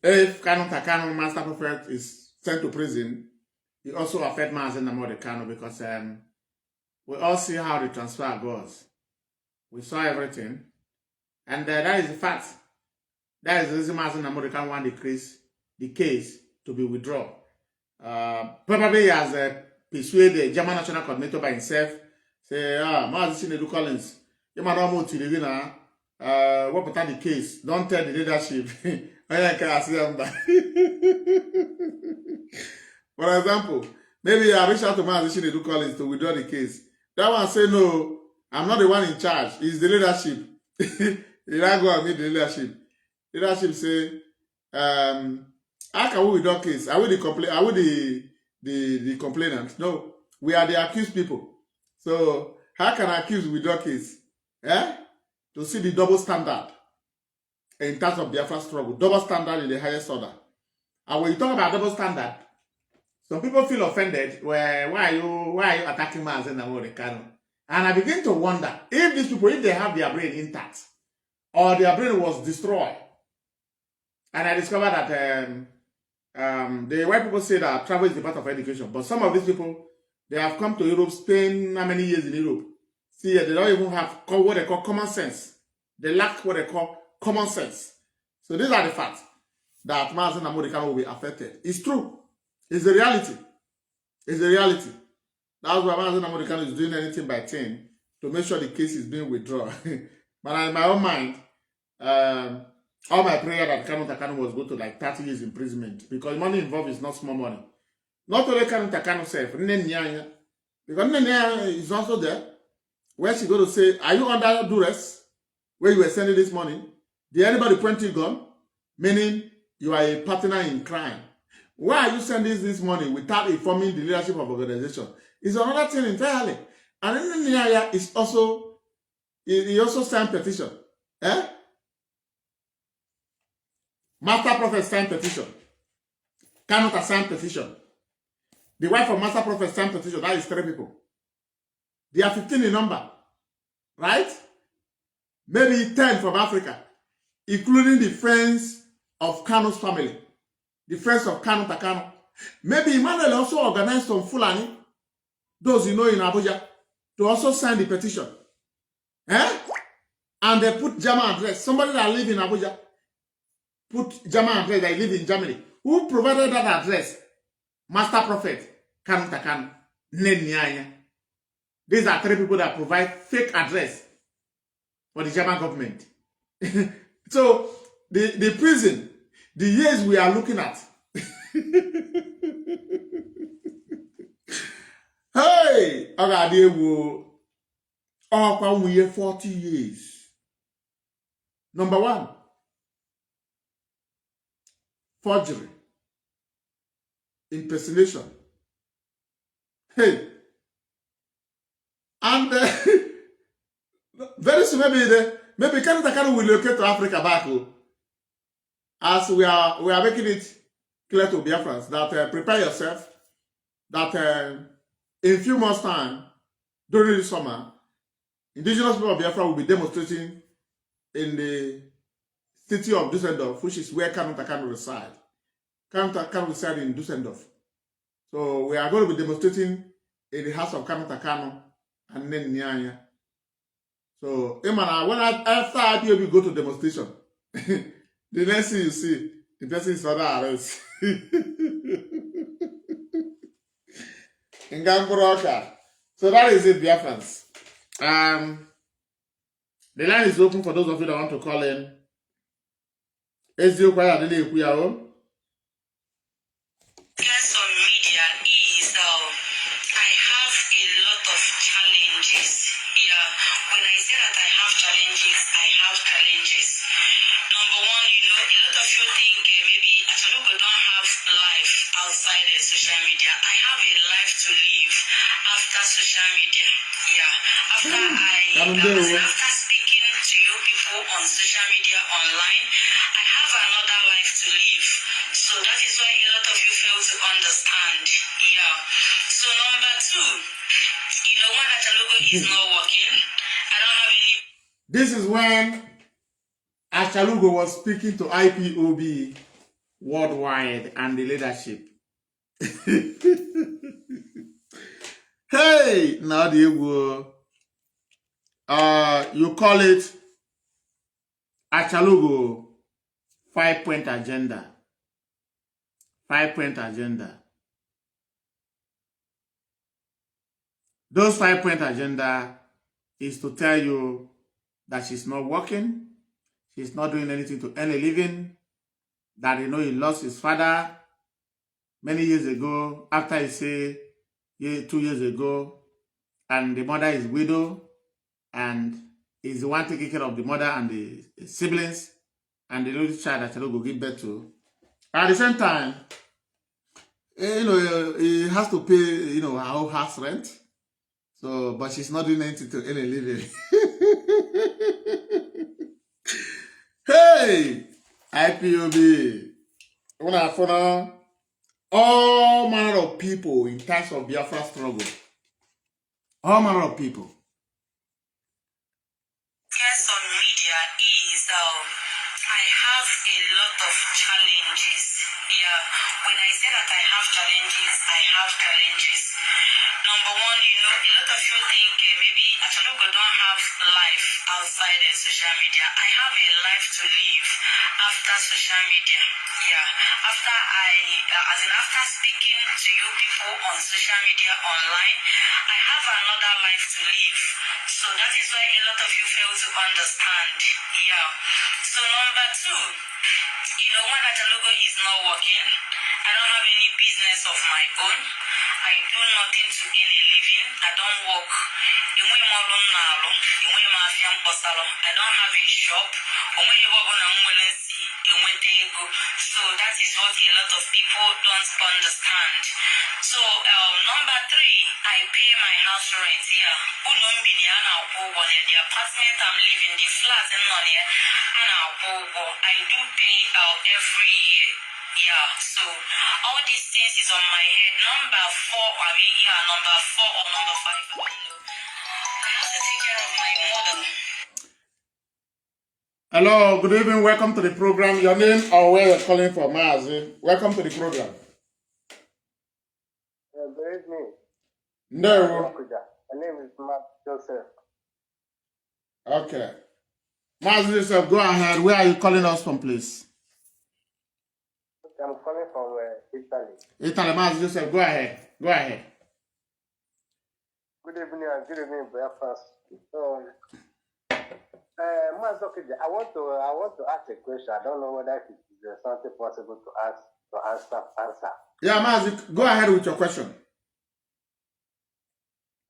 If Kanu Master Prophet, is sent to prison, it also affects Mazi Nnamdi because we all see how the transfer goes. We saw everything. And that is a fact. That is the reason Mazi Nnamdi want the case to be withdrawn. Probably he has persuaded the German National Coordinator by himself. Say, Mazi Chinedu Collins, you might not move to the winner. What about the case? Don't tell the leadership. For example, maybe I reach out to Mazi Chinedu Collins to withdraw the case. That one say, no, I'm not the one in charge. It's the leadership. He not go and meet the leadership. Leadership say, how can we withdraw case? Are we the complainant? No, we are the accused people. So how can accused withdraw case? To see the double standard in terms of Biafra struggle, double standard in the highest order. And when you talk about double standard, some people feel offended. Why are you attacking Mazi Nnamdi Kanu? And I begin to wonder if these people, if they have their brain intact, or their brain was destroyed. And I discovered that the white people say that travel is the part of education, but some of these people, they have come to Europe, spend how many years in Europe? See, they don't even have what they call common sense. They lack what they call common sense. So these are the facts that Mazi Nnamdi Kanu will be affected. It's true. It's a reality. It's a reality. That's why Mazi Nnamdi Kanu is doing anything by 10 to make sure the case is being withdrawn. But in my own mind, all my prayer that Kanu was go to like 30 years imprisonment, because money involved is not small money. Not only Kanu self, because Nnenya is also there, where she go to say, are you under duress, where you were sending this money? Did anybody point you gun? Meaning you are a partner in crime. Why are you sending this money without informing the leadership of organization? It's another thing entirely. And Nnenya is also, he also signed petition. Master Prophet signed petition. Kanu signed petition. The wife of Master Prophet signed petition. That is 3 people. They are 15 in number. Right? Maybe 10 from Africa. Including the friends of Kanu's family. The friends of Kanu. Maybe Emmanuel also organized some Fulani, those you know in Abuja, to also sign the petition. And they put German address. Somebody that live in Abuja put German address that live in Germany. Who provided that address? Master Prophet, Kanu. Nnenya. These are 3 people that provide fake address for the German government. So, the prison, the years we are looking at. Hey! We have 40 years. Number 1, forgery, impersonation. Hey! And very soon, maybe Kanu will locate to Africa back. As we are making it clear to Biafrans that prepare yourself. That in a few months' time, during the summer, indigenous people of Biafra will be demonstrating in the city of Düsseldorf, which is where Kanu reside. Kanu reside in Düsseldorf. So we are going to be demonstrating in the house of Kanu and then Nnenya. So, when after IPOB go to demonstration, the next thing you see, the person is under arrest. In Gamboroka. So that is it, Biafrans. The line is open for those of you that want to call in. Guess on media is I have a lot of challenges. Yeah, when I say that I have challenges, I have challenges. Number 1, a lot of you think maybe Achalugo don't have life outside the social media. I have a life to live after social media. Yeah, after speaking to you people on social media online, I have another life to live. So that is why a lot of you fail to understand. Yeah. So number 2, one that logo is not working. I don't have any. This is when Achalugo was speaking to IPOB worldwide and the leadership. Hey, now you call it Achalugo 5-point agenda. 5-point agenda. Those 5-point agenda is to tell you that she's not working, she's not doing anything to earn a living, that he lost his father many years ago, after he say 2 years ago, and the mother is widow, and is the one taking care of the mother and the siblings, and the little child that will give birth to. At the same time, he has to pay, her whole house rent. So, but she's not doing anything to earn a living. Hey, IPOB. All manner of people in terms of Biafra struggle. All manner of people. Yes, on media is I have a lot of challenges. Yeah, when I say that I have challenges, I have challenges. Number one, a lot of you think maybe Achalugo don't have life outside of social media. I have a life to live after social media. Yeah, after speaking to you people on social media online, I have another life to live. So that is why a lot of you fail to understand. Yeah. So number two, when Achalugo is not working, I don't have any business of my own. I do nothing to earn a living. I don't work. I don't have a shop. So that is what a lot of people don't understand. So number three, I pay my house rent here. The apartment I'm living, the flat I do pay every year. Yeah, so all these things is on my head. Number four or number five. I have to take care of my mother. Hello, good evening. Welcome to the program. Your name or where you're calling from, Mazi? Welcome to the program. Good evening. No. My name is Mark Joseph. Okay. Mazi Joseph, go ahead. Where are you calling us from, please? I'm calling from Italy. Italy, Mazi Joseph, go ahead. Go ahead. Good evening and good evening, Biafrans. So, Mazi, I want to ask a question. I don't know whether it is something possible to answer. Yeah, Mazi, go ahead with your question.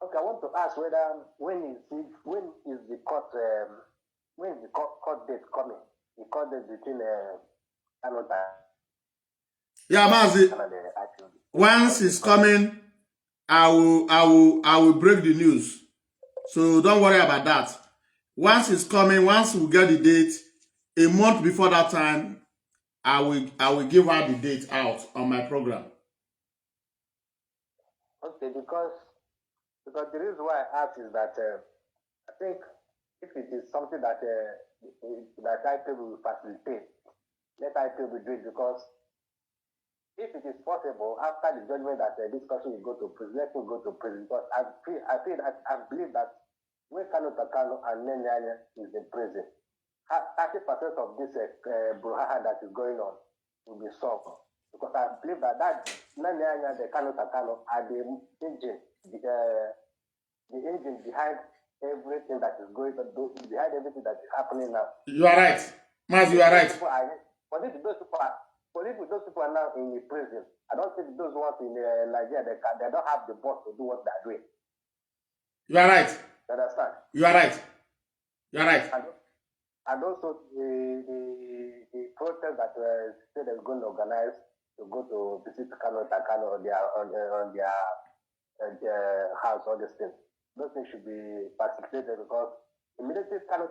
Okay, I want to ask whether when is the court date coming? The court date between Kanu. Yeah, Mazi. Once it's coming, I will break the news. So don't worry about that. Once it's coming, once we get the date, a month before that time, I will give out the date out on my program. Okay, because the reason why I ask is that I think if it is something that IPOB will facilitate, let IPOB do it, because if it is possible after the judgment that this person will go to prison, let him go to prison. Because I believe that when Kanu and Nnamdi is in prison, 30% of this brouhaha that is going on will be solved. Because I believe that Nnamdi, the Kanu are the engine, the engine behind everything that is going on, behind everything that is happening now. You are right. Mazi, you are right. Those people are now in the prison. I don't think those ones in Nigeria, they don't have the boss to do what they're doing. You are right. You understand? You are right. You are right. And also the protest that state is going to organize to go to visit Kanu on their house, all these things. Those things should be facilitated, because immediately Kanu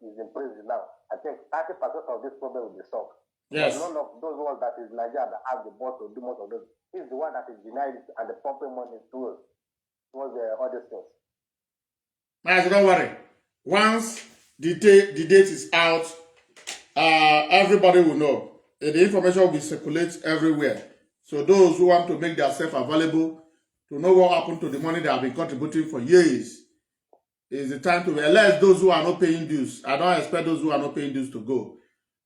is in prison now, I think 30% of this problem will be solved. Yes. None of those ones that is Nigeria that have the boss to do most of those. He's the one that is denied it and the pumping money towards all these things. Mazi, don't worry. Once the date is out, everybody will know. The information will be circulated everywhere. So those who want to make themselves available to know what happened to the money they have been contributing for years, is the time to be. Unless those who are not paying dues. I don't expect those who are not paying dues to go.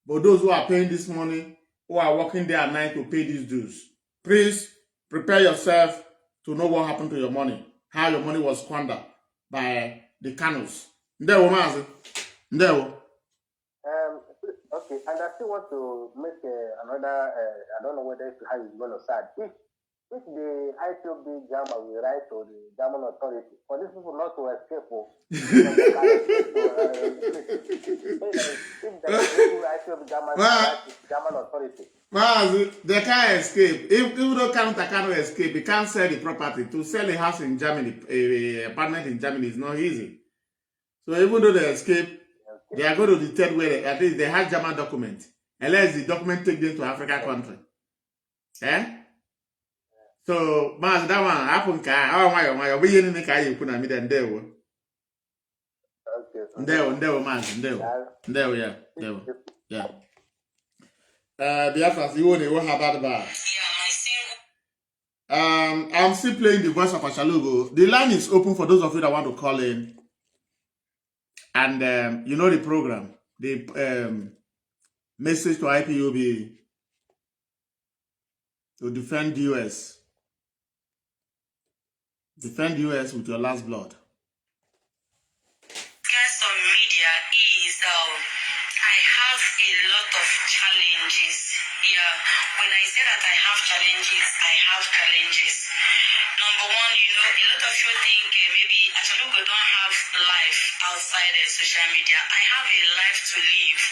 But those who are paying this money, who are working day and night to pay these dues, please prepare yourself to know what happened to your money, how your money was squandered by the Kanus. Ndewo, Mazi. Ndewo. Okay, and I still want to make another, I don't know whether how it's going to start. If the IPOB Jama will write to the German authority, for these people not to escape, if the IPOB Jama write to German authority. Mazi, they can't escape. If though Kanu cannot escape, he can't sell the property. To sell a house in Germany, a apartment in Germany is not easy. So even though they escape, they are going to the third way. At least they have German document. Unless the document take them to African country. Eh? So, Mazi, that one happen why we in the car you put me then there. Ndewo, Mazi, Ndewo, yeah. Biafrans, you want to have that bar. I'm still playing the voice of Achalugo. The line is open for those of you that want to call in. And you know the program, the message to IPOB to defend US. Defend US with your last blood. On media is I have a lot of challenges. Yeah, when I say that I have challenges, I have challenges. Number one, a lot of you think maybe Achalugo don't have life outside of social media. I have a life to live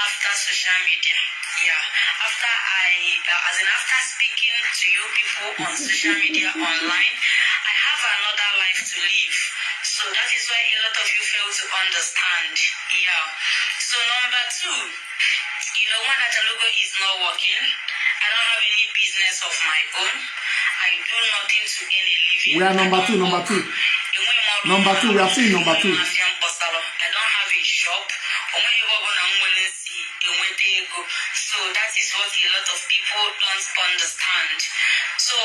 after social media. Yeah, after speaking to you people on social media online, I have another life to live. So that is why a lot of you fail to understand. Yeah. So number two, when Achalugo is not working, I don't have any business of my own. I do nothing to earn a living. We are number two. Number two, we are seeing number two. I don't have a shop. So that is what a lot of people don't understand. So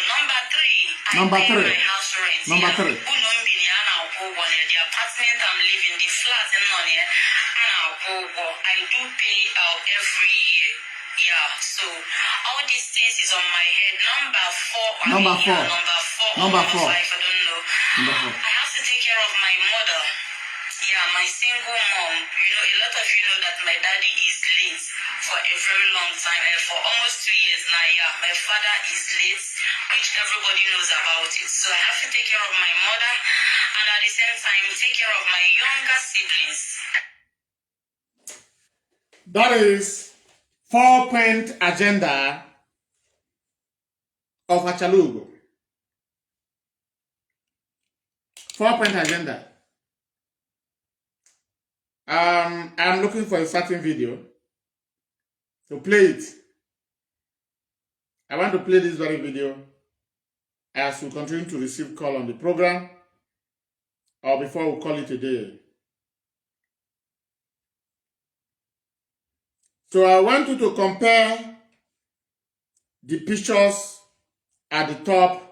number three, I pay my house rent. The apartment I'm living, the flat I do pay every year. Yeah, so all these things is on my head. Number four. I don't know. I have to take care of my mother. Yeah, my single mom. A lot of you know that my daddy is late for a very long time. And for almost 2 years now, yeah, my father is late, which everybody knows about it. So I have to take care of my mother and at the same time take care of my younger siblings. That is 4-point agenda of Achalugo. 4-point agenda. I'm looking for a certain video to play it. I want to play this very video as we continue to receive call on the program or before we call it a day. So I want you to compare the pictures at the top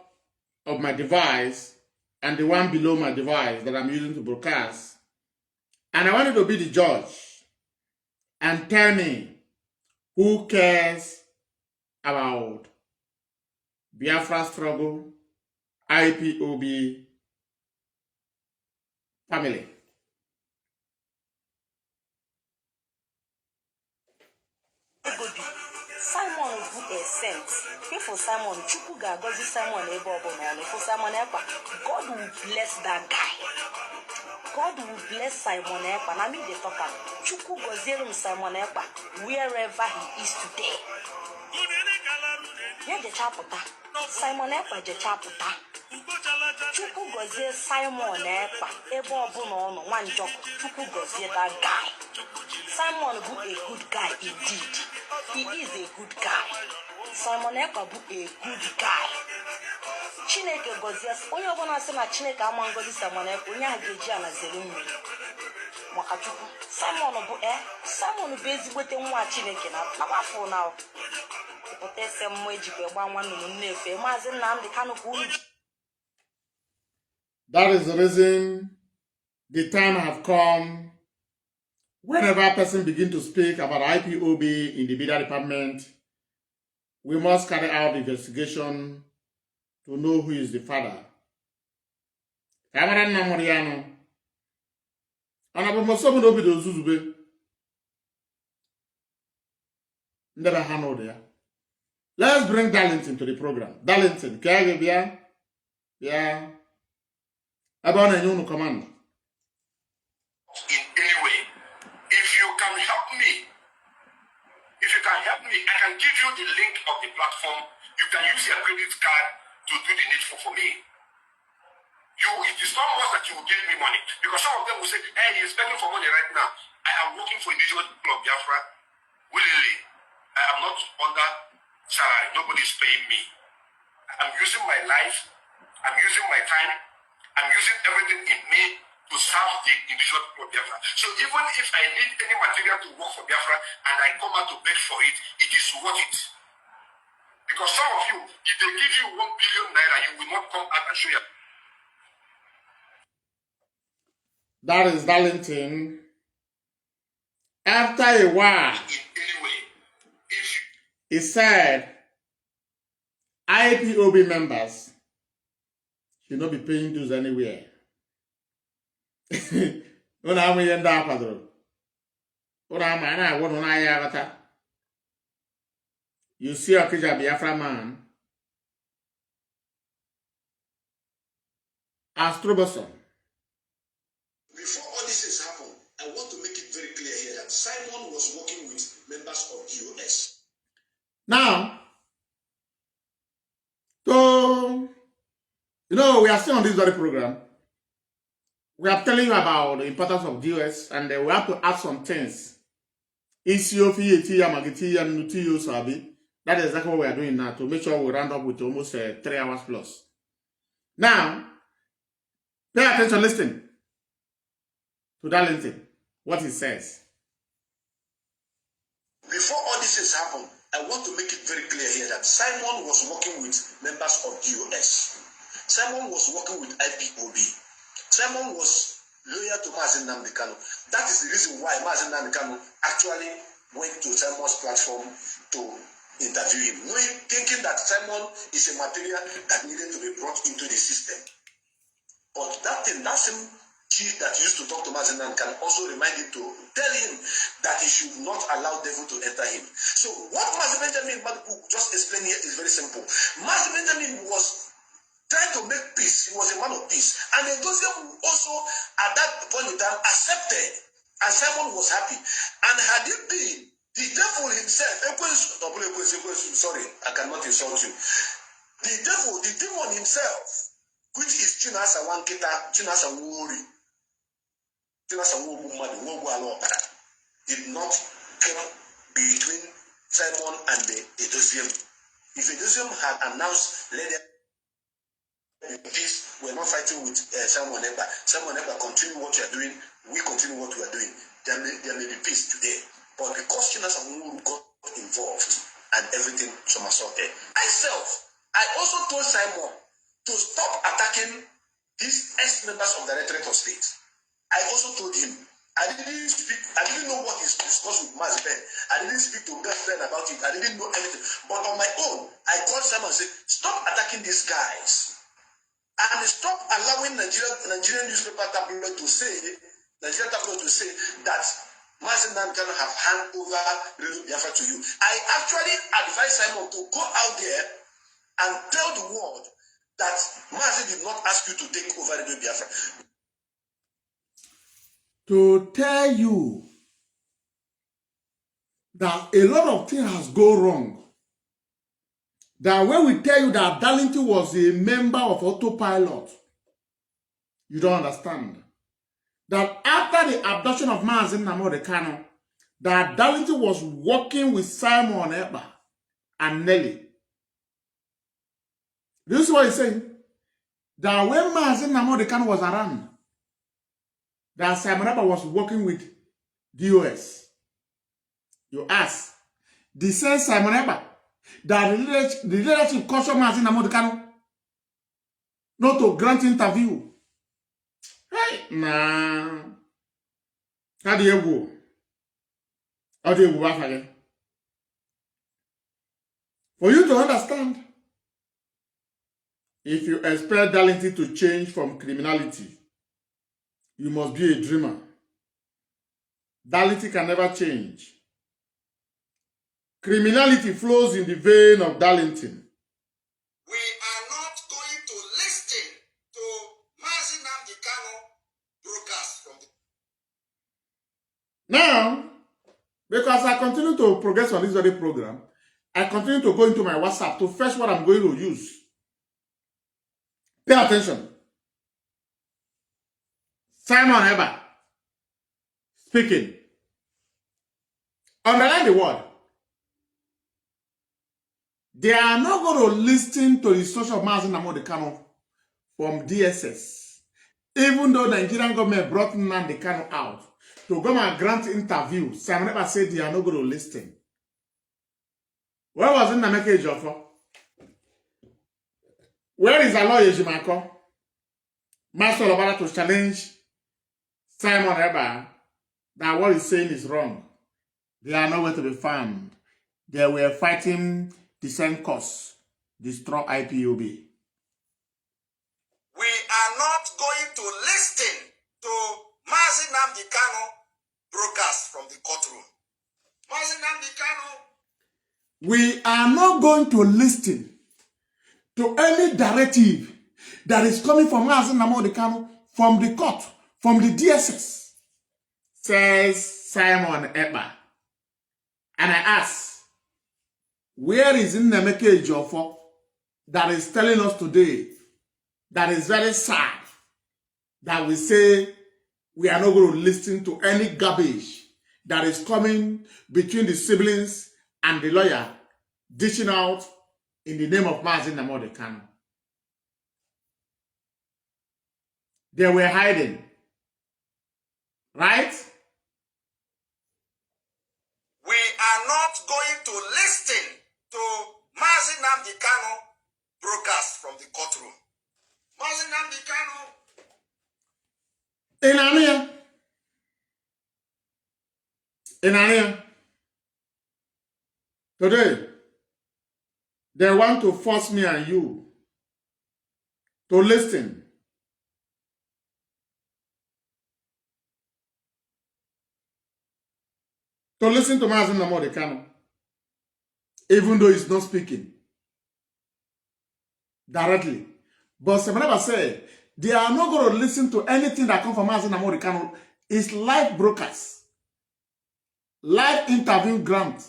of my device and the one below my device that I'm using to broadcast. And I want you to be the judge and tell me who cares about Biafra struggle, IPOB family. Simon who is sent. If Simon, Chuku Gagozi Simon Ebo for Simon Epa, God will bless that guy. God will bless Simon Epa. And I mean the talker. Chuku Gozerum Simon Epa, wherever he is today. Yeah, the chapota. Simon Epa, the chapota. Chuku Goze Simon Epa, Ebo Bono, one job. Chuku Goze that guy. Simon is a good guy indeed. He is a good guy. Simon Epa is a good guy. Chineke gozie onye ọbụla sị na Chineke ama ngozi Simon Ekpa onye ahụ ga-eji ala zere mmiri maka Chukwu. Simon bụ ezigbote nwa Chineke na afọ na pụta ese mmụọ ejikwa gba nwa nnụnụ nnefe Mazi Nnamdi Kanu ka unu. That is the reason the time have come. Whenever a person begins to speak about IPOB in the media department, we must carry out the investigation to know who is the father. Let's bring Darlington to the program. Darlington, can you be? Yeah. About a new command. In any way, if you can help me, I can give you the link of the platform. You can use your credit card to do the needful for me. It is not much that you will give me money, because some of them will say, hey, he is begging for money right now. I am working for individual people of Biafra willingly. I am not under salary. Nobody is paying me. I'm using my life. I'm using my time. I'm using everything in me to serve the individual people of Biafra. So even if I need any material to work for Biafra and I come out to beg for it, it is worth it. Because some of you, if they give you 1 billion naira, you will not come out and show your... That is Darlington. After a while, he said, IPOB members should not be paying dues anywhere. You see a Biafra man as troublesome. Before all this has happened, I want to make it very clear here that Simon was working with members of GOS. Now, so, we are still on this very program. We are telling you about the importance of GOS, and we have to add some things. That is exactly what we are doing now, to make sure we round up with almost 3 hours plus. Now, pay attention, listen to Darlington, what he says. Before all this has happened, I want to make it very clear here that Simon was working with members of GOS. Simon was working with IPOB. Simon was loyal to Mazi Nnamdi Kanu. That is the reason why Mazi Nnamdi Kanu actually went to Simon's platform to interview him, thinking that Simon is a material that needed to be brought into the system. But that same chief that used to talk to Mazi Nnamdi can also remind him to tell him that he should not allow devil to enter him. So what Mazi Benjamin just explained here is very simple. Mazi Benjamin was trying to make peace. He was a man of peace. And Edosium also, at that point in time, accepted. And Simon was happy. And had it been the devil himself, sorry, I cannot insult you. The demon himself, which is Chinasa Wankita, Chinasa Wuri, Chinasa Wubu, did not come between Simon and the Edosium. If Edosium had announced, let them peace, we're not fighting with Simon Ekpa. Simon Ekpa, continue what you are doing, we continue what we are doing. There may be peace today. But because Chinas and Muru got involved and everything somersaulted, I also told Simon to stop attacking these ex-members of the Directorate of State. I also told him, I didn't know what is discussed with Mazi Ben. I didn't speak to best friend about it. I didn't know anything. But on my own, I called Simon and said, stop attacking these guys. And stop allowing Nigerian newspaper tabloid to say that Mazi Nnamdi Kanu have handed over Radio Biafra to you. I actually advised Simon to go out there and tell the world that Mazi did not ask you to take over Radio Biafra. To tell you that a lot of things has gone wrong. That when we tell you that Darlington was a member of Autopilot, you don't understand. That after the abduction of Mazi Nnamdi Kanu, that Darlington was working with Simon Ekpa and Nelly. This is what he's saying. that when Mazi Nnamdi Kanu was around, that Simon Ekpa was working with DOS. You ask, the same Simon Ekpa that the leadership cautioned Mazi Nnamdi Kanu not to grant interview. Hey, nah. How do you go? How do you go back again? For you to understand, if you expect Darlington to change from criminality, you must be a dreamer. Darlington can never change. Criminality flows in the vein of Darlington. We are not going to listen to Mazi Nnamdi Kanu broadcast from the... Now, because I continue to progress on this very program, I continue to go into my WhatsApp to fetch what I'm going to use. Pay attention. Simon Ekpa speaking. Underline the word. They are not going to listen to the social of Mazi Nnamdi Kanu from DSS. Even though the Nigerian government brought Nnamdi Kanu out to go and grant interview, Simon Ekpa said they are not going to listen. Where was Nnamdi Ejiofor? Where is Aloy Ejimako? Master Obara to challenge Simon Ekpa that what he's saying is wrong. They are nowhere to be found. They were fighting the same cause, destroy IPOB. We are not going to listen to Mazi Nnamdi Kanu broadcast from the courtroom. Mazi Nnamdi Kanu. We are not going to listen to any directive that is coming from Mazi Nnamdi Kanu from the court, from the DSS, says Simon Ekpa. And I ask, where is Nnamdi Ejiofor that is telling us today that is very sad that we say we are not going to listen to any garbage that is coming between the siblings and the lawyer dishing out in the name of Mazi Nnamdi Kanu? They were hiding, right? We are not going to listen to Mazi Nnamdi Kanu broadcast from the courtroom. Mazi Nnamdi Kanu. In Ania. Today, they want to force me and you to listen. To listen to Mazi Nnamdi Kanu, even though he's not speaking directly. But Semenaba said, they are not going to listen to anything that comes from Mazi Nnamdi Kanu. It's live broadcast, live interview grant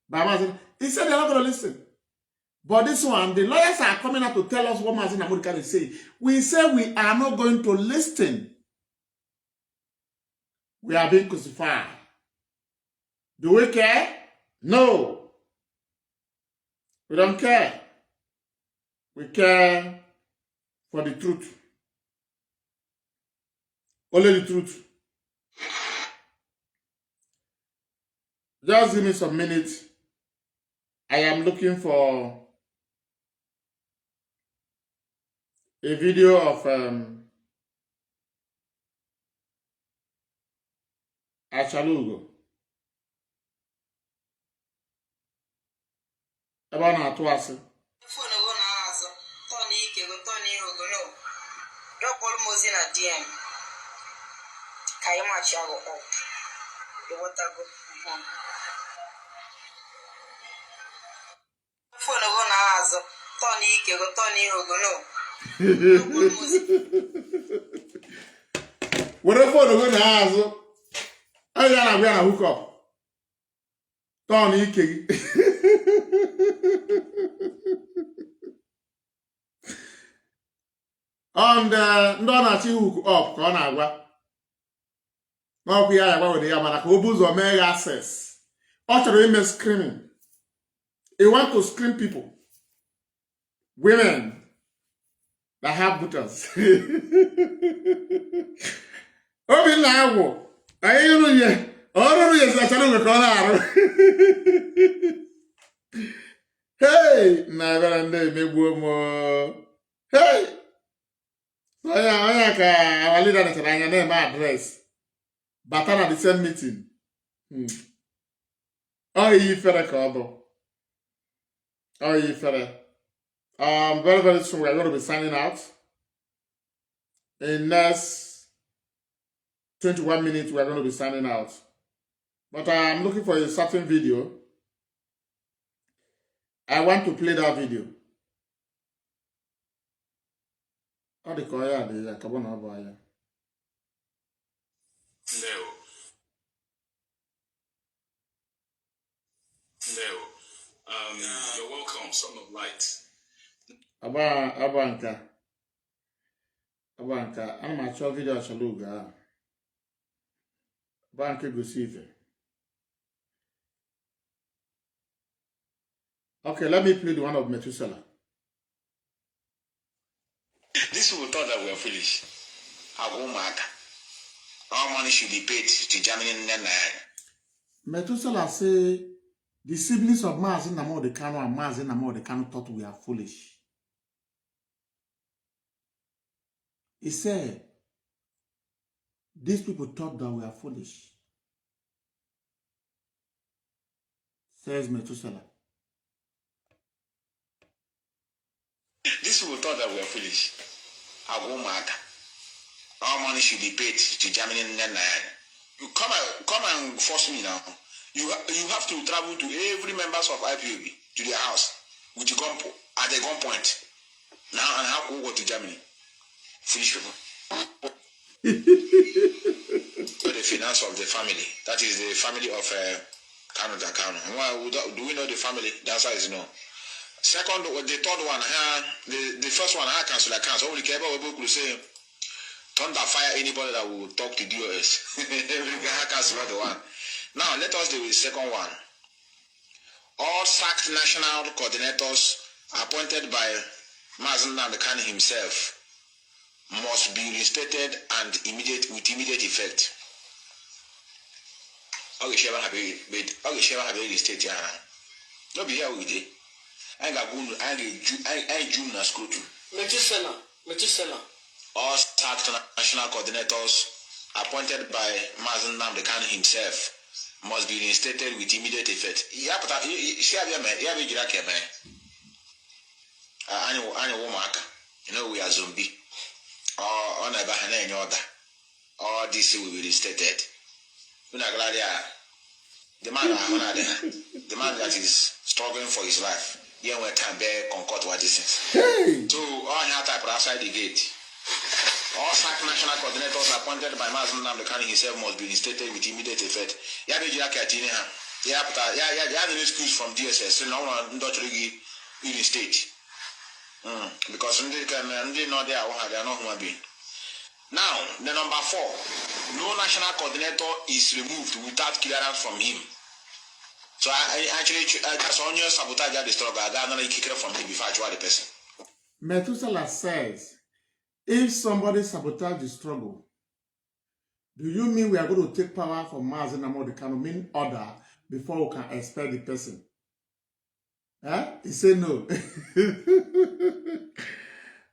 by Mazi. He said they're not going to listen. But this one, the lawyers are coming out to tell us what Mazi Nnamdi Kanu is saying. We say we are not going to listen. We are being crucified. Do we care? No. We don't care. We care for the truth. Only the truth. Just give me some minutes. I am looking for a video of Achalugo. Ebe ọ na-atụ asị. DM. Ka anyị machi ahụ up. Ịghọtago. Phone go na azụ. Tọn ike go tọn ihu go no. Were phone go na azụ. Anyị na-abịa na hook up. Tọn ike gị. And ndị ọ na-achị hook up ka ọ na-agwa n'ọkụ ya agbanwere ya mana ka o bu ụzọ mee ya access. Ọ chọrọ ime screaming. He want to scream people, women, that have buttons. Obi na wo. Ayi no ye. Oro ye sa chalo we kola. Hey, na verande megbuo mo. Hey. Oya ka our leader na tanya na ma address. Batana the same meeting. Oh, you fere ka obo. Oh, you fere. Very, very soon we are going to be signing out. In next 21 minutes, we are going to be signing out. But I'm looking for a certain video. I want to play that video. How the Korea is come on over here. You're welcome, son of light. Abanka, I'm not sure video Shaluga. Banka go see it. Okay, let me play the one of Methuselah. These people thought that we are foolish. How go matter? Our money should be paid to Germany and Methuselah say the siblings of Mazi Nnamdi Kanu and Mazi Nnamdi Kanu thought we are foolish. He said, these people thought that we are foolish. Says Methuselah. These people thought that we are foolish. How go matter? Our money should be paid to Germany and you come and force me now. You have to travel to every members of IPOB to their house with the gun at the gunpoint. Now and how go to Germany? Foolish people. So the finance of the family. That is the family of Kanu. Well, do we know the family? The answer is no. Second, the third one, the first one, I cancel accounts. Only care about people say, don't fire anybody that will talk to DOS. I cancel the one. Now, let us do the second one. All sacked national coordinators appointed by Mazi Nnamdi himself must be reinstated and with immediate effect. Okay, Sheva have a restate here. Don't be here with it. I June na screw to. Methuselah. All sacked national coordinators appointed by Mazi Nnamdi himself must be reinstated with immediate effect. You know we are zombie. Or on a bahana in order. All this will be reinstated. The man that is struggling for his life. Yeah, we can bear concord what this is. So all here type outside the gate. All sacked national coordinators appointed by Mazi Nnamdi himself must be reinstated with immediate effect. Yeah, an excuse from DSS. So no one don't really reinstate. Because they know they are not human being. Now, the number 4, no national coordinator is removed without clearance from him. So I that's on your sabotage the struggle. I got another kicker from him before I try the person. Methuselah says, if somebody sabotage the struggle, do you mean we are going to take power from Mazi Nnamdi Kanu, mean order, before we can expel the person? He said no.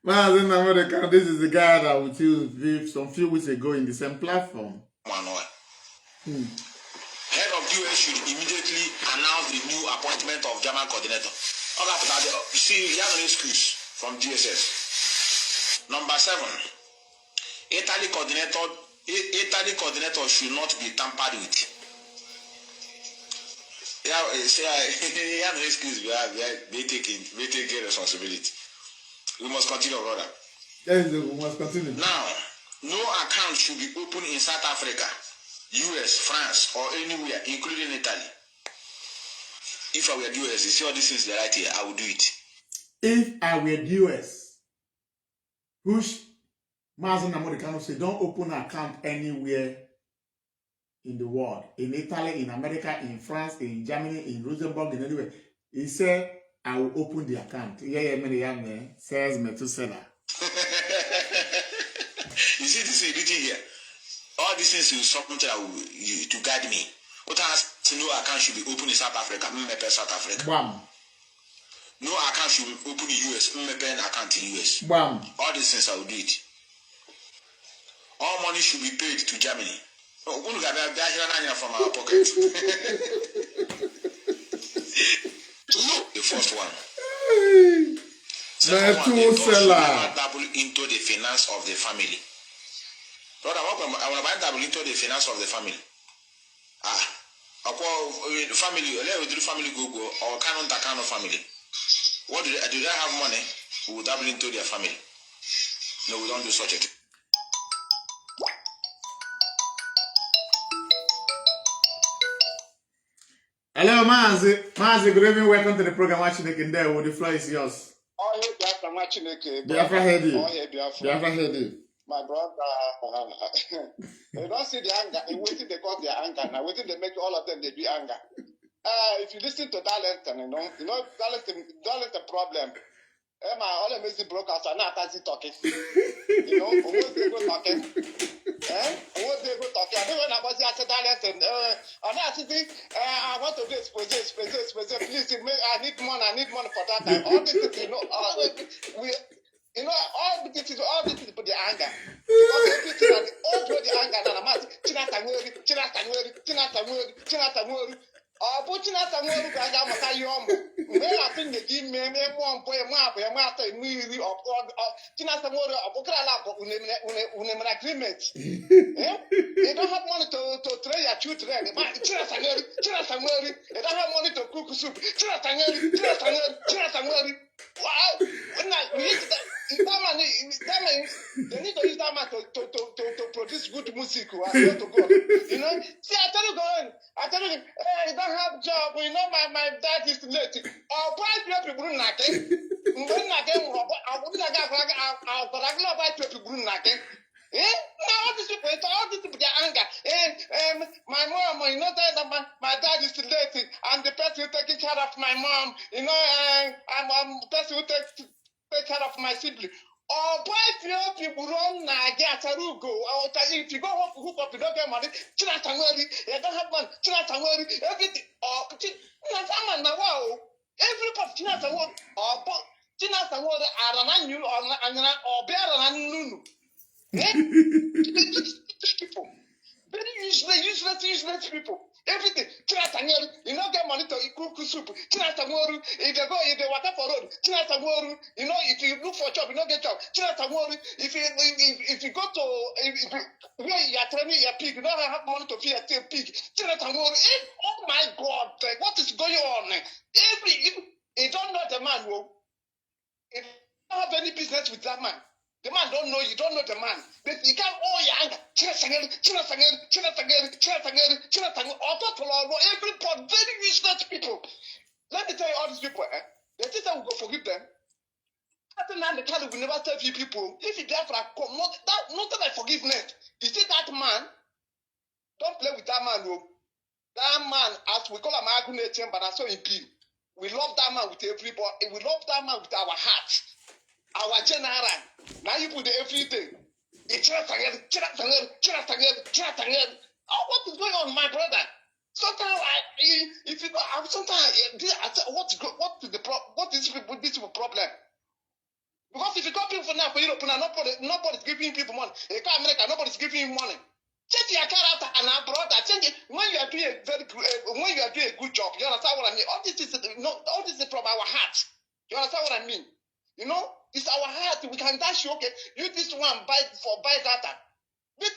Mazi Nnamdi Kanu, this is the guy that we used some few weeks ago in the same platform. Head of US should immediately announce the new appointment of German coordinator. You see, you have an excuse from DSS. Number 7, Italy coordinator should not be tampered with. Yeah, you have an excuse. We take responsibility. We must continue, brother. Yes, we must continue. Now, no account should be opened in South Africa, US, France, or anywhere, including Italy. If I were the US, you see all these things right here, I would do it. If I were the US, push Mazi Nnamdi Kanu say don't open an account anywhere in the world. In Italy, in America, in France, in Germany, in Luxembourg, in anywhere. He said, I will open the account. Yeah, says Methuselah. these things is something to guide me. What has to no account should be open in South Africa, South Africa. Bam. No account should be open in US, an account in US. Bam. All these things I will do it. All money should be paid to Germany. Oh, we got that from our pocket. The first one. Second one, they double into the finance of the family. Brother, I want to double into the finance of the family. Family, let the family go or Kanu family. What do they have money? We will double into their family. No, we don't do such a thing. Hello, Mazi. Mazi, good evening. Welcome to the program. Watching it in there. The floor is yours. Oh, hey, Biafra, watching it. Biafra head you. Oh, hey, Biafra. Biafra head you. My brother, they don't see the anger. They waiting they got their anger. Now waiting they make all of them they be anger. If you listen to Darlington, Darlington problem. My all amazing brokers are not as talking. Almost they go talking. Almost they go talking. I don't know about the Darlington. I want to do this, please. I need money for that. All this, all this is for the anger. Because everything is all for the anger. Now, I'm asking, China. But China, I think they give me one point, agreement. They don't have money to train your children. They don't have money to cook soup. Wow. They need to use that man to produce good music. I swear to God. See, I tell you, hey, you don't have job. My dad is late. I'll buy people nothing. I'll buy people nothing. Now all these people their anger. My mom, my dad is late, and the person who taking care of my mom, I'm the person who take care of my sibling. Or buy people run get a go. If you go hook up, you don't get money. You don't have money. Everything. Everybody, people. Very useless people. Everything. You don't get money to cook soup. If they water for road. If you look for a job, you don't get job. If you go to where you are training your pig, you don't have money to feed a pig. Oh my God, what is going on? You don't know the man, you don't have any business with that man. The man don't know you, don't know the man. You can't anger. Everybody, very useless people. Let me tell you all these people, they think I will go forgive them. Nnamdi will never tell you people. If you Biafra come, not like forgiveness. You see that man? Don't play with that man, That man, as we call him Agunete, but I saw him kill. We love that man with everybody. We love that man with our heart. Our general. Now you put everything. What is going on, my brother? Sometimes what is this problem? Because if you got people now for Europe, nobody's giving people money. You go America, nobody's giving you money. Change your character and our brother. Change it when you are doing a good job. You understand what I mean? All this is from our heart. You understand what I mean? It's our heart. We can dash you, okay? You this one buy data. But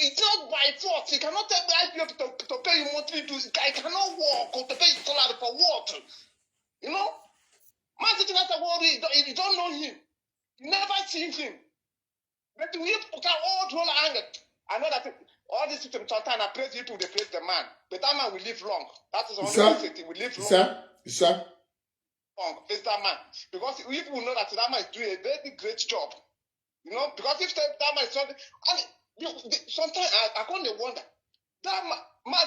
it's not by force. You cannot tell me to pay you monthly dues. I cannot work or to pay you salary for what? Mazi doesn't worry. You don't know him. You never seen him. But we can all hold anger. I know that all these systems sometimes I praise people, they praise the man. But that man will live long. That is the only thing. He will live long. Sir. It's that man. Because we people know that man is doing a very great job. Because if that man is something, sometimes I kind of wonder, that man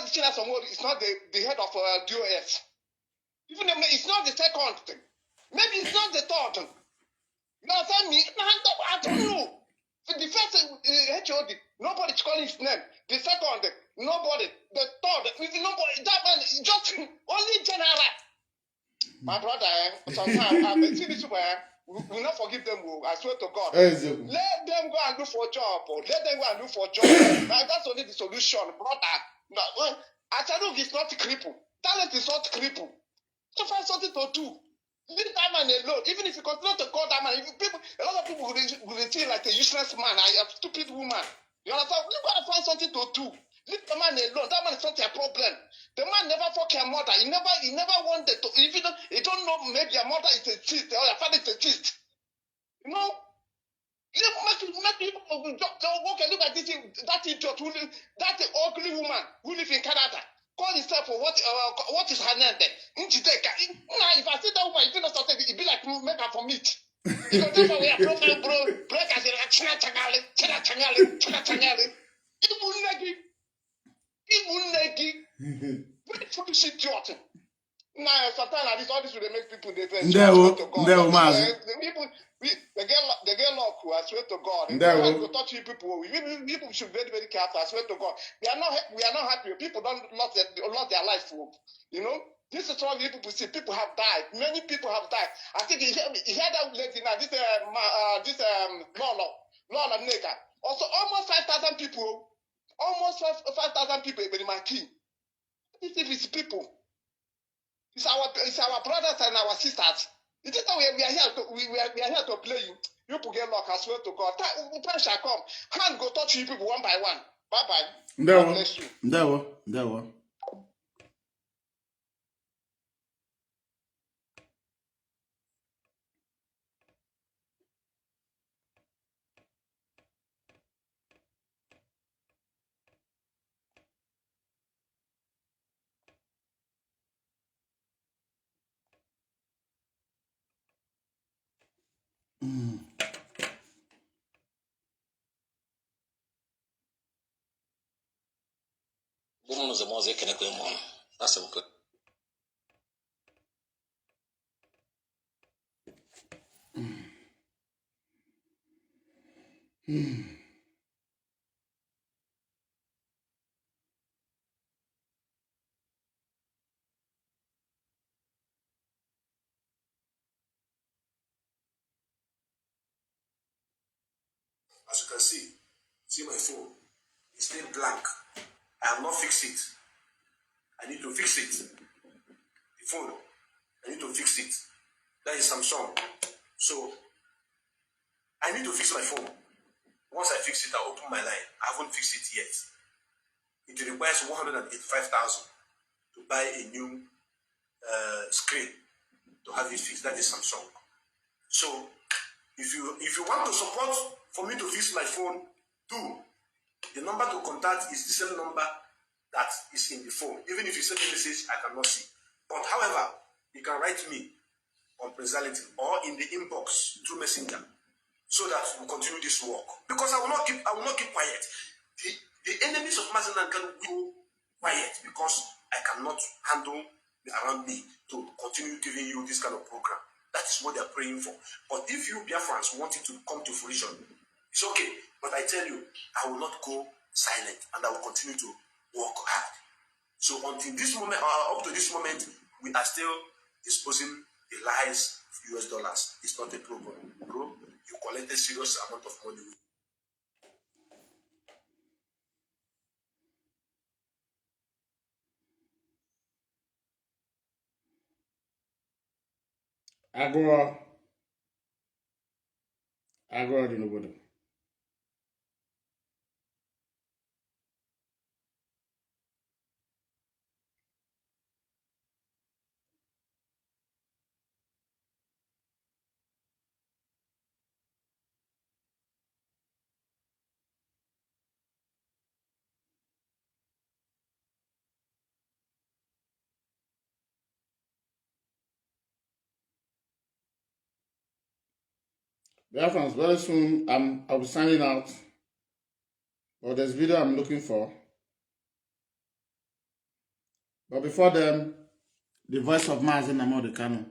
is not the head of DOS. Even though it's not the second thing. Maybe it's not the third thing. You understand me? I don't know. The first HOD, Nobody calling his name. The second, nobody. The third, nobody. That man, just only general. My brother, sometimes I've seen this way. We will not forgive them. I swear to God. Let them go and look for a job. Let them go and look for a job. That's only the solution, brother. Achanuk is not crippled. Talent is not crippled. So find something to do. Leave that man alone. Even if you continue to call that man, a lot of people will see like a useless man, a stupid woman. You understand? You gotta find something to do. Leave the man alone. That man is not your problem. The man never fuck your mother. He never wanted to. If you don't know, maybe your mother is a cheat or your father is a cheat. You know? Make people okay, look at this that idiot that ugly woman who lives in Canada. Call yourself for what is her name then? Now, if I see that woman, if you know something, it be like make her for meat. You go tell me we are profile, bro. Break as in China Changale. Even negi. Very foolish idiot. Now, sometimes like this, all this will make people they say, people they get luck. I swear to God. If you go touch you people should be very, very careful. I swear to God. We are not happy. People don't lost their life. You know, this is what people see. People have died. Many people have died. I think you hear that lady now. This Lola Neka. Also, almost 5,000 people. Almost 5,000 people in my team. This is people. It's our brothers and our sisters. It is that we are here to play you. You people get luck, I swear to God. Time shall come. Hand go touch you people one by one. Bye bye. God bless you. There were. That's simple. As you can see my phone. It's still blank. I have not fixed it. I need to fix it. The phone, I need to fix it. That is Samsung. So, I need to fix my phone. Once I fix it, I'll open my line. I haven't fixed it yet. It requires 185,000 to buy a new screen to have it fixed. That is Samsung. So, if you want to support for me to fix my phone, do. The number to contact is the same number that is in the phone. Even if you send a message, I cannot see. But however, you can write me on Presality or in the inbox through Messenger, so that we continue this work. Because I will not keep quiet. The enemies of Mazi can go quiet because I cannot handle around me to continue giving you this kind of program. That is what they are praying for. But if you Biafrans want it to come to fruition, it's okay. But I tell you, I will not go silent and I will continue to work hard. So until this moment, up to this moment, we are still disposing the lies of US dollars. It's not a problem, bro. You collected serious amount of money. Agora de novo. Biafrans, very soon I'll be signing out. But there's video I'm looking for. But before then, the voice of Mazi Nnamdi Kanu.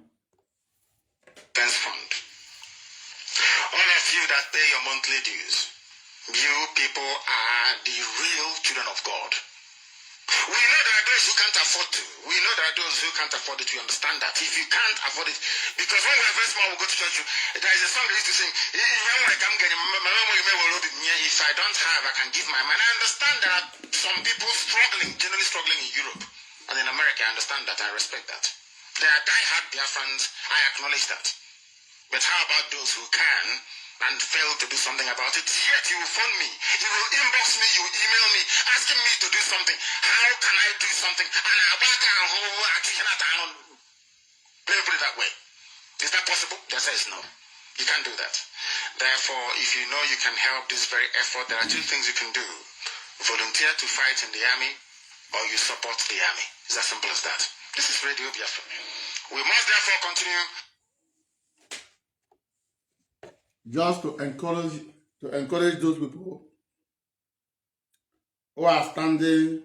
Defense Fund. All of you that pay your monthly dues, You people are the real children of God. We know there are those who can't afford to. We know there are those who can't afford it. We understand that. If you can't afford it, because when we were very small, we go to church, there is a song they used to sing, if I don't have, I can give my man. I understand there are some people struggling, generally struggling in Europe. And in America, I understand that. I respect that. There are die-hard Biafrans. I acknowledge that. But how about those who can and fail to do something about it? Yet you will phone me, you will inbox me, you will email me, asking me to do something. How can I do something? And let me put it that way. Is that possible? The answer is no. You can't do that. Therefore, if you know you can help this very effort, there are two things you can do. Volunteer to fight in the army, or you support the army. It's as simple as that. This is Radio Biafra. We must therefore continue just to encourage those people who are standing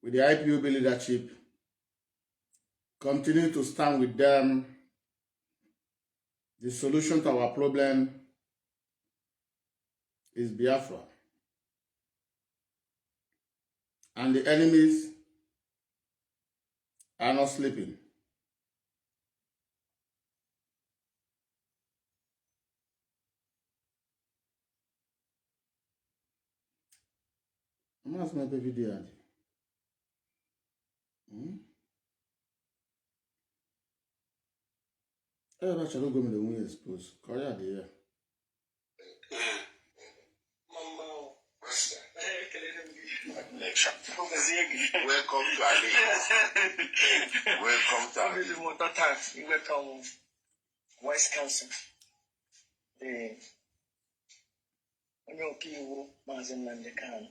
with the IPOB leadership. Continue to stand with them. The solution to our problem is Biafra. And the enemies are not sleeping. I'm not going to video. I shall go to the way exposed. Korea there. Welcome to Ali. Welcome to Ali. Welcome, Vice Council. Mazi Nnamdi Kanu.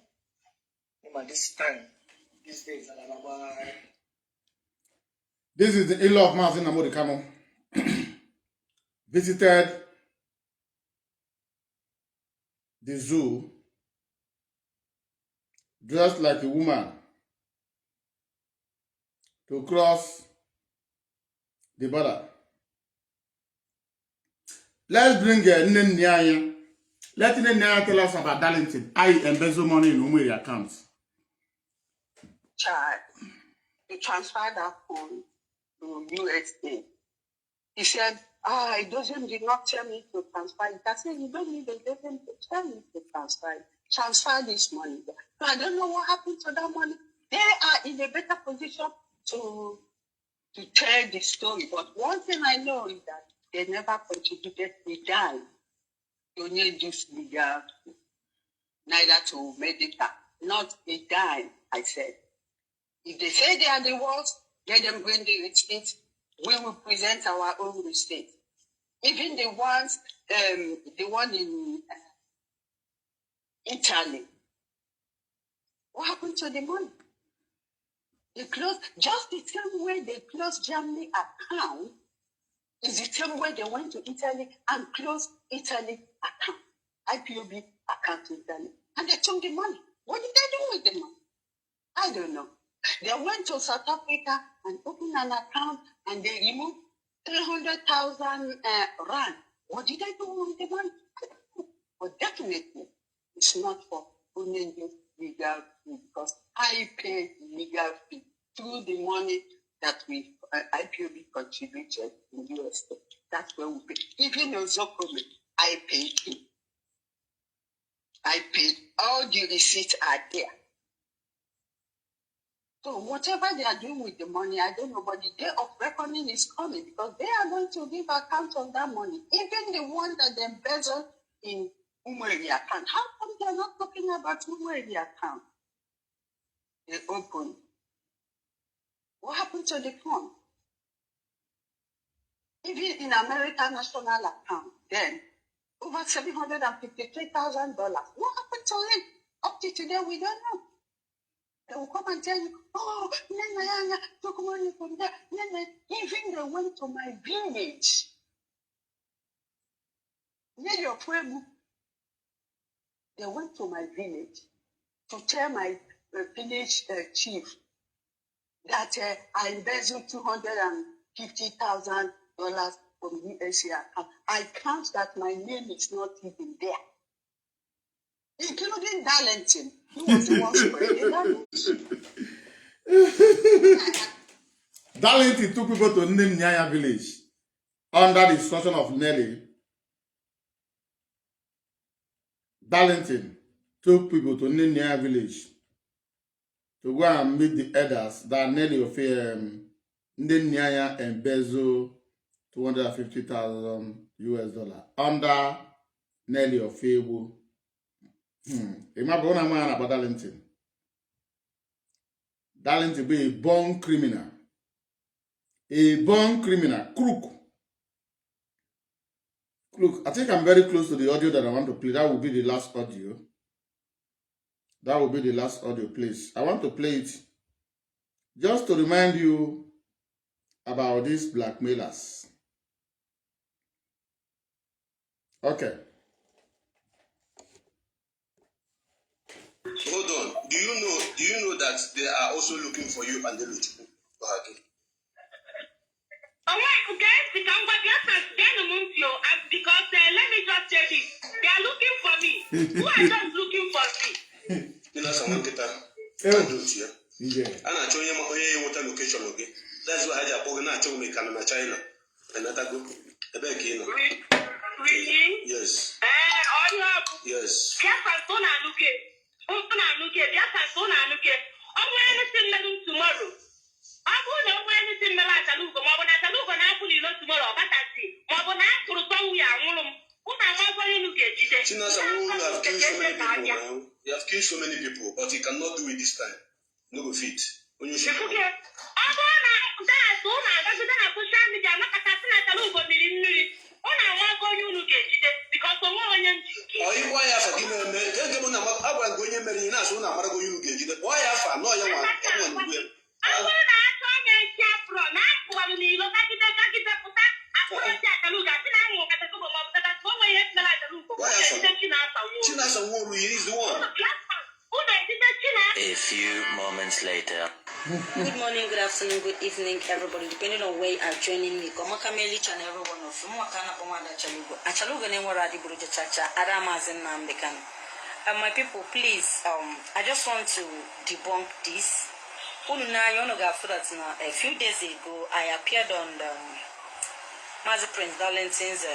This time, these days, this is the in-law of Mazi Nnamdi Kanu. Visited the zoo dressed like a woman to cross the border. Let's bring Nnamdi. Let Nnamdi tell us about Darlington. I embezzle money in Umeri accounts. Child, he transferred that phone to USA. He said, it did not tell me to transfer it. I said, you don't need a doesn't tell me to transfer it. Transfer this money. So I don't know what happened to that money. They are in a better position to tell the story. But one thing I know is that they never contributed a dime to need this legal, neither to medical, not a dime, I said. If they say they are the ones, let them bring the receipts. We will present our own receipt. Even the one in Italy. What happened to the money? They closed, just the same way they closed Germany account, is the same way they went to Italy and closed Italy account, IPOB account in Italy. And they took the money. What did they do with the money? I don't know. They went to South Africa and opened an account and they removed 300,000 rand. What did they do with the money? But definitely, it's not for only legal fee because I pay legal fee through the money that we IPOB contributed in USA. That's where we pay. Even Ozokome, I paid him. I paid. All the receipts are there. So whatever they are doing with the money, I don't know, but the day of reckoning is coming because they are going to give account of that money. Even the one that they embezzled in Umeri account. How come they are not talking about Umeri account? They opened. What happened to the fund? Even in American national account, then over $753,000. What happened to him? Up to today, we don't know. They will come and tell you, took money from there. Even they went to my village. Near your Pueblo. They went to my village to tell my village chief that I embezzled $250,000 from USA account. I count that my name is not even there. including Darlington, who was the one spreading that. Darlington took people to Nnamdi village under the instruction of Nelly. Darlington took people to Nnamdi village to go and meet the elders that Nelly of Nnamdi embezzled $250,000 under Nelly of Fable. Remember one man about Darlington. Darlington be a born criminal. A born criminal. Crook. Look, I think I'm very close to the audio that I want to play. That will be the last audio. That will be the last audio, please. I want to play it just to remind you about these blackmailers. Okay. Hold on. Do you know that they are also looking for you and the Luchiku? Go ahead. Because let me just tell you, they are looking for me. Who are just looking for me? You know someone get that? Yeah. And I told you what location okay. That's why I just put na China and that go. Really? Yes. Yes. Tomorrow. I'm going to anything like a look, but when I look on Apple, you know, tomorrow, but I see. But when I put on we are one, what am I going to get? China, you have killed so many people now. You have killed so many people, but you cannot do it this time. No fit. When you should. A few moments later. Good morning, good afternoon, good evening, everybody. Depending on where you are joining me, come on, and everyone of you. Achalugo Nemoradi Buruja Chacha, Mazi, Nnamdi. My people, please, I just want to debunk this. A few days ago, I appeared on Mazi Prince Darlington's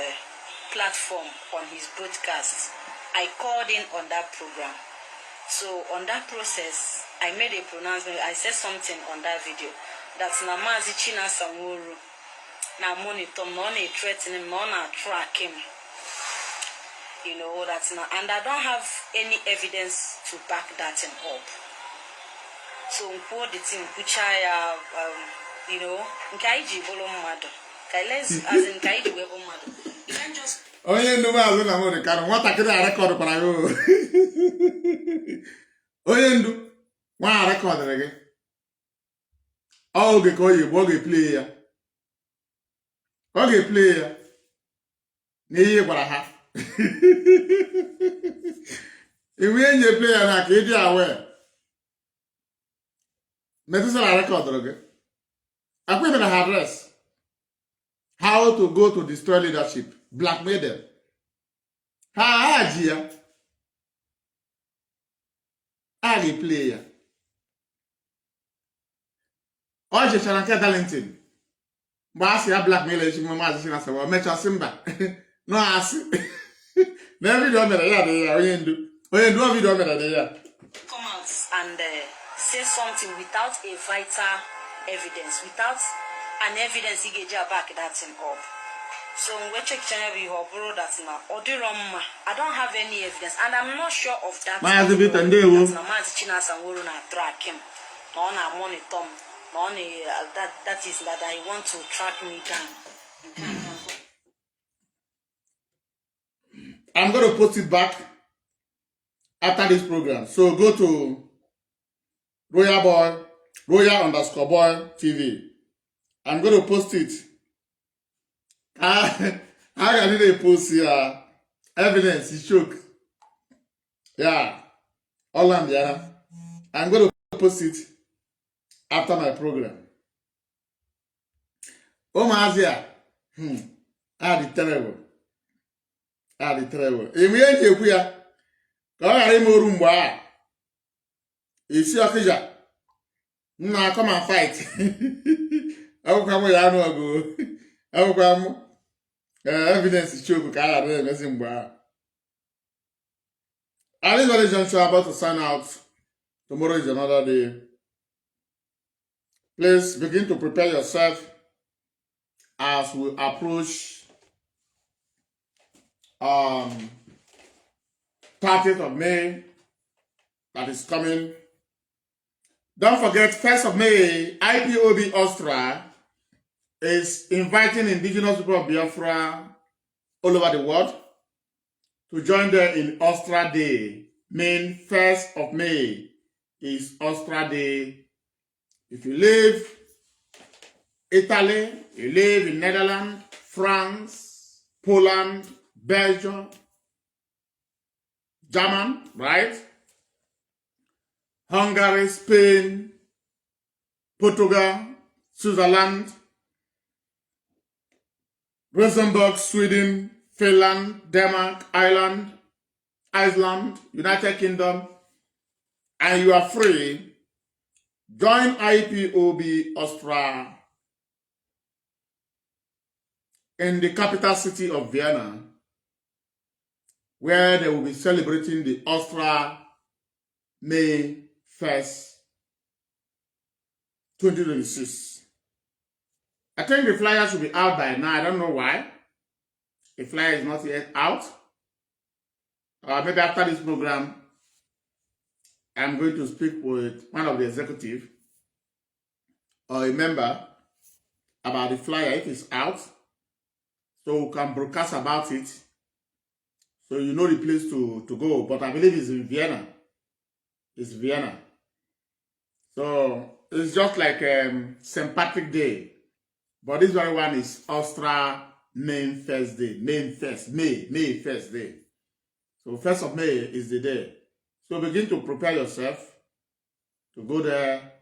platform on his broadcast. I called in on that program. So on that process, I made a pronouncement. I said something on that video. That's Mazi China Samuru. Now monitor, not threatening, not track him. You know, that's not, and I don't have any evidence to back that thing up. So the thing, you know, Nkaiji Bolo Mado. Let's as in Kaiji Webo Mado. You can just. Oh, yeah, no, I don't know the kind of what I can record for you. Oh, yeah, do one record again. Oh, okay, call you, okay, player. Okay, player. Near what I have. If we ain't a player, I can't be aware. Necessary record, okay? I put in a address. How to go to destroy leadership. Blackmail them. How Gia? I'm a player. Oh, je suis un Darlington. Moi, c'est un blackmail. Je suis un savoir. Mais tu as Simba. No, I see. Never do that. Yeah, do. Do video there. Come out and say something without a vital evidence, without an evidence he gave back that thing up. So we check channel we have brought that now. I don't have any evidence, and I'm not sure of that. Mazi bit and they will. Mazi China Samuru na track him. No na monitor. No that is that I want to track me down. I'm going to post it back after this program. So go to Royal_boy TV. I'm going to post it. I can post here. Evidence, he shook. Yeah. All I'm there. I'm going to post it after my program. Oh, Mazia. The terrible. The terrible. ghara ime oru mgbe a isi ọkịja nna come and fight akwụkwọ m ya anụ ọgụ akwụkwọ m evidence choke ka a ghara emezi mgbe a. At this very juncture, about to sign out. Tomorrow is another day. Please begin to prepare yourself as we approach 30th of May that is coming. Don't forget, 1st of May, IPOB Austria is inviting indigenous people of Biafra all over the world to join them in Austria Day. Main 1st of May is Austria Day. If you live Italy, you live in Netherlands, France, Poland, Belgium, German, right? Hungary, Spain, Portugal, Switzerland, Luxembourg, Sweden, Finland, Denmark, Ireland, Iceland, United Kingdom, and you are free, join IPOB Austria in the capital city of Vienna, where they will be celebrating the Austria May 1st, 2026. I think the flyer should be out by now. I don't know why. The flyer is not yet out. Maybe after this program, I'm going to speak with one of the executives or a member about the flyer if it's out, so we can broadcast about it, so you know the place to go. But I believe it's in Vienna. It's Vienna. So it's just like St. Patrick's Day. But this very one is Austria May 1st Day. May 1st Day. So 1st of May is the day. So begin to prepare yourself to go there.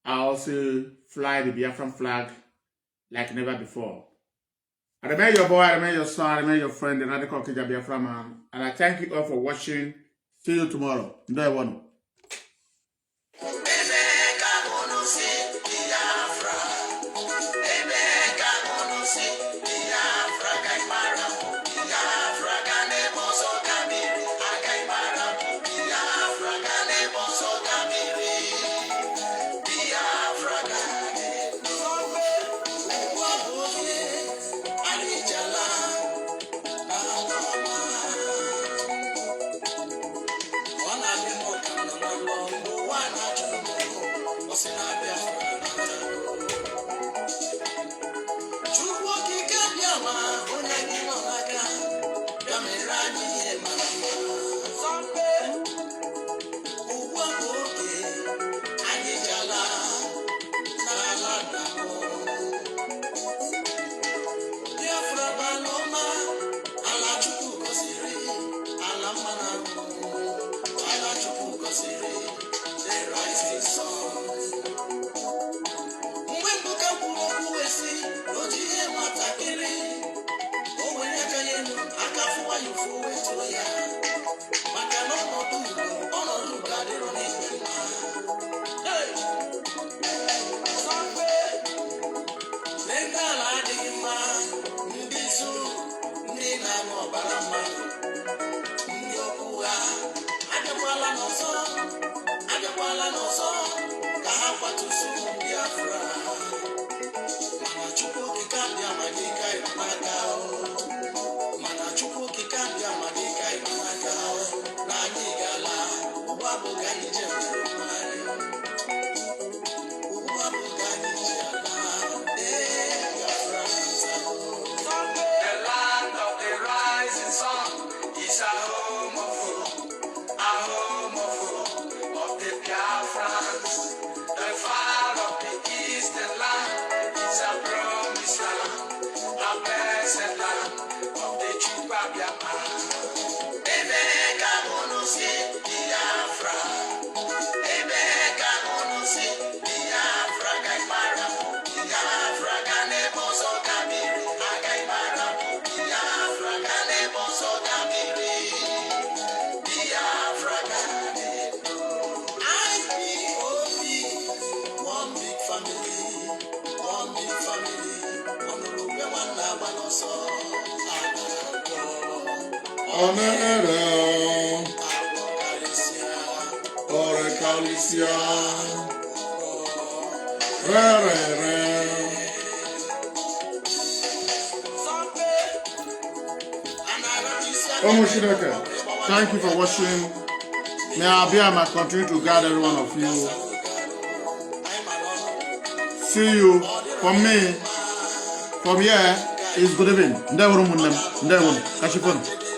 I also fly the Biafran flag like never before. I remain your boy, I remain your son, I remain your friend, the Radical Kija Biafra man. And I thank you all for watching. See you tomorrow. Enjoy one. Thank you for watching. May I continue to guide every one of you. See you. From me, from here is good evening.